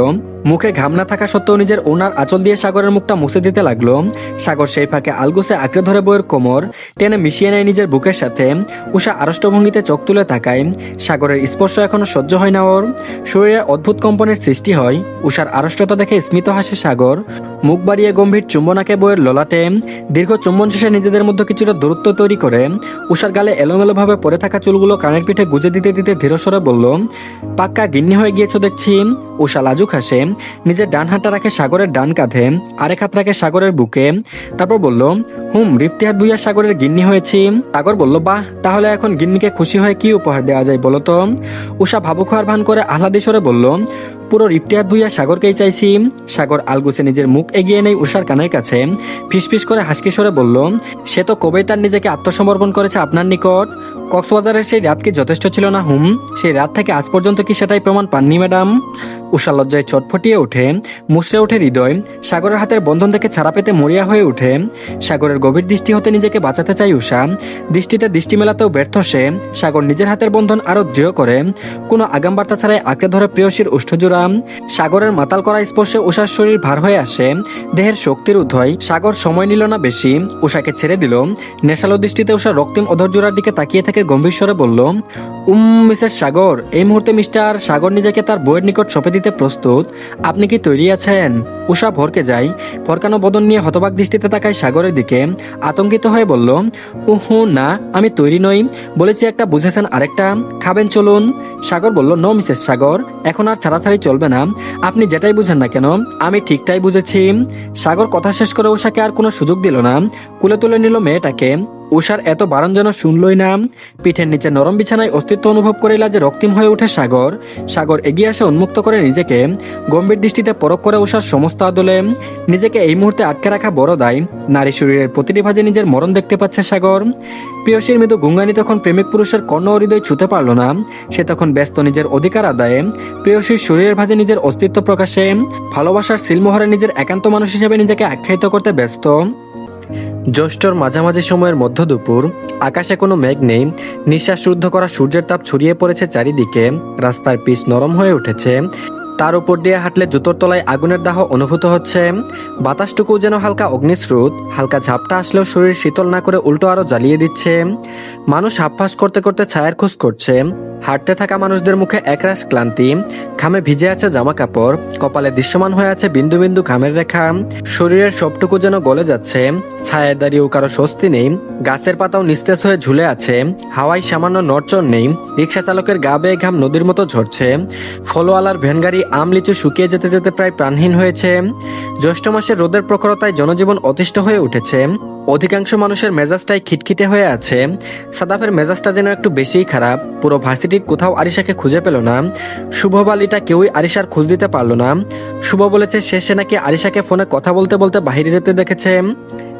[SPEAKER 1] মুখে ঘাম না থাকা সত্ত্বেও নিজের ওনার আঁচল দিয়ে সাগরের মুখটা মুছে দিতে লাগলো। সাগর সেই ফাঁকে আলগোসে আঁকড়ে ধরে বউয়ের কোমর টেনে মিশিয়ে নেয় নিজের বুকের সাথে। উষা আড়ষ্ট ভঙ্গিতে চোখ তুলে তাকায়। সাগরের স্পর্শ এখনো সহ্য হয় না ওর। শরীরে অদ্ভুত কম্পনের সৃষ্টি হয়। উষার আড়ষ্টতা দেখে স্মিত হাসে সাগর। মুখ বাড়িয়ে গম্ভীর চুম্বনাকে বউয়ের ললাটে। দীর্ঘ চুম্বন শেষে নিজেদের মধ্যে কিছুটা দূরত্ব তৈরি করে উষার গালে এলোমেলোভাবে পড়ে থাকা চুলগুলো কানের পিঠে গুজে দিতে দিতে ধীরস্বরে বলল, পাক্কা গিন্নি হয়ে গিয়েছো দেখছি। উষা লাজুক হাসে। নিজের ডান হাতটা রাখে সাগরের ডান কাঁধে, আরেক হাত রাখে সাগরের বুকে। তারপর বলল, রিপ্তি হাত ভুইয়া সাগরের গিন্নি হয়েছি। সাগর বলল, বাহ, তাহলে এখন গিন্নিকে খুশি হয়ে কি উপহার দেওয়া যায় বলো তো? উষা ভাবুক হওয়ার ভান করে আহ্লাদে স্বরে বলল, পুরো রিপ্তি হাত ভুইয়া সাগরকেই চাইছি। সাগর আলগুছে নিজের মুখ এগিয়ে নেই উষার কানের কাছে। ফিসফিস করে হাসকি স্বরে বলল, সে তো কবেই তার নিজেকে আত্মসমর্পণ করেছে আপনার নিকট। কক্সবাজারের সেই রাত কি যথেষ্ট ছিল না? সেই রাত থেকে আজ পর্যন্ত কি সেটাই প্রমাণ পাননি ম্যাডাম? উষা লজ্জায় ছটফটিয়ে ওঠে, মুচড়ে ওঠে হৃদয়। সাগরের হাতের বন্ধন থেকে ছাড়া পেতে মরিয়া হয়ে ওঠে। সাগরের গভীর দৃষ্টি হতে নিজেকে বাঁচাতে চায় উষা, দৃষ্টিতে দৃষ্টি মেলাতেও ব্যর্থ সে। সাগর নিজের হাতের বন্ধন আরো দৃঢ় করে, কোনো আগাম বার্তা ছাড়াই আঁকড়ে ধরে প্রেয়সীর উষ্ঠজোড়া। সাগরের মাতাল করা স্পর্শে উষার শরীর ভার হয়ে আসে, দেহের শক্তির উদয়। সাগর সময় নিল না বেশি, উষাকে ছেড়ে দিল। নেশালো দৃষ্টিতে উষা রক্তিম অধৈর্যরার দিকে তাকিয়ে থেকে গম্ভীর স্বরে বলল, মিসেস সাগর। এই মুহূর্তে মিস্টার সাগর নিজেকে তার বউয়ের নিকট সঁপে দিতে প্রস্তুত। আপনি কি তৈরি আছেন? উষা ভরকে যায়, ফরকানো বদন নিয়ে হতবাক দৃষ্টিতে তাকায় সাগরের দিকে, আতঙ্কিত হয়ে বলল, উহু না, আমি তৈরি নই। বলেছি একটা, বুঝেছেন আরেকটা। খাবেন চলুন। সাগর বলল, নো মিসেস সাগর, এখন আর ছাড়াছাড়ি চলবে না। আপনি যেটাই বুঝেন না কেন, আমি ঠিকটাই বুঝেছি। সাগর কথা শেষ করে উষাকে আর কোনো সুযোগ দিল না, কুলে তুলে নিল মেয়েটাকে। উষার এত বারণ যেন শুনলই না। পিঠের নিচে নরম বিছানায় অস্তিত্ব অনুভব করে লাজে রক্তিম হয়ে ওঠে সাগর। সাগর এগিয়ে আসে উন্মুক্ত করে নিজেকে, গম্ভীর দৃষ্টিতে পরখ করে উষার সমস্ত আদলে। নিজেকে এই মুহূর্তে আটকে রাখা বড় দায়। নারী শরীরের প্রতিটি ভাজে নিজের মরণ দেখতে পাচ্ছে সাগর। প্রিয়সীর মৃদু গুঙ্গানি তখন প্রেমিক পুরুষের কর্ণ ও হৃদয় ছুতে পারল না। সে তখন ব্যস্ত নিজের অধিকার আদায়ে, প্রিয়সীর শরীরের ভাজে নিজের অস্তিত্ব প্রকাশে, ভালোবাসার সিলমোহরে নিজের একান্ত মানুষ হিসেবে নিজেকে আখ্যায়িত করতে ব্যস্ত। জ্যৈষ্ঠর মাঝামাঝি সময়ের মধ্য দুপুর, আকাশে কোনো মেঘ নেই। নিঃশ্বাস রুদ্ধ করা সূর্যের তাপ ছড়িয়ে পড়েছে চারিদিকে। রাস্তার পিচ নরম হয়ে উঠেছে, তার উপর দিয়ে হাঁটলে জুতোর তলায় আগুনের দাহ অনুভূত হচ্ছে। বাতাসটুকু যেন হালকা অগ্নিস্রোত, হালকা ঝাপটা আসলেও শরীর শীতল না করে উল্টো আরো জ্বালিয়ে দিচ্ছে। মানুষ হাঁফফাঁস করতে করতে ছায়ার খোঁজ করছে। হাঁটতে থাকা মানুষদের মুখে একরাশ ক্লান্তি, ঘামে ভিজে আছে জামা কাপড়, কপালে দৃশ্যমান হয়ে আছে বিন্দু বিন্দু ঘামের রেখা। শরীরের সবটুকু যেন গলে যাচ্ছে। ছায়ায় দাঁড়িয়েও কারো স্বস্তি নেই। গাছের পাতাও নিস্তেজ হয়ে ঝুলে আছে, হাওয়ায় সামান্য নড়চড় নেই। রিক্সা চালকের গা বেয়ে ঘাম নদীর মতো ঝরছে। ফলোয়ালার ভ্যানগাড়ি আম লিচু শুকিয়ে যেতে যেতে প্রায় প্রাণহীন হয়েছে। জ্যৈষ্ঠ মাসের রোদের প্রখরতায় জনজীবন অতিষ্ঠ হয়ে উঠেছে। অধিকাংশ মানুষের মেজাজটাই খিটখিটে হয়ে আছে। সাদাফের মেজাজটা যেন একটু বেশিই খারাপ। পুরো ভার্সিটির কোথাও আরিশাকে খুঁজে পেল না। শুভ বালিটা কেউই আরিশার খোঁজ দিতে পারল না। শুভ বলেছে সে নাকি আরিশাকে ফোনে কথা বলতে বলতে বাইরে যেতে দেখেছে।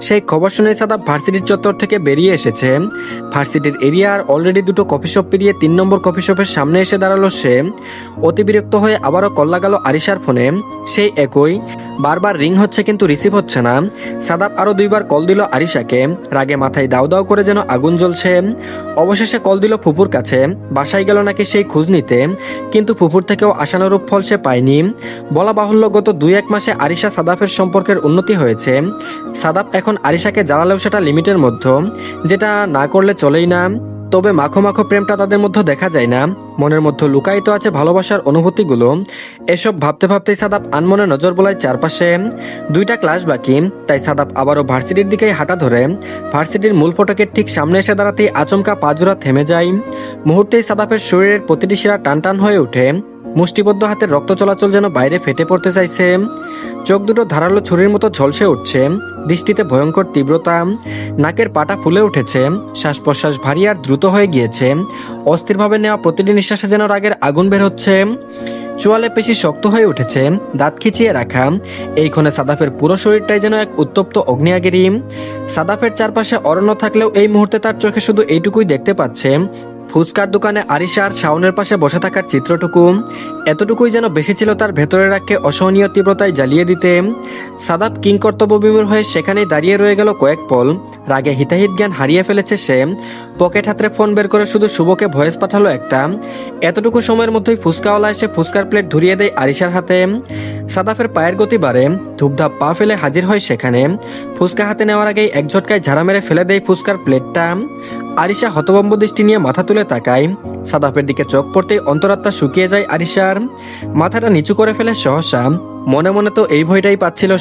[SPEAKER 1] সেই খবর শুনে সাদাব ভার্সিটির চত্বর থেকে বেরিয়ে এসেছে। ভার্সিটির এরিয়ার অলরেডি দুটো কফি শপ পেরিয়ে 3 নম্বর কফি শপের সামনে এসে দাঁড়ালো সে। অতি বিরক্ত হয়ে আবারও কল লাগালো আরিশার ফোনে। সেই একই, বারবার রিং হচ্ছে কিন্তু রিসিভ হচ্ছে না। সাদাব আরো 2বার কল দিল আরিশাকে, রাগে মাথায় দাউ দাউ করে যেন আগুন জ্বলছে। অবশেষে কল দিল ফুপুর কাছে, বাসায় গেল নাকি সেই খোঁজ নিতে, কিন্তু ফুপুর থেকেও আশানুরূপ ফল সে পায়নি। বলা বাহুল্য, গত 2-1 মাসে আরিশা সাদাফের সম্পর্কের উন্নতি হয়েছে। সাদাব এখন আরিশাকে জ্বালালেও সেটা লিমিটের মধ্যে, যেটা না করলে চলেই না। তবে মাখো মাখো প্রেমটা তাদের মধ্যে দেখা যায় না। মনের মধ্যে লুকায়িত আছে ভালোবাসার অনুভূতিগুলো। এসব ভাবতে ভাবতেই সাদাব আনমনে নজর বোলায় চারপাশে। 2টা ক্লাস বাকি, তাই সাদাব আবারও ভার্সিটির দিকে হাঁটা ধরে। ভার্সিটির মূল ফটকের ঠিক সামনে এসে দাঁড়াতেই আচমকা পাজোড়া থেমে যায়। মুহূর্তেই সাদাবের শরীরের প্রতিটি শিরা টান টান হয়ে ওঠে। মুষ্টিবদ্ধ হাতের রক্ত চলাচল যেন বাইরে ফেটে পড়তে চাইছে। চোখ দুটো ধারালো ছুরির মতো ঝলসে উঠছে, দৃষ্টিতে ভয়ঙ্কর তীব্রতা। নাকের পাটা ফুলে উঠেছে, শ্বাস প্রশ্বাস ভারী আর দ্রুত হয়ে গিয়েছে। অস্থিরভাবে নেওয়া প্রতিটি নিঃশ্বাসে যেন রাগের আগুন বের হচ্ছে। চোয়ালে পেশি শক্ত হয়ে উঠেছে, দাঁত খিচিয়ে রাখা। এই ক্ষণে সাদাফের পুরো শরীরটাই যেন এক উত্তপ্ত অগ্নিয়াগিরি। সাদাফের চারপাশে অরণ্য থাকলেও এই মুহূর্তে তার চোখে শুধু এইটুকুই দেখতে পাচ্ছে, ফুচকার দোকানে আরিশা আর শাওনের পাশে বসে থাকার চিত্রটুকু। এতটুকুই যেন বেশি ছিল তার ভেতরের রাগকে অসহনীয় তীব্রতায় জ্বালিয়ে দিতে। সাদাব কিংকর্তব্যবিমূঢ় হয়ে সেখানেই দাঁড়িয়ে রয়ে গেল কয়েক পল। রাগে হিতাহিত জ্ঞান হারিয়ে ফেলেছে সে। পকেট হাতে ফোন বের করে শুধু শুভকে ভয়েস পাঠালো একটা। এতটুকু সময়ের মধ্যেই ফুচকাওয়ালা এসে ফুচকার প্লেট ধরিয়ে দেয় আরিশার হাতে। সাদাফের পায়ের গতি বাড়ে, ধূপধাপ পা ফেলে হাজির হয় সেখানে। ফুচকা হাতে নেওয়ার আগেই এক ঝটকায় ঝাড়া মেরে ফেলে দেয় ফুচকার প্লেটটা। আরিশা হতভম্ব দৃষ্টি নিয়ে মাথা তুলে তাকায়। সাদাফের দিকে চোখ পড়তেই অন্তরাত্মা শুকিয়ে যায় আরিশার। মাথাটা নিচু করে ফেলে সহসা। মনে মনে তো এই ভয়টাই পাচ্ছিল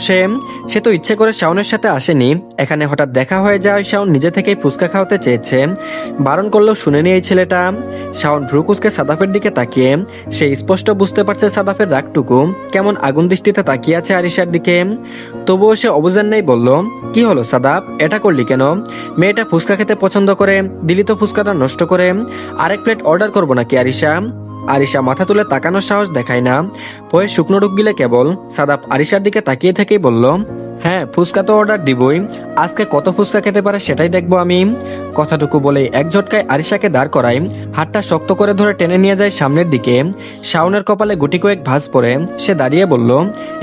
[SPEAKER 1] সে তো ইচ্ছে করে শাওনের সাথে আসেনি। এখানে হঠাৎ দেখা হয়ে যায় শাওন নিজে থেকেই ফুচকা খাওয়াতে চেয়েছে। বারণ করলেও শুনেনি এই ছেলেটা। শাওন ভ্রুকুচকে সাদাফের দিকে তাকিয়ে। সে স্পষ্ট বুঝতে পারছে সাদাফের রাগটুকু কেমন আগুন দৃষ্টিতে তাকিয়ে আছে আরিশার দিকে। তবুও সে অবুঝেন নেই, বলল, কি হলো সাদাফ, এটা করলি কেন? মেয়েটা ফুচকা খেতে পছন্দ করে, দিলি তো ফুচকাটা নষ্ট করে। আরেক প্লেট অর্ডার করবো নাকি আরিশা? আরিশা মাথা তুলে তাকানোর সাহস দেখায় না, ভয়ে শুকনো ঢুক গিলে কেবল। সাদাব আরিশার দিকে তাকিয়ে থেকেই বলল, হ্যাঁ ফুচকা তো অর্ডার দিবই। আজকে কত ফুচকা খেতে পারে সেটাই দেখবো আমি। কথাটুকু বলে এক ঝটকায় আরিশাকে দাঁড় করায়, হাতটা শক্ত করে ধরে টেনে নিয়ে যায় সামনের দিকে। শাওনের কপালে গুটি কয়েক ভাঁজ পড়ে সে দাঁড়িয়ে বলল,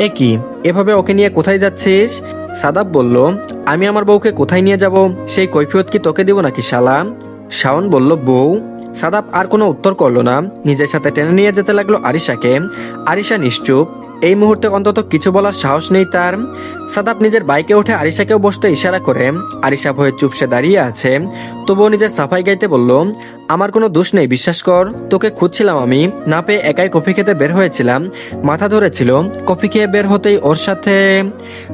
[SPEAKER 1] এ কি, এভাবে ওকে নিয়ে কোথায় যাচ্ছিস? সাদাব বলল, আমি আমার বউকে কোথায় নিয়ে যাব সেই কৈফিয়ত কি তোকে দিব নাকি শালা? শাওন বলল, বউ? সাদাব আর কোনো উত্তর করলো না, নিজের সাথে টেনে নিয়ে যেতে লাগলো আরিশাকে। আরিশা নিশ্চুপ, এই মুহূর্তে অন্তত কিছু বলার সাহস নেই তার। সাদাব নিজের বাইকে উঠে আরিশাকেও বসতে ইশারা করে। আরিশা ভয়ে চুপসে দাঁড়িয়ে আছে, তবুও নিজের সাফাই গাইতে বলল, আমার কোনো দোষ নেই, বিশ্বাস কর। তোকে খুঁজছিলাম আমি, না পেয়ে একাই কফি খেতে বের হয়েছিলাম, মাথা ধরেছিল। কফি খেয়ে বের হতেই ওর সাথে।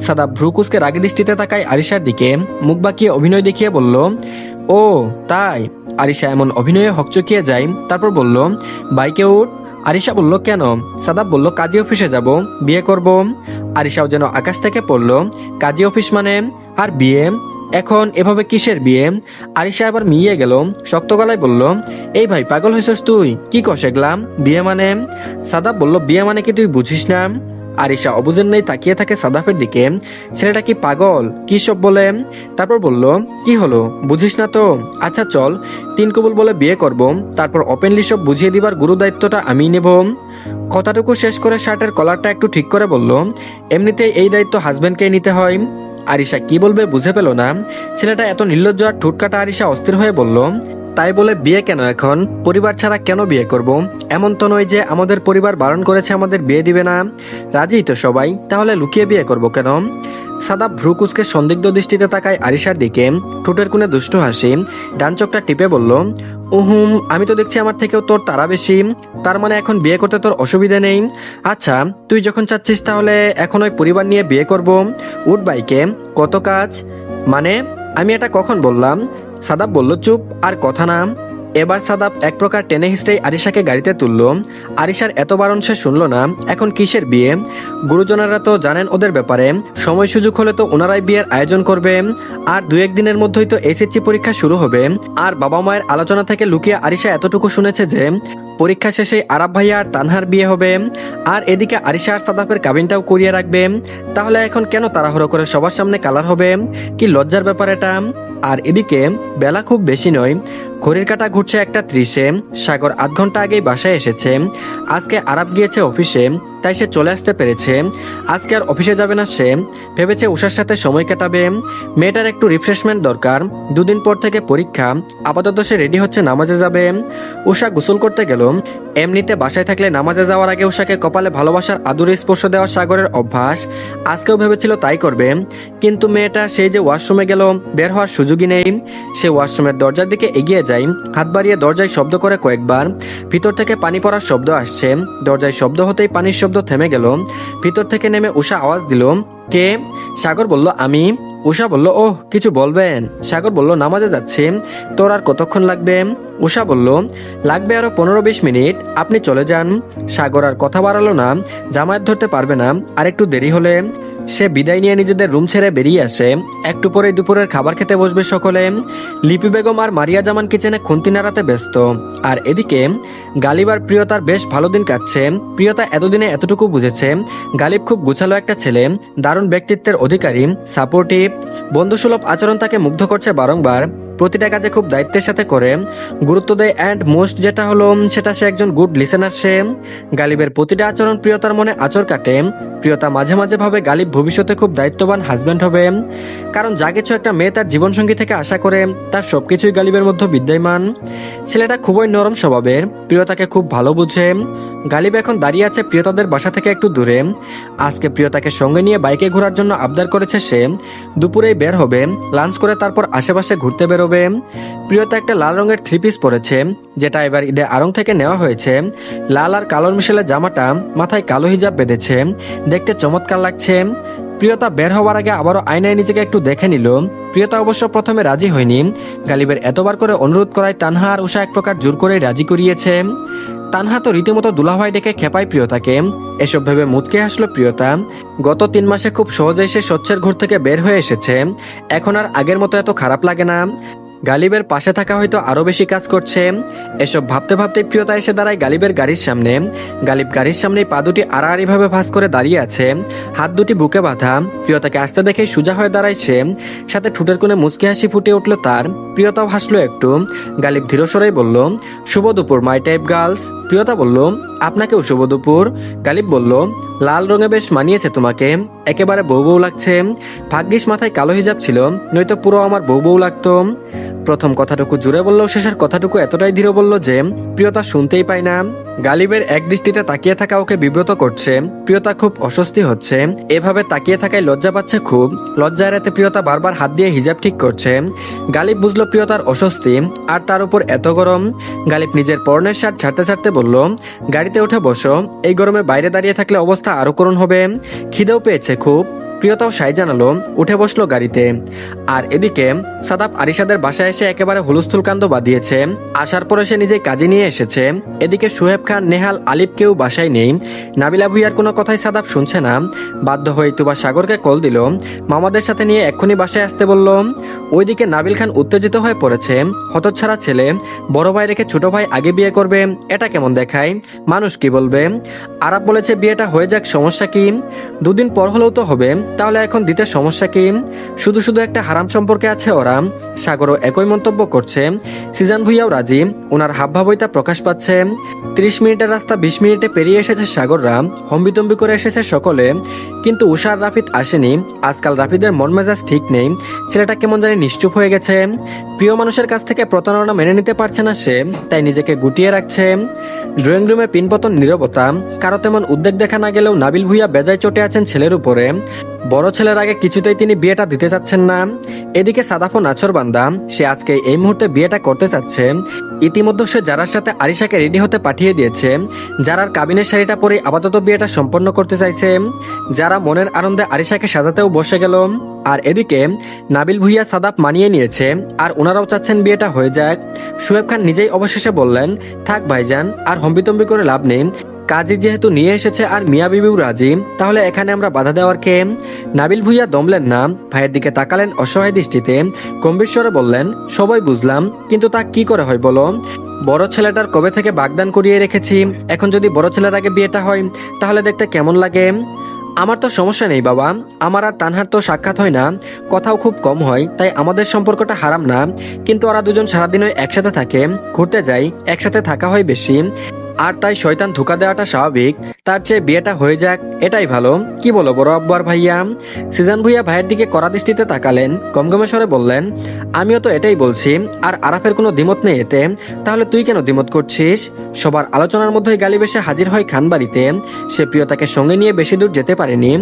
[SPEAKER 1] সাদাব ভ্রুকুসকে রাগী দৃষ্টিতে তাকায় আরিশার দিকে, মুখ বাঁকিয়ে অভিনয় দেখিয়ে বলল, ও তাই? আরিশা এমন অভিনয়ে হকচকিয়ে যায়, তারপর বলল, বাইকে উঠ। আরিশা বলল, কেন? সাদাব বলল, কাজী অফিসে যাব, বিয়ে করব। আরিশাও যেন আকাশ থেকে পড়ল, কাজী অফিস মানে? আর বিয়ে? এখন এভাবে কিসের বিয়ে? আরিশা এবার মিইয়ে গেল, শক্ত গলায় বলল, এই ভাই পাগল হয়েছিস তুই? কি কস এগলাম? বিয়ে মানে? সাদাব বলল, বিয়ে মানে কি তুই বুঝিস না? আরিশা অবুঝের নেই তাকিয়ে থাকে সাদাফের দিকে, ছেলেটা কি পাগল? কি সব বলে? তারপর বলল, কি হলো, বুঝিস না তো? আচ্ছা চল, তিন কবুল বলে বিয়ে করব, তারপর ওপেনলি সব বুঝিয়ে দিবার গুরু দায়িত্বটা আমি নেব। কথাটুকু শেষ করে শার্টের কলারটা একটু ঠিক করে বলল, এমনিতেই এই দায়িত্ব হাজবেন্ডকেই নিতে হয়। আরিশা কি বলবে বুঝে পেল না, ছেলেটা এত নির্লজ্জ আর ঠুটকাটা। আরিশা অস্থির হয়ে বলল, তাই বলে বিয়ে কেন এখন? পরিবার ছাড়া কেন বিয়ে করব? এমন তো নয় যে আমাদের পরিবার বারণ করেছে আমাদের বিয়ে দিবে না, রাজি তো সবাই, তাহলে লুকিয়ে বিয়ে করব কেন? সাদাব ভ্রুকুচকে সন্দিগ্ধ দৃষ্টিতে তাকায় আরিশার দিকে, ঠোঁটের কোণে দুষ্ট হাসি, ডান চোখটা টিপে বলল, উহুম, আমি তো দেখছি আমার থেকেও তোর তারা বেশি। তার মানে এখন বিয়ে করতে তোর অসুবিধা নেই? আচ্ছা তুই যখন চাচ্ছিস তাহলে এখন ওই পরিবার নিয়ে বিয়ে করব। উঠ বাইকে, কত কাজ। মানে আমি এটা কখন বললাম? সাদাব বলল, চুপ, আর কথা না। এবার সাদাব এক প্রকার টেনে হিস্ট্রেই আরিশাকে গাড়িতে তুলল। আরিশার এত বারণ সে শুনল না, এখন কিসের বিয়ে? গুরুজনেরা তো জানেন ওদের ব্যাপারে, সময় সুযোগ হলে তো ওনারাই বিয়ের আয়োজন করবে। আর দু একদিনের মধ্যেই তো এসএসসি পরীক্ষা শুরু হবে। আর বাবা মায়ের আলোচনা থেকে লুকিয়ে আরিশা এতটুকু শুনেছে যে পরীক্ষা শেষে আরাব ভাইয়া আর তানহার বিয়ে হবে। আর এদিকে আরিশা আর সাদাফের কাবিনটাও করিয়ে রাখবে। তাহলে এখন কেন তাড়াহুড়ো করে সবার সামনে কালার হবে? কি লজ্জার ব্যাপার এটা। আর এদিকে বেলা খুব বেশি নয়, ঘড়ির কাঁটা ঘুরছে 1:30-এ। সাগর আধ ঘন্টা আগেই বাসায় এসেছে। আজকে আরাব গিয়েছে অফিসে, তাই সে চলে আসতে পেরেছে। আজকে আর অফিসে যাবে না সে, ভেবেছে উষার সাথে সময় কাটাবে। মেয়েটার একটু রিফ্রেশমেন্ট দরকার, দুদিন পর থেকে পরীক্ষা। আপাতত সে রেডি হচ্ছে নামাজে যাবে। উষা গোসল করতে গেল। এমনিতে বাসায় থাকলে নামাজে যাওয়ার আগে উষাকে কপালে ভালোবাসার আদুরে স্পর্শ দেওয়া সাগরের অভ্যাস। আজকেও ভেবেছিল তাই করবে, কিন্তু মেয়েটা সেই যে ওয়াশরুমে গেল, বের হওয়ার সুযোগই নেই। সে ওয়াশরুমের দরজার দিকে এগিয়ে যায়, হাত বাড়িয়ে দরজায় শব্দ করে কয়েকবার। ভিতর থেকে পানি পড়ার শব্দ আসছে। দরজায় শব্দ হতেই পানির শব্দ থেমে গেল। ভিতর থেকে নেমে উষা আওয়াজ দিল, কে? সাগর বলল, আমি। উষা বলল, ওহ, কিছু বলবেন? সাগর বলল, নামাজে যাচ্ছি। তোর আর কতক্ষণ লাগবে? উষা বলল, লাগবে আরো 15-20 মিনিট, আপনি চলে যান। সাগর আর কথা বাড়ালো না, জামায়াত ধরতে পারবে না আর একটু দেরি হলে। সে বিদায় নিয়ে নিজেদের রুম ছেড়ে বেরিয়ে আসে। একটু পরে দুপুরের খাবার খেতে বসবে সকলে। লিপি বেগম আর মারিয়া জামান কিচেনে খুন্তি নাড়াতে ব্যস্ত। আর এদিকে গালিব আর প্রিয়তার বেশ ভালো দিন কাটছে। প্রিয়তা এতদিনে এতটুকু বুঝেছে গালিব খুব গুছালো একটা ছেলে, দারুণ ব্যক্তিত্বের অধিকারী, সাপোর্টিভ, বন্ধুসুলভ আচরণ তাকে মুগ্ধ করছে বারংবার। প্রতিটা কাজে খুব দায়িত্বের সাথে করে, গুরুত্ব দেয়, অ্যান্ড মোস্ট যেটা হলো সেটা সে একজন গুড লিসেনার। সে গালিবের প্রতিটা আচরণ প্রিয়তার মনে আচর কাটে। প্রিয়তা মাঝে মাঝে ভাবে গালিব ভবিষ্যতে খুব দায়িত্ববান হাজব্যান্ড হবে, কারণ যা কিছু একটা মেয়ে তার জীবনসঙ্গী থেকে আশা করে তার সবকিছুই গালিবের মধ্যে বিদ্যমান। ছেলেটা খুবই নরম স্বভাবের, প্রিয়তাকে খুব ভালো বুঝে। গালিব এখন দাঁড়িয়ে আছে প্রিয়তাদের বাসা থেকে একটু দূরে। আজকে প্রিয়তাকে সঙ্গে নিয়ে বাইকে ঘোরার জন্য আবদার করেছে সে। দুপুরেই বের হবে, লাঞ্চ করে তারপর আশেপাশে ঘুরতে বেরোবে। প্রিয়তা একটা লাল রঙের 3 পিস পরেছে, যেটা এবার ঈদে আড়ং থেকে নেওয়া হয়েছে। লাল আর কালোর মিশেলে জামাটা, মাথায় কালো হিজাব বেঁধেছে, দেখতে চমৎকার লাগছে। প্রিয়তা বের হওয়ার আগে আবারও আয়নায় নিজেকে একটু দেখে নিল। প্রিয়তা অবশ্য প্রথমে রাজি হয়নি। গালিবের এতবার করে অনুরোধ করায় তানহা আর উষা এক প্রকার জোর করে রাজি করিয়েছে। তানহা তো রীতিমতো দুলাভাই ডেকে খেপায় প্রিয়তাকে। এসব ভেবে মুচকে হাসলো প্রিয়তা। গত 3 মাসে খুব সহজেই সে স্বচ্ছের ঘর থেকে বের হয়ে এসেছে। এখন আর আগের মতো এত খারাপ লাগে না। গালিবের পাশে থাকা হয়তো আরো বেশি কাজ করছে। এসব ভাবতে ভাবতে প্রিয়তা এসে দাঁড়ায় গালিবের গাড়ির সামনে। গালিব গাড়ির সামনে পা দুটি আড়াআড়ি ভাবে ভাঁজ করে দাঁড়িয়ে আছে, হাত দুটি বুকে বাঁধা। প্রিয়তাকে আসতে দেখে সোজা হয়ে দাঁড়ায় সে, সাথে ঠোঁটের কোণে মুচকি হাসি ফুটে উঠল তার। প্রিয়তাও হাসলো একটু। গালিব ধীরস্বরেই বলল, শুভ দুপুর মাই টাইপ গার্লস। প্রিয়তা বলল, আপনাকেও শুভ দুপুর। গালিব বলল, লাল রঙে বেশ মানিয়েছে তোমাকে, একেবারে বউ বউ লাগছে। ভাগ্যিস মাথায় কালো হিজাব ছিল, নয়তো পুরো আমার বউ বউ লাগতো। প্রথম কথাটুকু জুড়ে বললেও শেষের কথাটুকু এতটাই ধীরে বলল যে প্রিয়তা শুনতেই পায় না। গালিবের এক দৃষ্টিতে তাকিয়ে থাকা ওকে বিব্রত করছে। প্রিয়তা খুব অস্বস্তি হচ্ছে, এভাবে তাকিয়ে থাকায় লজ্জা পাচ্ছে খুব। লজ্জা এড়াতে প্রিয়তা বারবার হাত দিয়ে হিজাব ঠিক করছে। গালিব বুঝলো প্রিয়তার অস্বস্তি, আর তার উপর এত গরম। গালিব নিজের পরনের শার্ট ছাড়তে ছাড়তে বলল, গাড়িতে উঠে বসো, এই গরমে বাইরে দাঁড়িয়ে থাকলে অবস্থা আরো করুণ হবে। খিদেও পেয়েছে খুব। প্রিয়তাও সাই জানালো, উঠে বসলো গাড়িতে। আর এদিকে সাদাব আরিশাদের বাসায় এসে একেবারে হুলস্থুল কাণ্ড বাঁধিয়েছে। আসার পরে সে নিজেই কাজে নিয়ে এসেছে। এদিকে সোহেব খান, নেহাল, আলিফ কেউ বাসায় নেই। নাবিলা ভুইয়ার কোনো কথাই সাদাব শুনছে না। বাধ্য হয়ে তুবা সাগরকে কল দিল, মামাদের সাথে নিয়ে এক্ষুনি বাসায় আসতে বলল। ওইদিকে নাবিল খান উত্তেজিত হয়ে পড়েছে। হতচ্ছাড়া ছেলে, বড় ভাই রেখে ছোট ভাই আগে বিয়ে করবে, এটা কেমন দেখায়? মানুষ কি বলবে? আরাব বলেছে বিয়েটা হয়ে যাক, সমস্যা কি? দুদিন পর হলেও তো হবে, তাহলে এখন দিতে সমস্যা কি? শুধু শুধু একটা হারাম সম্পর্কে আছে ওরা। সাগরও একই মন্তব্য করছে। সিজান ভুইয়াও রাজি, ওনার হাবভাবইতা প্রকাশ পাচ্ছে। 30 মিনিটের রাস্তা 20 মিনিটে পেরিয়ে এসেছে সাগররা। হম্বিতম্বি করে এসেছে সকলে, কিন্তু উষার রাফিদ আসেনি। আজকাল রাফিদের মন মেজাজ ঠিক নেই, ছেলেটা কেমন জানি নিশ্চুপ হয়ে গেছে। প্রিয় মানুষের কাছ থেকে প্রতারণা মেনে নিতে পারছে না সে, তাই নিজেকে গুটিয়ে রাখছে। ড্রয়িং রুমে পিনপতন নীরবতা, কারো তেমন উদ্বেগ দেখা না গেলেও নাবিল ভুইয়া বেজায় চটে আছেন ছেলের উপরে। বড় ছেলের আগে কিছুতেই তিনি বিয়েটা দিতে চাচ্ছেন না। এদিকে সাদাফও নাছরবান্দা, সে আজকে এই মুহূর্তে বিয়েটা করতে চাচ্ছে। ইতিমধ্যে সে যারার সাথে আরিশাকে রেডি হতে পাঠিয়ে দিয়েছে। যারার কাবিনের শাড়িটা পরে আপাতত বিয়েটা সম্পন্ন করতে চাইছে। যারা মনের আনন্দে আরিশাকে সাজাতেও বসে গেল। আর এদিকে নাবিল ভুইয়া সাদাপ মানিয়ে নিয়েছে, আর ওনারাও চাচ্ছেন বিয়েটা হয়ে যাক। সোহেব খান নিজেই অবশেষে বললেন, থাক ভাইজান, আর হম্বিতম্বি করে লাভ নেই। কাজী যেহেতু নিয়ে এসেছে আর মিয়া বিবিও রাজি, তাহলে এখানে আমরা বাধা দেওয়ার কে? নাবিল ভুইয়া দমলেন না, ভাইয়ের দিকে তাকালেন অসহায় দৃষ্টিতে। গম্ভীর স্বরে বললেন, সবাই বুঝলাম, কিন্তু তা কি করে হয় বলো? বড় ছেলেটার কবে থেকে বাগদান করিয়ে রেখেছি, এখন যদি বড় ছেলের আগে বিয়েটা হয় তাহলে দেখতে কেমন লাগে? আমার তো সমস্যা নেই বাবা, আমার আর তানহার তো সাক্ষাৎ হয় না, কথাও খুব কম হয়, তাই আমাদের সম্পর্কটা হারাম না। কিন্তু ওরা দুজন সারাদিন একসাথে থাকে, ঘুরতে যাই, একসাথে থাকা হয় বেশি, আর তাই শয়তান ধোকা দেওয়াটা স্বাভাবিক। তার চেয়ে বিয়েটা হয়ে যাক, এটাই ভালো। কি বলো বড় আব্বু আর ভাইয়া? সিজান ভুইয়া ভাইয়ের দিকে কড়া দৃষ্টিতে তাকালেন, গমগমে স্বরে বললেন, আমিও তো এটাই বলছি। আর আরাফের কোনো দ্বিমত নেই এতে, তাহলে তুই কেন দ্বিমত করছিস? সবার আলোচনার মধ্যেই গালিব এসে হাজির হয় খানবাড়িতে। সে প্রিয়তাকে সঙ্গে নিয়ে বেশি দূর যেতে পারেনি।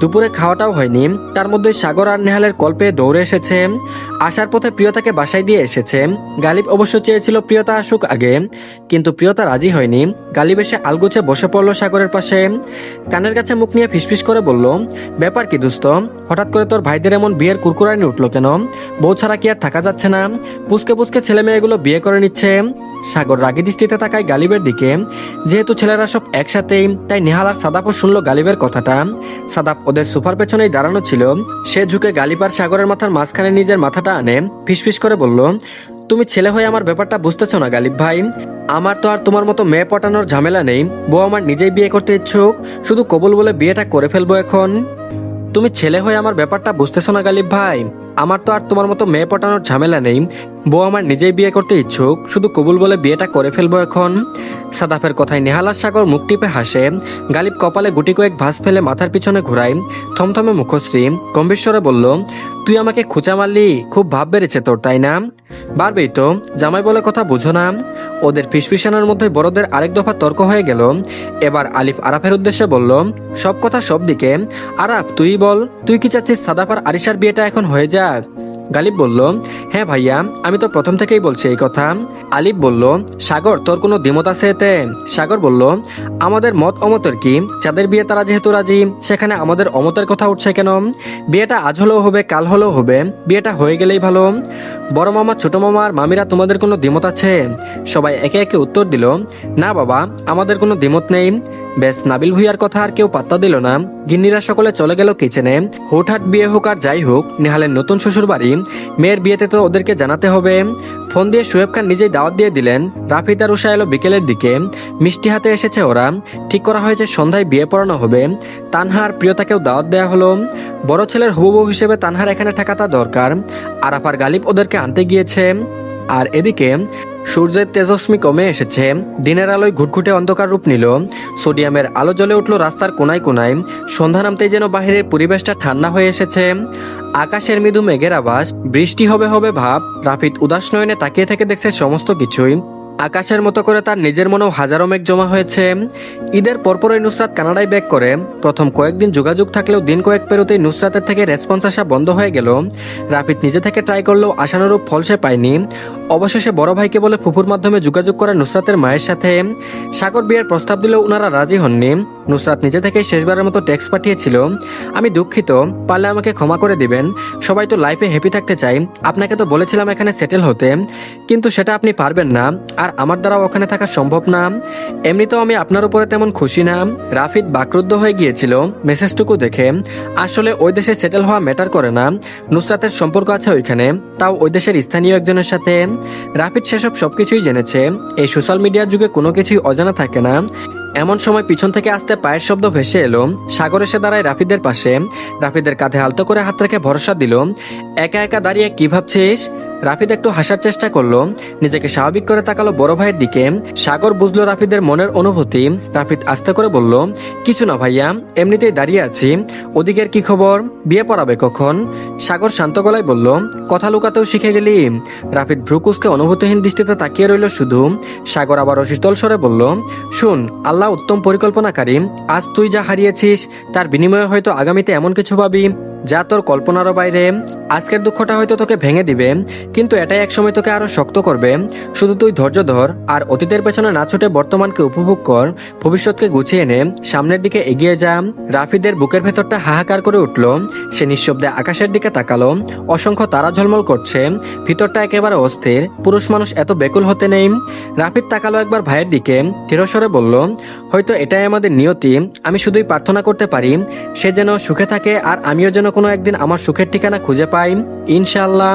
[SPEAKER 1] দুপুরে খাওয়াটাও হয়নি, তার মধ্যে সাগর আর নেহালের কল পেয়ে দৌড়ে এসেছে। আসার পথে প্রিয়তাকে বাসায় দিয়ে এসেছে। গালিব অবশ্য চেয়েছিল প্রিয়তা আসুক আগে, কিন্তু প্রিয়তা রাজি হয়নি। গালিব এসে আলগুছে বসে পড়লো সাগরের পাশে। কানের কাছে মুখ নিয়ে ফিসফিস করে বলল, ব্যাপার কি দোস্ত? হঠাৎ করে তোর ভাইদের এমন বিয়ের কুরকুরানি উঠলো কেন? বউ ছাড়া কি আর থাকা যাচ্ছে না? পুচকে পুচকে ছেলে মেয়েগুলো বিয়ে করে নিচ্ছে। সাগর রাগী দৃষ্টিতে তাকায় গালিবের দিকে। যেহেতু ছেলেরা সব একসাথেই, তাই নেহাল আর সাদাপও শুনলো গালিবের কথাটা। সাদাপ ওদের সোফার পেছনেই দাঁড়ানো ছিল। সে ঝুঁকে গালিব আর সাগরের মাথার মাঝখানে নিজের মাথাটা আনে, ফিসফিস করে বলল, তুমি ছেলে হয়ে আমার ব্যাপারটা বুঝতেছো না গালিব ভাই? আমার তো আর তোমার মতো মেয়ে পটানোর ঝামেলা নেই। বউ আমার নিজেই বিয়ে করতে ইচ্ছুক, শুধু কবুল বলে বিয়েটা করে ফেলবো এখন। তুমি ছেলে হয়ে আমার ব্যাপারটা বুঝতেছো না গালিব ভাই? আমার তো আর তোমার মতো মেয়ে পটানোর ঝামেলা নেই। বউ আমার নিজেই বিয়ে করতে ইচ্ছুক, শুধু কবুল বলে বিয়েটা করে ফেলবো এখন। সাদাফের কথায় নেহাল আর সাগর মুখ টিপে হাসে। গালিব কপালে গুটি কয়েক ভাঁজ ফেলে মাথার পিছনে ঘুরায়, থমথমে মুখশ্রী, গম্ভীর স্বরে বলল, তুই আমাকে খোঁচা মারলি, খুব ভাব বেড়েছে তোর, তাই না? বাড়বেই তো, জামাই বলে কথা বুঝো না? ওদের ফিসফিসানোর মধ্যে বড়দের আরেক দফা তর্ক হয়ে গেল। এবার আলিফ আরাফের উদ্দেশ্যে বলল, সব কথা সব দিকে। আরাফ তুই বল, তুই কি চাচ্ছিস সাদাফ আর আরিশার বিয়েটা এখন হয়ে যাক? গালিব বলল, হ্যাঁ ভাইয়া, আমি তো প্রথম থেকেই বলছি এই কথা। আলিফ বলল, সাগর তোর কোনো দ্বিমত আছে এতে? সাগর বলল, আমাদের মত অমতের কি? যাদের বিয়ে তারা যেহেতু রাজি, সেখানে আমাদের অমতের কথা উঠছে কেন? বিয়েটা আজ হলেও হবে, কাল হলেও হবে, বিয়েটা হয়ে গেলেই ভালো। বড় মামা, ছোট মামা আর মামিরা, তোমাদের কোনো দ্বিমত আছে? সবাই একে একে উত্তর দিল, না বাবা, আমাদের কোনো দ্বিমত নেই। বেশ, নাবিল ভুইয়ার কথা আর কেউ পাত্তা দিল না। গিন্নিরা সকলে চলে গেল কিচেনে। হুটহাট বিয়ে হোক আর যাই হোক, নেহালের নতুন শ্বশুর বাড়ি, মেয়ের বিয়েতে তো ওদেরকে জানাতে হবে। ফোন দিয়ে শোয়েব খান নিজেই দাওয়াত দিয়ে দিলেন। রাফিদ আর উষা এলো বিকেলের দিকে। মিষ্টি হাতে এসেছে ওরা। ঠিক করা হয়েছে সন্ধ্যায় বিয়ে পড়ানো হবে। তানহা আর প্রিয়তাকেও দাওয়াত দেওয়া হলো। বড় ছেলের হবু বউ হিসেবে তানহার এখানে থাকাটা দরকার। আরাফার গালিব ওদেরকে আনতে গিয়েছে। আর এদিকে সূর্যের তেজস্মি কমে এসেছে। দিনের আলোয় ঘুটঘুটে অন্ধকার রূপ নিল। সোডিয়ামের আলো জ্বলে উঠল রাস্তার কোনায় কোনায়। সন্ধ্যা নামতেই যেন বাহিরের পরিবেশটা ঠান্ডা হয়ে এসেছে। আকাশের মৃদু মেঘের আভাস, বৃষ্টি হবে হবে ভাব। রাফিদ উদাস নয়নে তাকিয়ে থেকে দেখছে সমস্ত কিছুই। আকাশের মতো করে তার নিজের মনেও হাজারো মেঘ জমা হয়েছে। ঈদের পরপরই নুসরাত কানাডায় ব্যাক করে। প্রথম কয়েকদিন যোগাযোগ থাকলেও দিন কয়েক পেরোতেই নুসরাতের থেকে রেসপন্স আসা বন্ধ হয়ে গেল। রাফিদ নিজে থেকে ট্রাই করলেও আশানুরূপ ফল সে পায়নি। অবশেষে বড় ভাইকে বলে ফুফুর মাধ্যমে যোগাযোগ করে নুসরাতের মায়ের সাথে। সাগর বিয়ের প্রস্তাব দিলেও ওনারা রাজি হননি। নুসরাত নিজে থেকেই শেষবারের মতো টেক্সট পাঠিয়েছিল, আমি দুঃখিত, পারলে আমাকে ক্ষমা করে দিবেন। সবাই তো লাইফে হ্যাপি থাকতে চাই। আপনাকে তো বলেছিলাম এখানে সেটেল হতে, কিন্তু সেটা আপনি পারবেন না, আর আমার দ্বারা ওখানে থাকা সম্ভব না। এমনিতেও আমি আপনার উপরে তেমন খুশি না। রাফিদ বাকরুদ্ধ হয়ে গিয়েছিল মেসেজটুকু দেখে। আসলে ওই দেশে সেটেল হওয়া ম্যাটার করে না। নুসরাতের সম্পর্ক আছে ওইখানে, তাও ওই দেশের স্থানীয় একজনের সাথে। রাফিদ সেসব সবকিছুই জেনেছে। এই সোশ্যাল মিডিয়ার যুগে কোনো কিছুই অজানা থাকে না। এমন সময় পিছন থেকে আসতে পায়ের শব্দ ভেসে এলো। সাগর এসে দাঁড়ায় রাফিদের পাশে। রাফিদের কাঁধে আলতো করে হাত রেখে ভরসা দিল, একা একা দাঁড়িয়ে কি ভাবছিস? রাফিদ একটু হাসার চেষ্টা করলো। নিজেকে স্বাভাবিক করে তাকালো বড় ভাইয়ের দিকে। সাগর বুঝলো রাফিদের মনের অনুভূতি। রাফিদ আস্তে করে বলল, কিছু না ভাইয়া, এমনিতেই দাঁড়িয়ে আছি। ওদিকের কি খবর? বিয়ে পড়াবে কখন? সাগর শান্ত গলায় বলল, কথা লুকাতেও শিখে গেলি? রাফিদ ভ্রুকুসকে অনুভূতিহীন দৃষ্টিতে তাকিয়ে রইল শুধু। সাগর আবার শীতল স্বরে বলল, শুন, আল্লাহ উত্তম পরিকল্পনাকারী। আজ তুই যা হারিয়েছিস তার বিনিময়ে হয়তো আগামীতে এমন কিছু পাবি যা তোর কল্পনারও বাইরে। আজকের দুঃখটা হয়তো তোকে ভেঙে দিবে, কিন্তু এটাই একসময় তোকে আরো শক্ত করবে। শুধু তুই ধৈর্য ধর, আর অতীতের পেছনে না ছুটে বর্তমানকে উপভোগ কর। ভবিষ্যৎকে গুছিয়ে নে, সামনের দিকে এগিয়ে যা। রাফিদের বুকের ভেতরটা হাহাকার করে উঠল। সে নিঃশব্দে আকাশের দিকে তাকালো। অসংখ্য তারা ঝলমল করছে। ভিতরটা একেবারে অস্থির। পুরুষ মানুষ এত বেকুল হতে নেই। রাফিদ তাকালো একবার ভাইয়ের দিকে, ধীরস্বরে বলল, হয়তো এটাই আমাদের নিয়তি। আমি শুধুই প্রার্থনা করতে পারি সে যেন সুখে থাকে, আর আমিও যেন কোনো একদিন আমার সুখের ঠিকানা খুঁজে পাই, ইনশাআল্লাহ।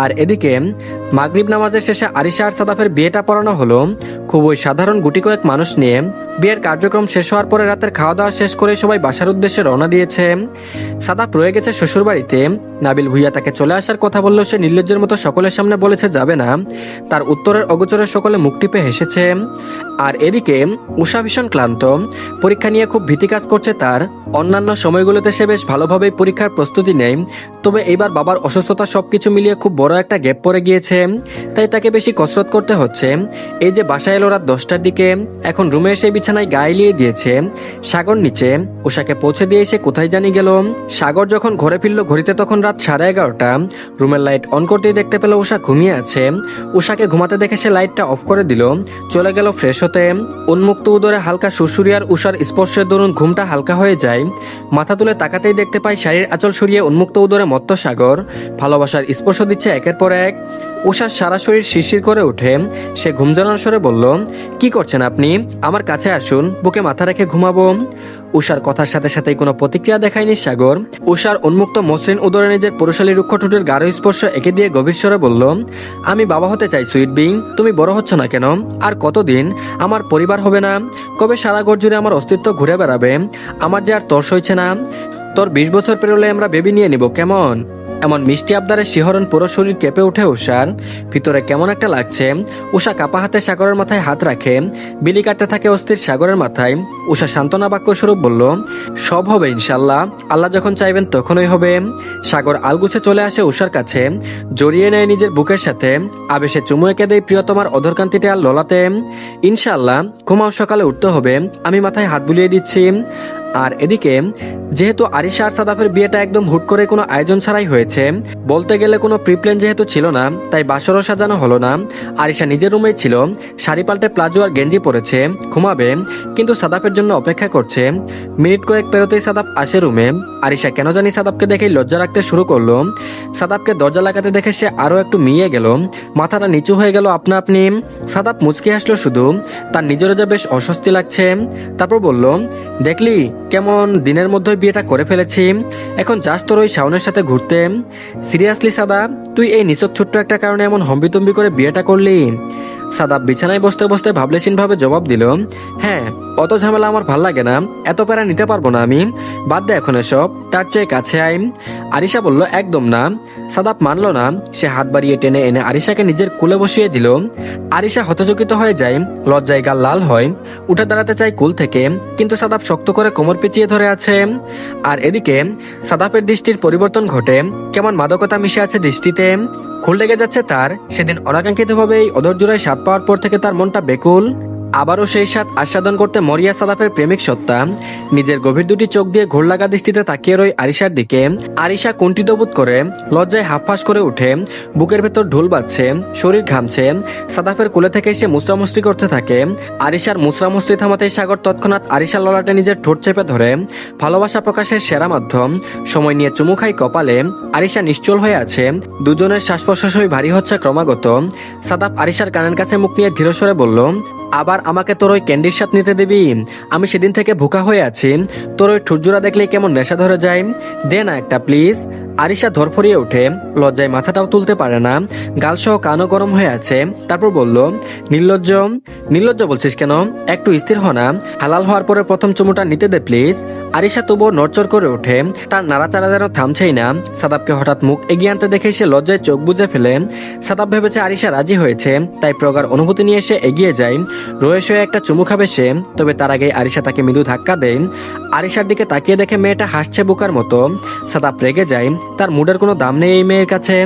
[SPEAKER 1] আর এদিকে মাগরিব নামাজের শেষে আরিশা আর সাদাফের বিয়েটা পড়ানো হলো। খুবই সাধারণ গুটি কয়েক মানুষ নিয়ে। বিয়ের কার্যক্রম শেষ হওয়ার পরে রাতের খাওয়া দাওয়া শেষ করে সবাই বাসার উদ্দেশ্যে রওনা দিয়েছে। সাদাফ রয়ে গেছে শ্বশুরবাড়িতে। নাবিল ভুইয়া তাকে চলে আসার কথা বললেও সে নির্লজ্জের মতো সকলের সামনে বলেছে যাবে না। তার উত্তরের অগোচরে সকলে মুখ টিপে হেসেছে। আর এদিকে উষা ভীষণ ক্লান্ত। পরীক্ষা নিয়ে খুব ভীতি কাজ করছে তার। অন্যান্য সময়গুলোতে সে বেশ ভালোভাবেই পরীক্ষার প্রস্তুতি নেয়, তবে এইবার বাবার অসুস্থতা সবকিছু মিলিয়ে খুব বড় একটা গ্যাপ পড়ে গিয়েছে। তাই তাকে বেশি কসরত করতে হচ্ছে। এই যে বাসায় এলো রাত 10টার দিকে, এখন রুমে এসে বিছানায় গায়ে লিয়ে দিয়েছে। সাগর নিচে। উষাকে পৌঁছে দিয়ে এসে কোথায় জানি গেল। সাগর যখন ঘরে ফিরল ঘড়িতে তখন রাত 11:30। রুমের লাইট অন করতেই দেখতে পেল উষা ঘুমিয়ে আছে। উষাকে ঘুমাতে দেখে সে লাইটটা অফ করে দিল। চলে গেল ফ্রেশ হতে। উন্মুক্ত উদরে হালকা সুরসুরি আর উষার স্পর্শের দরুন ঘুমটা হালকা হয়ে যায়। মাথা তুলে তাকাতেই দেখতে পাই শাড়ির আঁচল সরিয়ে উন্মুক্ত উদরে মত্ত সাগর ভালোবাসার স্পর্শ দিচ্ছে একের পর এক। উষার সারা শরীর শিরশির করে ওঠে। সে ঘুমজানোর স্বরে বলল, কি করছেন আপনি? আমার কাছে আসুন, বুকে মাথা রেখে ঘুমাবো। উষার কথার সাথে সাথেই কোনো প্রতিক্রিয়া দেখায়নি সাগর। উষার উন্মুক্ত মসৃণ উদরে নিজের পুরুষালী রুক্ষ ঠোঁটের গাঢ় স্পর্শ এঁকে দিয়ে গভীর স্বরে বলল, আমি বাবা হতে চাই সুইট বিং। তুমি বড় হচ্ছ না কেন? আর কতদিন আমার পরিবার হবে না? কবে সারা ঘর জুড়ে আমার অস্তিত্ব ঘুরে বেড়াবে? আমার যে আর তর্স হইছে না। তোর 20 বছর পেরোলে আমরা বেবি নিয়ে নিব, কেমন? এমন মিষ্টি আবদারের শিহরণ পুরো শরীর কেঁপে ওঠে উষার। ভিতরে কেমন একটা লাগছে। উষা কাপা হাতে সাগরের মাথায় হাত রাখে। বিলি কাটতে থাকে অস্থির সাগরের মাথায়। উষা সান্ত্বনা বাক্য স্বরূপ বলল, সব হবে ইনশাল্লাহ, আল্লাহ যখন চাইবেন তখনই হবে। সাগর আলগুছে চলে আসে উষার কাছে, জড়িয়ে নেয় নিজের বুকের সাথে। আবেশে চুমু এঁকে দেয় প্রিয়তমার অধরকান্তিতে আর ললাতে। ইনশাল্লাহ, ঘুমাও, সকালে উঠতে হবে, আমি মাথায় হাত বুলিয়ে দিচ্ছি। আর এদিকে যেহেতু আরিশা আর সাদাফের বিয়েটা একদম হুট করে কোনো আয়োজন ছাড়াই হয়েছে, বলতে গেলে কোনো প্রিপ্ল্যান যেহেতু ছিল না, তাই বাসরও সাজানো হলো না। আরিশা নিজের রুমেই ছিল, শাড়ি পাল্টে প্লাজো আর গেঞ্জি পরেছে, ঘুমাবে, কিন্তু সাদাফের জন্য অপেক্ষা করছে। মিনিট কয়েক পেরোতেই সাদাফ আসে রুমে। আরিশা কেন জানি সাদাফকে দেখেই লজ্জা রাখতে শুরু করলো। সাদাফকে দরজা লাগাতে দেখে সে আরো একটু মিয়ে গেল, মাথাটা নিচু হয়ে গেল আপনা আপনি। সাদাফ মুচকি আসলো শুধু, তার নিজেরও যা বেশ অস্বস্তি লাগছে। তারপর বলল, দেখলি কেমন দিনের মধ্যে বিয়েটা করে ফেলেছি, এখন যাস তোর ওই শাওনের সাথে ঘুরতে। সিরিয়াসলি সাদাব, তুই এই নিছক ছোট্ট একটা কারণে এমন হম্বিতম্বি করে বিয়েটা করলি? সাদাব বিছানায় বসতে বসতে ভাবলেশীন ভাবে জবাব দিল, হ্যাঁ, অত ঝামেলা আমার ভাল লাগে না, এত প্যারা নিতে পারবো না আমি, বাদ দে এখন এসব, তার চেয়ে কাছে আই। আরিশা বলল, একদম না। সাদাব মানল না, সে হাত বাড়িয়ে টেনে এনে আরিশাকে নিজের কোলে বসিয়ে দিল। আরিশা হতচকিত হয়ে যায়, লজ্জায় গাল লাল হয়, উঠে দাঁড়াতে চায় কোল থেকে, কিন্তু সাদাব শক্ত করে কোমর পেঁচিয়ে ধরে আছে। আর এদিকে সাদাবের দৃষ্টির পরিবর্তন ঘটে, কেমন মাদকতা মিশে আছে দৃষ্টিতে। খুল লেগে যাচ্ছে তার। সেদিন অনাকাঙ্ক্ষিতভাবে এই অধৈর্যরায় স্বাদ পাওয়ার পর থেকে তার মনটা বেকুল। আবারও সেই স্বাদ আস্বাদন করতে মরিয়া সাদাফের প্রেমিক সত্তা। নিজের গভীর দুটি চোখ দিয়ে ঘোর লাগা দৃষ্টিতে তাকিয়ে রই আরিশার দিকে। আরিশা কুণ্ঠিত বোধ করে, লজ্জায় হাঁফফাঁস করে উঠে, বুকের ভেতর ঢোল বাজছে, শরীর ঘামছে। সাদাফের কোলে থেকে সে মুসরামুসরি করতে থাকে। আরিশার মুসরামুসরি থামাতেই সাগর তৎক্ষণাৎ আরিশার ললাটে নিজের ঠোঁট চেপে ধরে। ভালোবাসা প্রকাশের সেরা মাধ্যম। সময় নিয়ে চুমু খাই কপালে। আরিশা নিশ্চল হয়ে আছে, দুজনের শ্বাস প্রশ্বাসই ভারী হচ্ছে ক্রমাগত। সাদাফ আরিশার কানের কাছে মুখ নিয়ে ধীরস্বরে বলল, আবার আমাকে তোর ওই ক্যান্ডির স্বাদ নিতে দিবি? আমি সেদিন থেকে ভুকা হয়ে আছি, তোর ওই ঠুরজোড়া দেখলেই কেমন নেশা ধরে যায়, দে না একটা প্লিজ। আরিশা ধরফরিয়ে ওঠে, লজ্জায় মাথাটাও তুলতে পারে না, গালসহ কানও গরম হয়ে আছে। তারপর বলল, নির্লজ্জ। নির্লজ্জ বলছিস কেন? একটু স্থির হ না, হালাল হওয়ার পরে প্রথম চুমুটা নিতে দে প্লিজ। আরিশা তবুও নড়চড় করে ওঠে, তার নাড়াচাড়া যেন থামছেই না। সাদাবকে হঠাৎ মুখ এগিয়ে আনতে দেখে সে লজ্জায় চোখ বুজে ফেলে। সাদাব ভেবেছে আরিশা রাজি হয়েছে, তাই প্রগাঢ় অনুভূতি নিয়ে সে এগিয়ে যায়। রয়ে শয়ে একটা চুমু খাবে সে, তবে তার আগে আরিশা তাকে মৃদু ধাক্কা দেয়। আরিশার দিকে তাকিয়ে দেখে মেয়েটা হাসছে বোকার মতো। সাদাব রেগে যায়, তার মুডের কোনো দাম নেই এই মেয়ের কাছে।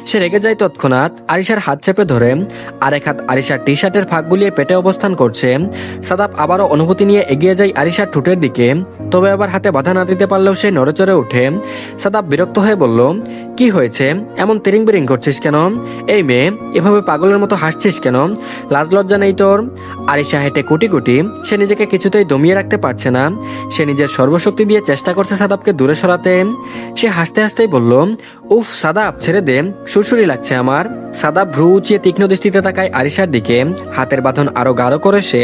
[SPEAKER 1] সে রেগে যায় তৎক্ষণাৎ, আরিশার হাত চেপে ধরে, আরেক হাত আরিশার টি শার্টের ফাঁক গুলিয়ে পেটে অবস্থান করছে। সাদাব আবারও অনুভূতি নিয়ে এগিয়ে যায় আরিশার ঠোঁটের দিকে, তবে আবার হাতে বাধা না দিতে পারলেও সে নড়েচড়ে ওঠে। সাদাব বিরক্ত হয়ে বলল, কি হয়েছে, এমন তিরিং বিরিং করছিস কেন? এই মেয়ে, এভাবে পাগলের মতো হাসছিস কেন? লাজ লজ্জা নেই তোর? আরিশা হেঁটে কুটি কুটি, সে নিজেকে কিছুতেই দমিয়ে রাখতে পারছে না। সে নিজের সর্বশক্তি দিয়ে চেষ্টা করছে সাদাবকে দূরে সরাতে। সে হাসতে হাসতেই বলল, উফ সাদাব, ছেড়ে দে, সুরসুরি লাগছে আমার। সাদাব ভ্রু উঁচিয়ে তীক্ষ্ণ দৃষ্টিতে তাকায় আরিশার দিকে। হাতের বাঁধন আরো গাঢ় করে সে,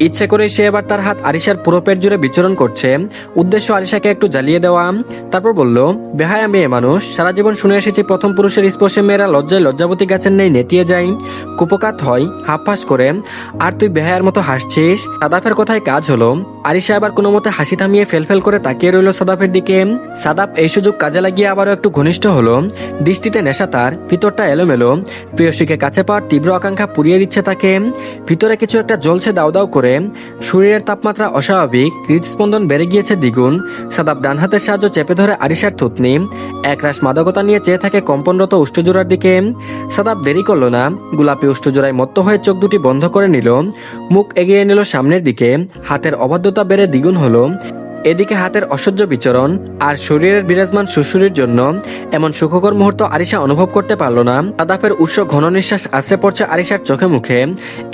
[SPEAKER 1] ইচ্ছে করে সে এবার তার হাত আরিশার পুরো পেট জুড়ে বিচরণ করছে, উদ্দেশ্য আরিশাকে একটু জ্বালিয়ে দেওয়া। তারপর বলল, বেহায়া মেয়ে মানুষ, সারা জীবন শুনে এসেছি প্রথম পুরুষের স্পর্শে মেয়েরা লজ্জায় লজ্জাবতী গাছের নেই নেতিয়ে যায়, কুপকাত হয়, হাঁফফাঁস করে, আর তুই বেহায়ার মতো হাসছিস। সাদাফের কথায় কাজ হলো। আরিশা আবার কোনো মতে হাসি থামিয়ে ফেলফেল করে তাকিয়ে রইল সাদাফের দিকে। সাদাফ এই সুযোগ কাজে লাগিয়ে আবারও একটু ঘনিষ্ঠ হলো। দৃষ্টিতে নেশা তার, ভিতরটা এলোমেলো। প্রিয়সীকে কাছে পাওয়ার তীব্র আকাঙ্ক্ষা পুড়িয়ে দিচ্ছে তাকে। ভিতরে কিছু একটা জ্বলছে দাউ দাউ করে। শরীরের তাপমাত্রা অস্বাভাবিক, হৃদস্পন্দন বেড়ে গিয়েছে দ্বিগুণ। সাদাফ ডান হাতের সাহায্য চেপে ধরে আরিশার থুতনি। একরাশ মাদকতা নিয়ে চেয়ে থাকে কম্পনরত উষ্ঠজোড়ার দিকে। সাদাফ দেরি করলো না, গোলাপি উষ্ঠজোড়ায় মত্ত হয়ে চোখ দুটি বন্ধ করে নিল, মুখ এগিয়ে নিল সামনের দিকে। হাতের অবাধ্যতা বেড়ে দ্বিগুণ হলো। এদিকে হাতের অসহ্য বিচরণ আর শরীরের বিরাজমান সুশুরির জন্য এমন সুখকর মুহূর্ত আরিশা অনুভব করতে পারল না। সাদাফের উৎস ঘন নিঃশ্বাস আশ্রে পড়ছে আরিশার চোখে মুখে।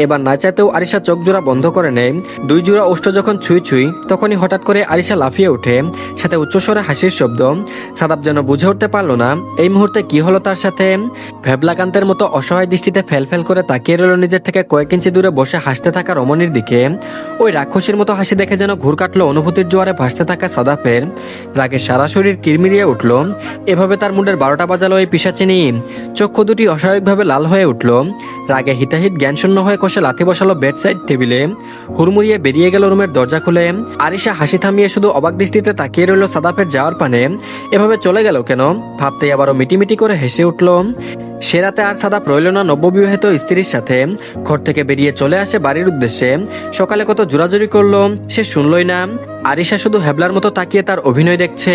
[SPEAKER 1] এবার না চাইতেও আরিশা চোখ জোড়া বন্ধ করে নেয়। দুই জোড়া ওষ্ঠ যখন ছুঁই ছুঁই, তখনই হঠাৎ করে আরিশা লাফিয়ে ওঠে, সাথে উচ্চস্বরে হাসির শব্দ। সাদাফ যেন বুঝে উঠতে পারল না এই মুহূর্তে কি হলো তার সাথে। ভেবলাকান্তের মতো অসহায় দৃষ্টিতে ফেল করে তাকিয়ে রইল নিজের থেকে কয়েক ইঞ্চি দূরে বসে হাসতে থাকা রমণীর দিকে। ওই রাক্ষসীর মতো হাসি দেখে যেন ঘুর কাটলো অনুভূতির জোয়ারে ভাসতে থাকা সাদাফের। রাগে সারা শরীর কিরমিরিয়ে উঠল। এভাবে তার মুন্ডের 12টা বাজালো এই পিশাচিনী। চক্ষু দুটি অস্বাভাবিকভাবে লাল হয়ে উঠল। রাগে হিতাহিত জ্ঞানশূন্য হয়ে কষে লাথি বসালো বেড সাইড টেবিলে। হুড়মুড়িয়ে বেরিয়ে গেল রুমের দরজা খুলে। আরিশা হাসি থামিয়ে শুধু অবাক দৃষ্টিতে তাকিয়ে রইল সাদাফের যাওয়ার পানে। এভাবে চলে গেল কেন ভাবতেই আবারও মিটিমিটি করে হেসে উঠল। সে রাতে আর সাদাফ রইল না নববিবাহিত স্ত্রীর সাথে। ঘর থেকে বেরিয়ে চলে আসে বাড়ির উদ্দেশ্যে। সকালে কত জোরাজুরি করলো, সে শুনলই না। আরিশা শুধু হেবলার মতো তাকিয়ে তার অভিনয় দেখছে।